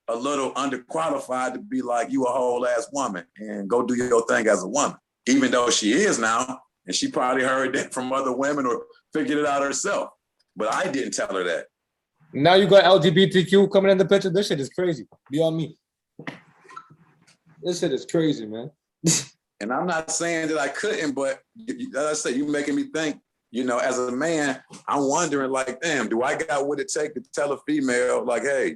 a little underqualified to be like, you a whole ass woman and go do your thing as a woman, even though she is now, and she probably heard that from other women or figured it out herself. But I didn't tell her that. Now you got LGBTQ coming in the picture. This shit is crazy. Beyond me. This shit is crazy, man. And I'm not saying that I couldn't, but as I said, you making me think, you know, as a man, I'm wondering like, damn, do I got what it take to tell a female like, hey,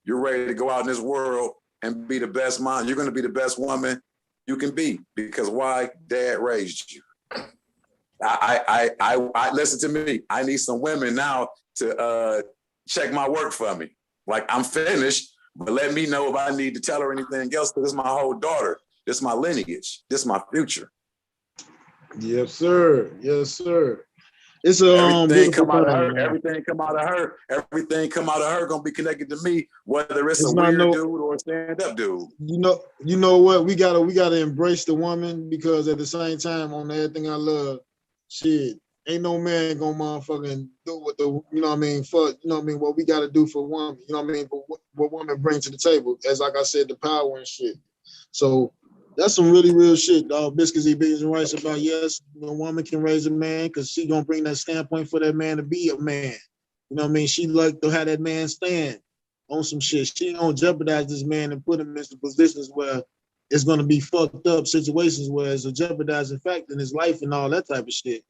you're ready to go out in this world and be the best mom. You're going to be the best woman you can be because why? Dad raised you. I listen to me. I need some women now to check my work for me. Like I'm finished, but let me know if I need to tell her anything else because this is my whole daughter. This is my lineage. This is my future. Yes, sir. Yes, sir. It's everything come out of her. Everything come out of her. Everything come out of her gonna be connected to me, whether it's a weird dude or a stand-up dude. You know what? We gotta embrace the woman because at the same time, on everything I love, shit, ain't no man gonna motherfucking do what the you know what I mean. Fuck, you know what I mean. What we gotta do for woman, you know what I mean. But what women bring to the table, as like I said, the power and shit. So. That's some really real shit, dog. Biscuits eat beans and rice about yes, a woman can raise a man because she gonna bring that standpoint for that man to be a man. You know what I mean? She like to have that man stand on some shit. She ain't gonna jeopardize this man and put him into positions where it's gonna be fucked up situations where it's a jeopardizing factor in his life and all that type of shit.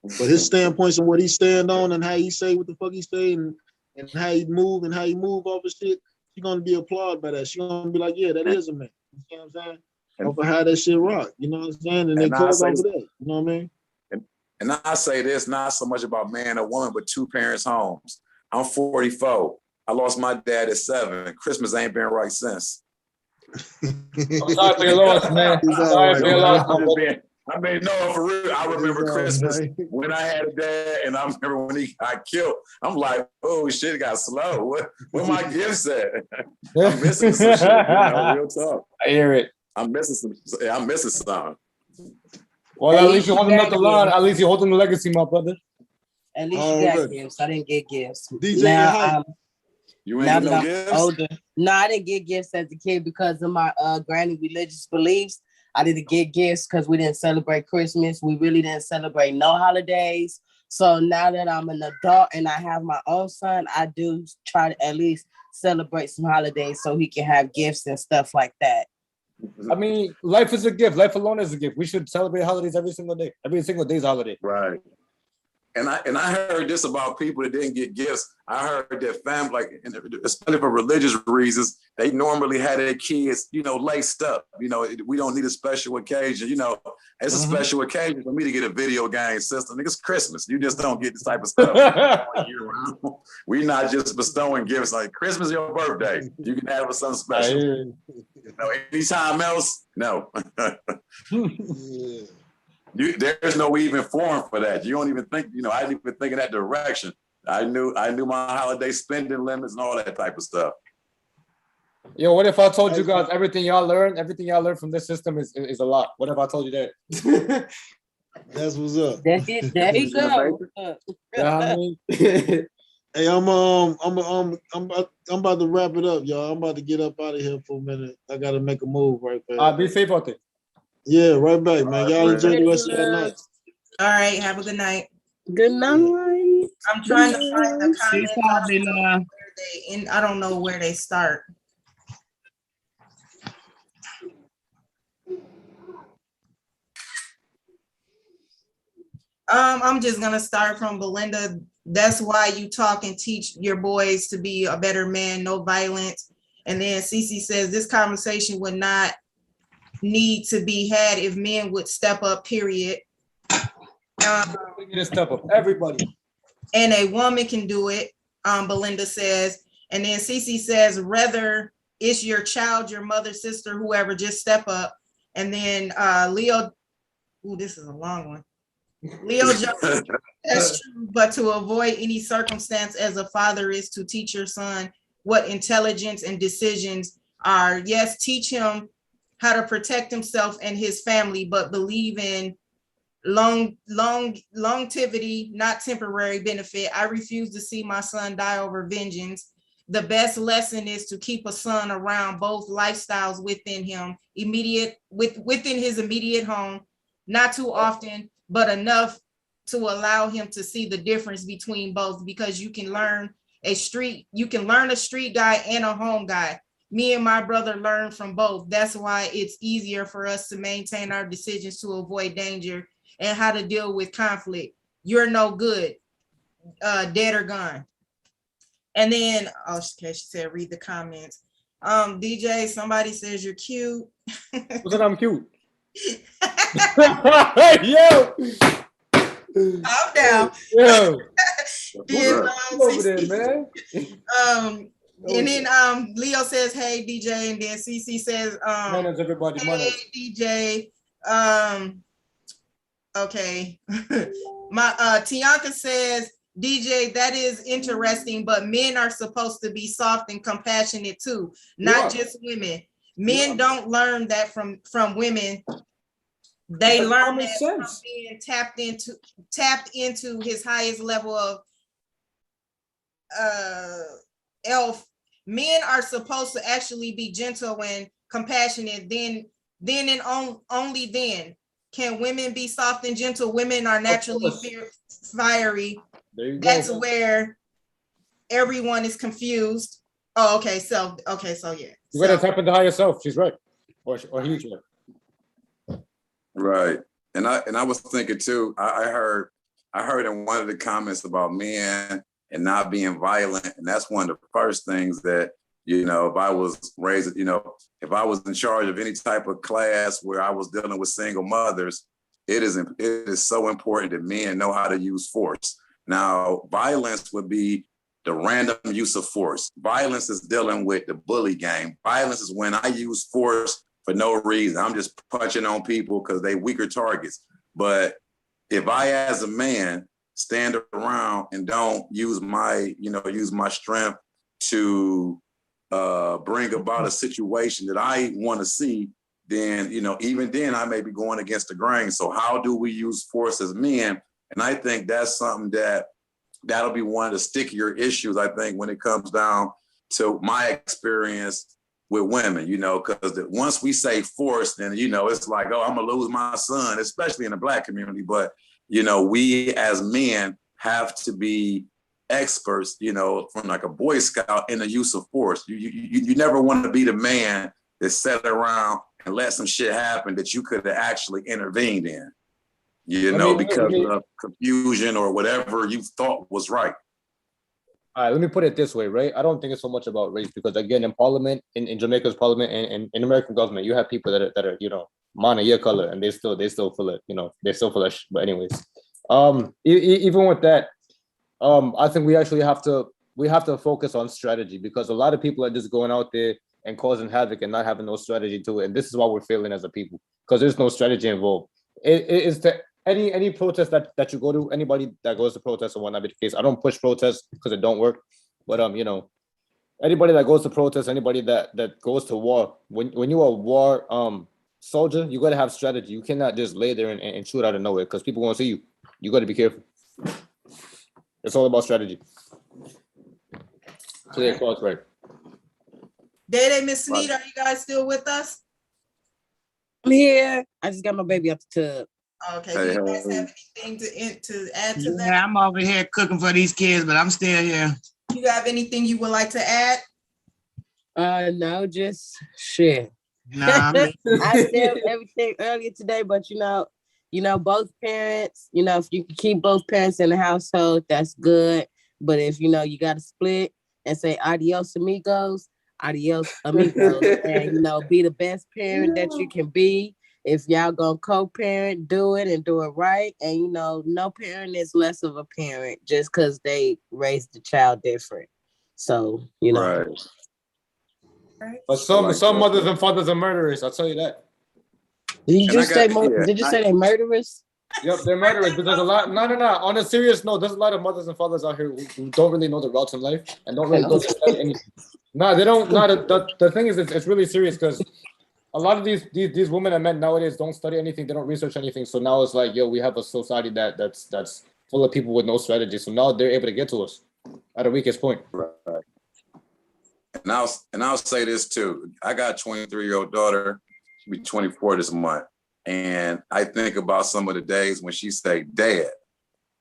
But his standpoints and what he stand on and how he say what the fuck he say and how he move off of shit, she gonna be applauded by that. She gonna be like, yeah, that is a man. You know what I'm saying? Over how that shit rock, you know what I'm saying? And they call over that, you know what I mean? And I say this not so much about man or woman, but two parents' homes. I'm 44. I lost my dad at 7. Christmas ain't been right since. I'm sorry for your loss, man. Sorry for your loss. I mean, no, for real. I remember Christmas when I had a dad, and I remember when he got killed. I'm like, oh shit, it got slow. What my gifts at? I'm missing some shit. You know, real talk. I hear it. I'm missing some. Well, at least you're holding up the line. At least you're holding the legacy, my brother. At least you got gifts. I didn't get gifts. DJ now, you ain't get no gifts? Older. No, I didn't get gifts as a kid because of my granny religious beliefs. I didn't get gifts because we didn't celebrate Christmas. We really didn't celebrate no holidays. So now that I'm an adult and I have my own son, I do try to at least celebrate some holidays so he can have gifts and stuff like that. I mean, life is a gift. Life alone is a gift. We should celebrate holidays every single day. Every single day is a holiday. Right. And I heard this about people that didn't get gifts. I heard that family, like, especially for religious reasons, they normally had their kids, you know, laced up. You know, we don't need a special occasion. You know, it's a special occasion for me to get a video game system. It's Christmas. You just don't get this type of stuff. We're not just bestowing gifts like Christmas is your birthday. You can have something special. You know, anytime else, no. Yeah. There's no even forum for that. You don't even think, you know, I didn't even think in that direction. I knew my holiday spending limits and all that type of stuff. Yo, what if I told you guys everything y'all learned from this system is a lot? What if I told you that? That's what's up. That's it. There you go. Yeah, I mean, hey, I'm about to wrap it up, y'all. I'm about to get up out of here for a minute. I gotta make a move right there. Be safe out there. Yeah, right back, man. Y'all enjoy the rest of your night. All right, have a good night. Good night. I'm trying to find the comments. I don't know where they start. I'm just gonna start from Belinda. That's why you talk and teach your boys to be a better man, no violence. And then Cece says this conversation would not need to be had if men would step up, period. Step up, everybody. And a woman can do it, Belinda says. And then Cece says, whether it's your child, your mother, sister, whoever, just step up. And then Leo, ooh, this is a long one. Leo Jones, that's true, but to avoid any circumstance as a father is to teach your son what intelligence and decisions are. Yes, teach him how to protect himself and his family, but believe in longevity, not temporary benefit. I refuse to see my son die over vengeance. The best lesson is to keep a son around both lifestyles within him, within his immediate home, not too often, but enough to allow him to see the difference between both, because you can learn a street guy and a home guy. Me and my brother learned from both. That's why it's easier for us to maintain our decisions to avoid danger and how to deal with conflict. You're no good, dead or gone. And then, okay, she said, read the comments. DJ, somebody says you're cute. Who said I'm cute? Yo! I'm down. Yo! Then, over there, man. And then Leo says, hey, DJ, and then CC says, manners, everybody, hey, manners. DJ. Okay. My Tianka says, DJ, that is interesting, but men are supposed to be soft and compassionate too, not just women. Men don't learn that from women. They learn that from being tapped into his highest level of elf. Men are supposed to actually be gentle and compassionate. Then and only then can women be soft and gentle. Women are naturally fiery. That's where everyone is confused. Oh, okay. So yeah. You gotta tap into higher self. She's right, or he's right. Right, and I was thinking too. I heard in one of the comments about men and not being violent, and that's one of the first things that, you know, if I was raised, you know, if I was in charge of any type of class where I was dealing with single mothers, it is so important that men know how to use force. Now, violence would be the random use of force. Violence is dealing with the bully game. Violence is when I use force for no reason. I'm just punching on people because they weaker targets. But if I, as a man, stand around and don't use my strength to bring about a situation that I want to see, then, you know, even then I may be going against the grain. So how do we use force as men? And I think that's something that'll be one of the stickier issues, I think, when it comes down to my experience with women, you know, because once we say force, then, you know, it's like, oh, I'm gonna lose my son, especially in the Black community. But, you know, we as men have to be experts, you know, from like a Boy Scout in the use of force. You never want to be the man that sat around and let some shit happen that you could have actually intervened in, you know, because of confusion or whatever you thought was right. All right, let me put it this way, right? I don't think it's so much about race because, again, in Parliament, in Jamaica's Parliament, and in American government, you have people that are you know, mana your color, and they still full of, you know, they're still full of. But anyways, even with that, I think we actually have to focus on strategy, because a lot of people are just going out there and causing havoc and not having no strategy to it, and this is why we're failing as a people, because there's no strategy involved. It is to any protest that you go to, anybody that goes to protest or whatnot be the case. I don't push protests because it don't work, but you know, anybody that goes to protest, anybody that goes to war, when you are a war soldier, you got to have strategy. You cannot just lay there and shoot out of nowhere, because people won't see you. You got to be careful. It's all about strategy. So yeah, Claude's right. Day, Miss Sunita, are you guys still with us? I'm here. I just got my baby out the tub. Okay. Do you guys have anything to add to that? Yeah, I'm over here cooking for these kids, but I'm still here. You have anything you would like to add? No, just shit. No, I said everything earlier today, but you know, both parents, you know, if you can keep both parents in the household, that's good. But if, you know, you got to split and say adios amigos, and, you know, be the best parent that you can be. If y'all gonna co-parent, do it and do it right. And, you know, no parent is less of a parent just because they raised the child different. So, you know. Right. But some mothers and fathers are murderers, I'll tell you that. Did you say they murderers? Yep, they're murderers because a lot. No. On a serious note, there's a lot of mothers and fathers out here who don't really know the routes in life and don't really go to study anything. No, they don't. No, the thing is, it's really serious because a lot of these women and men nowadays don't study anything. They don't research anything. So now it's like, yo, we have a society that's full of people with no strategy. So now they're able to get to us at a weakest point. Right. And I'll say this too. I got a 23-year-old daughter. She'll be 24 this month. And I think about some of the days when she say, Dad,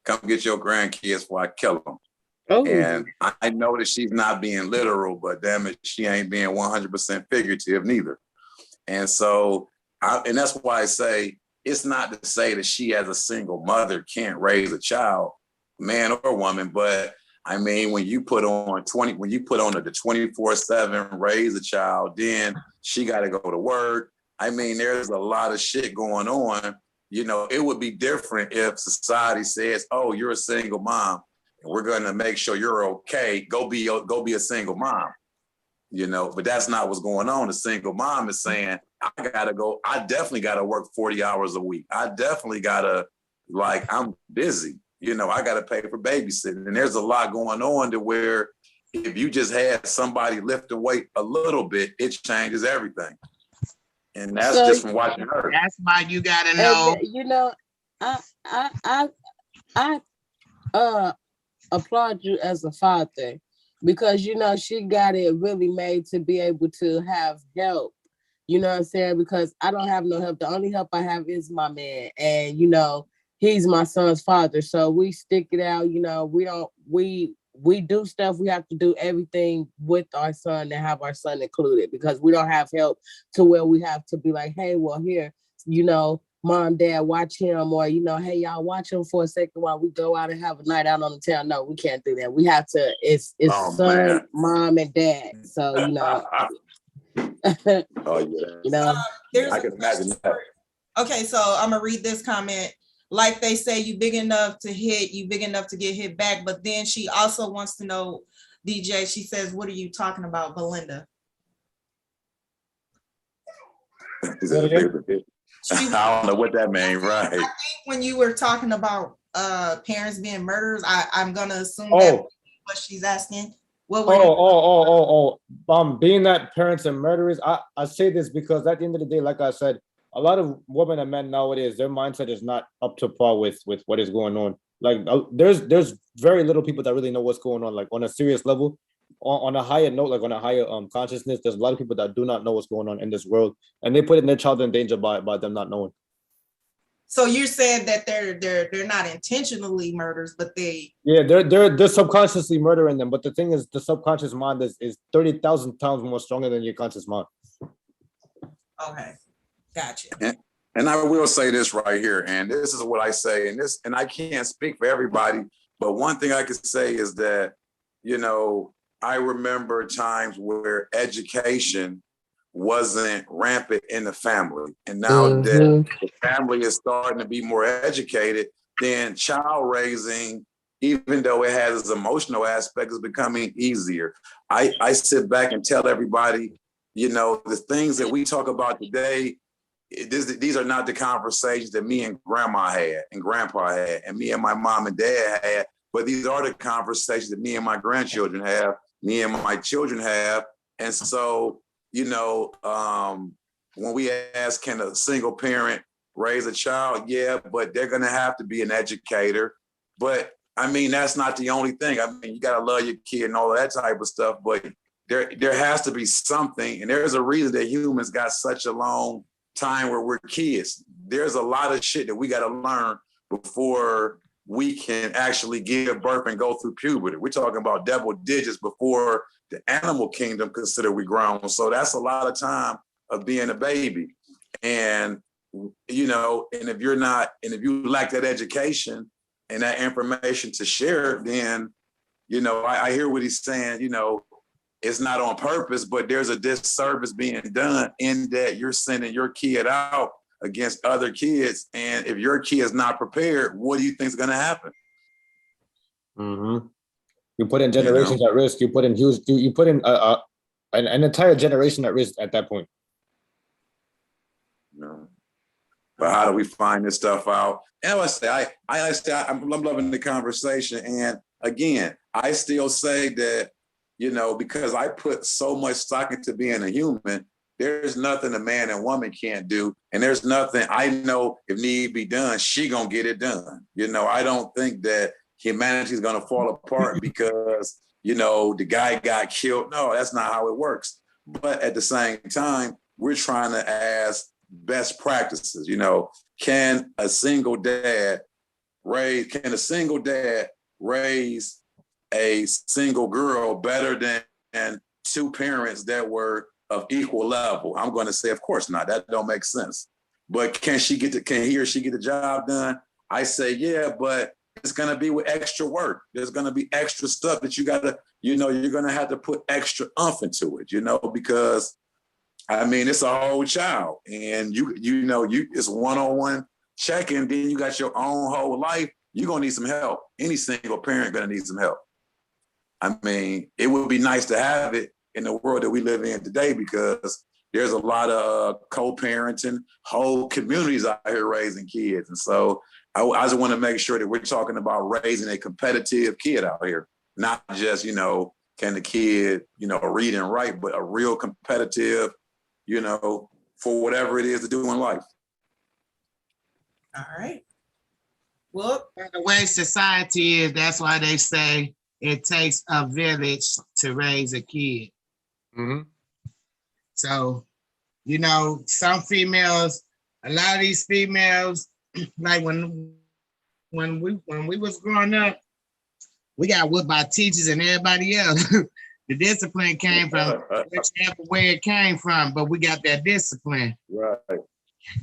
come get your grandkids before I kill them. Oh. And I know that she's not being literal, but damn it, she ain't being 100% figurative neither. And so, and that's why I say, it's not to say that she as a single mother can't raise a child, man or woman, but I mean, when you put on the 24/7 raise a child, then she got to go to work. I mean, there's a lot of shit going on. You know, it would be different if society says, oh, you're a single mom and we're going to make sure you're okay. Go be a single mom, you know, but that's not what's going on. The single mom is saying, I definitely got to work 40 hours a week. I definitely got to, I'm busy. You know, I got to pay for babysitting. And there's a lot going on to where if you just had somebody lift the weight a little bit, it changes everything. And that's just from watching her. That's why you gotta know. You know, I applaud you as a father because you know she got it really made to be able to have help. You know what I'm saying? Because I don't have no help. The only help I have is my man, and you know he's my son's father. So we stick it out. You know, we do stuff. We have to do everything with our son and have our son included because we don't have help to where we have to be like, hey, well, here, you know, mom, dad, watch him, or, you know, hey, y'all watch him for a second while we go out and have a night out on the town. No, we can't do that. We have to, it's son, man. Mom, and dad. So, you know. Oh, yeah. You know, I can imagine that. Okay, so I'm going to read this comment. Like they say, you big enough to hit, you big enough to get hit back. But then she also wants to know, DJ, she says, what are you talking about, Belinda? I don't know what that means, right? I think when you were talking about parents being murderers, I'm going to assume that what she's asking. Being that parents are murderers, I say this because at the end of the day, like I said, a lot of women and men nowadays, their mindset is not up to par with what is going on. Like there's very little people that really know what's going on, like on a serious level, on a higher note, like on a higher consciousness. There's a lot of people that do not know what's going on in this world, and they put their child in danger by them not knowing. So you're saying that they're not intentionally murders, but they're subconsciously murdering them. But the thing is, the subconscious mind is 30,000 times more stronger than your conscious mind. Okay. Gotcha. And I will say this right here, and this is what I say, and I can't speak for everybody, but one thing I can say is that, you know, I remember times where education wasn't rampant in the family. And now that the family is starting to be more educated, then child raising, even though it has its emotional aspect, is becoming easier. I sit back and tell everybody, you know, the things that we talk about today, these are not the conversations that me and grandma had and grandpa had and me and my mom and dad had, but these are the conversations that me and my grandchildren have, me and my children have. And so, you know, when we ask, can a single parent raise a child? Yeah, but they're going to have to be an educator. But I mean, that's not the only thing. I mean, you got to love your kid and all of that type of stuff, but there has to be something. And there's a reason that humans got such a long time where we're kids. There's a lot of shit that we got to learn before we can actually give birth and go through puberty. We're talking about double digits before the animal kingdom consider we grown. So that's a lot of time of being a baby. And, you know, and if you lack that education and that information to share, then, you know, I hear what he's saying, you know, it's not on purpose, but there's a disservice being done in that you're sending your kid out against other kids. And if your kid is not prepared, what do you think is going to happen? Mm-hmm. You put in generations at risk. You put in an entire generation at risk at that point. No. But how do we find this stuff out? And I'm loving the conversation. And again, I still say that, you know, because I put so much stock into being a human, there's nothing a man and woman can't do. And there's nothing I know if need be done, she gonna get it done. You know, I don't think that humanity is gonna fall apart because, you know, the guy got killed. No, that's not how it works. But at the same time, we're trying to ask best practices. You know, can a single dad raise a single girl better than two parents that were of equal level? I'm going to say, of course not. That don't make sense. But can he or she get the job done? I say, yeah, but it's going to be with extra work. There's going to be extra stuff that you got to, you know, you're going to have to put extra oomph into it, you know, because I mean, it's a whole child, and you know, it's one-on-one checking. Then you got your own whole life. You're gonna need some help. Any single parent gonna need some help. I mean, it would be nice to have it in the world that we live in today, because there's a lot of co-parenting, whole communities out here raising kids, and so I just want to make sure that we're talking about raising a competitive kid out here, not just, you know, can the kid, you know, read and write, but a real competitive, you know, for whatever it is to do in life. All right. Well, The way society is, that's why they say it takes a village to raise a kid. Mm-hmm. So, you know, some females, a lot of these females, like when we was growing up, we got whipped by teachers and everybody else. The discipline came from whichever way it came from, but we got that discipline. Right.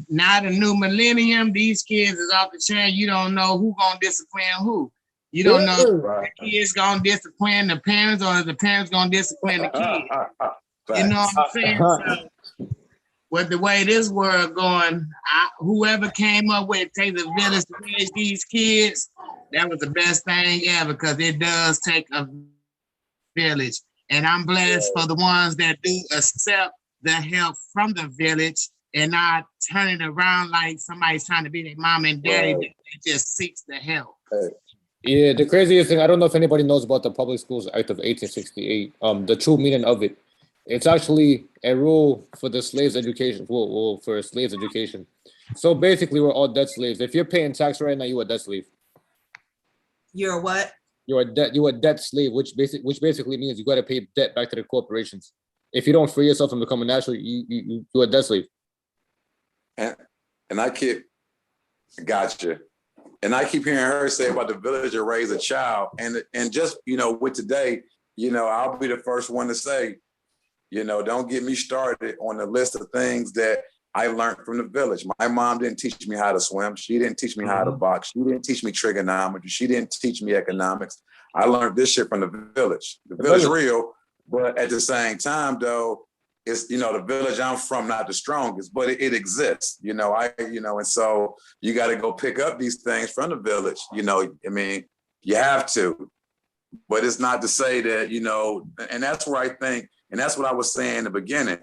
Now the new millennium, these kids is off the chain. You don't know who gonna discipline who. You don't know if the kids gonna discipline the parents or if the parents gonna discipline the kids. You know what I'm saying? So, with the way this world going, whoever came up with take the village to raise these kids, that was the best thing ever, because it does take a village. And I'm blessed for the ones that do accept the help from the village and not turn it around like somebody's trying to be their mom and daddy. Right. That just seeks the help. Yeah, the craziest thing, I don't know if anybody knows about the Public Schools Act of 1868, the true meaning of it. It's actually a rule for the slaves' education, for slaves' education. So basically, we're all debt slaves. If you're paying tax right now, you're a debt slave. You're what? You're a debt slave, which basically means you got to pay debt back to the corporations. If you don't free yourself and become a national, you're a debt slave. And I gotcha. And I keep hearing her say about the village to raise a child. And just, you know, with today, you know, I'll be the first one to say, you know, don't get me started on the list of things that I learned from the village. My mom didn't teach me how to swim. She didn't teach me how to box. She didn't teach me trigonometry. She didn't teach me economics. I learned this shit from the village. The village is real, but at the same time, though, it's, you know, the village I'm from, not the strongest, but it exists, you know, and so you got to go pick up these things from the village, you know, I mean, you have to, but it's not to say that, you know, and that's where I think, and that's what I was saying in the beginning,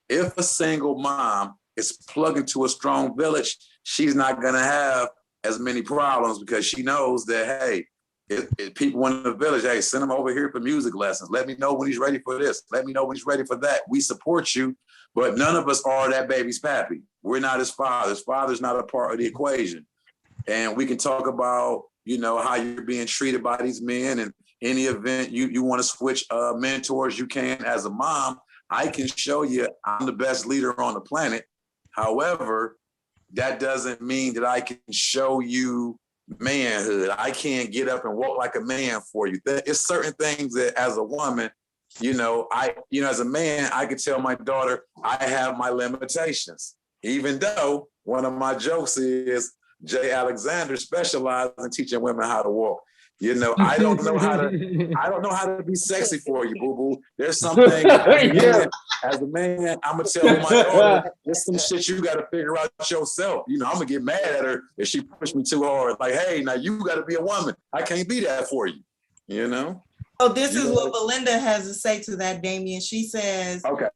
if a single mom is plugged into a strong village, she's not going to have as many problems because she knows that, hey, if people in the village, hey, send him over here for music lessons. Let me know when he's ready for this. Let me know when he's ready for that. We support you, but none of us are that baby's pappy. We're not his father. His father's not a part of the equation. And we can talk about, you know, how you're being treated by these men, and any event you want to switch mentors, you can. As a mom, I can show you I'm the best leader on the planet. However, that doesn't mean that I can show you manhood. I can't get up and walk like a man for you. It's certain things that as a woman, you know, as a man, I could tell my daughter I have my limitations, even though one of my jokes is Jay Alexander specializes in teaching women how to walk. You know, I don't know how to be sexy for you, boo-boo. There's something as a man, I'm gonna tell my daughter, there's some shit you gotta figure out yourself. You know, I'm gonna get mad at her if she pushed me too hard. Like, hey, now you gotta be a woman. I can't be that for you, you know? Oh, this is what Belinda has to say to that, Damien. She says, okay,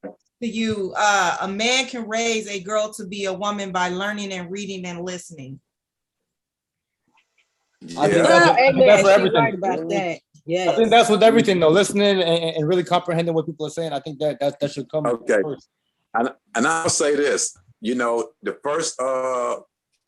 to you. A man can raise a girl to be a woman by learning and reading and listening. I think Yeah. that's, Amen. that's for She's everything. right about that. Yes. I think that's with everything though. Listening and really comprehending what people are saying. I think that should come Okay. first. And I'll say this, you know, the first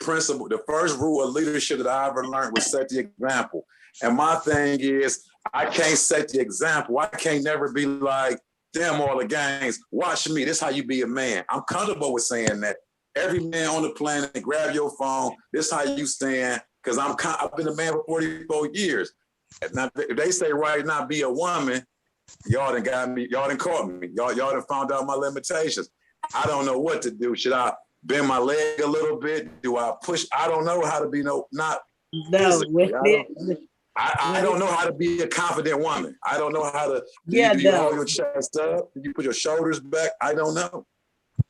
principle, the first rule of leadership that I ever learned was set the example. And my thing is, I can't set the example. I can't never be like, damn all the gangs, watch me. This is how you be a man. I'm comfortable with saying that. Every man on the planet, grab your phone. This is how you stand. Because I've been a man for 44 years. Now, if they say right now, be a woman, y'all done got me, y'all done caught me. Y'all done found out my limitations. I don't know what to do. Should I bend my leg a little bit? Do I push? I don't know how to be not physically. I don't know how to be a confident woman. I don't know how to, do you hold your chest up? Do you put your shoulders back? I don't know.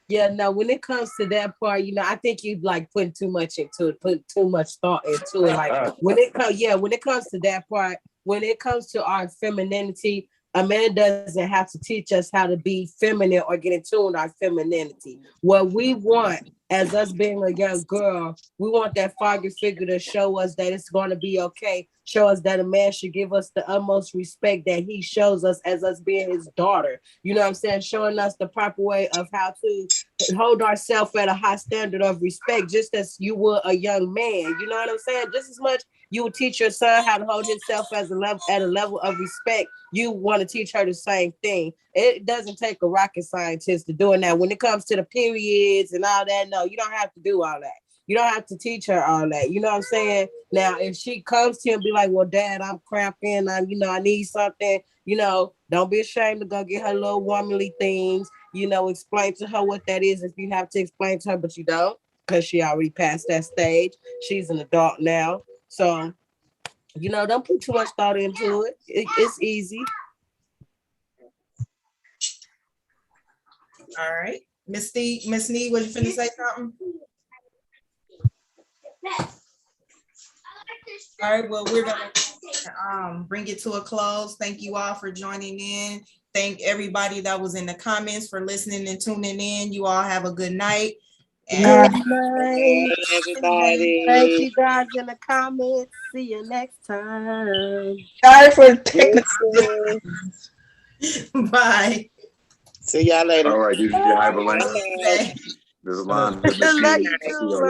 Yeah, no, when it comes to that part, you know, I think you like putting too much into it, put too much thought into it. Like when it comes to that part, when it comes to our femininity, a man doesn't have to teach us how to be feminine or get in tune with our femininity. What we want as us being a young girl, we want that father figure to show us that it's going to be okay. Show us that a man should give us the utmost respect that he shows us as us being his daughter. You know what I'm saying? Showing us the proper way of how to hold ourselves at a high standard of respect, just as you would a young man. You know what I'm saying? Just as much you would teach your son how to hold himself as at a level of respect, you want to teach her the same thing. It doesn't take a rocket scientist to doing that. When it comes to the periods and all that, no, you don't have to do all that. You don't have to teach her all that. You know what I'm saying? Now, if she comes to him and be like, well, Dad, I'm cramping. I need something. Don't be ashamed to go get her little womanly things. Explain to her what that is if you have to explain to her, but you don't because she already passed that stage. She's an adult now. So, don't put too much thought into it. It's easy. All right. Miss Need, was you finna say something? All right, well, we're gonna bring it to a close. Thank you all for joining in. Thank everybody that was in the comments for listening and tuning in. You all have a good night. And good night, everybody. Thank you guys in the comments. See you next time. Sorry for technical. Bye. See y'all later. All right, you have a lane. Bye. There's a line. Love you too.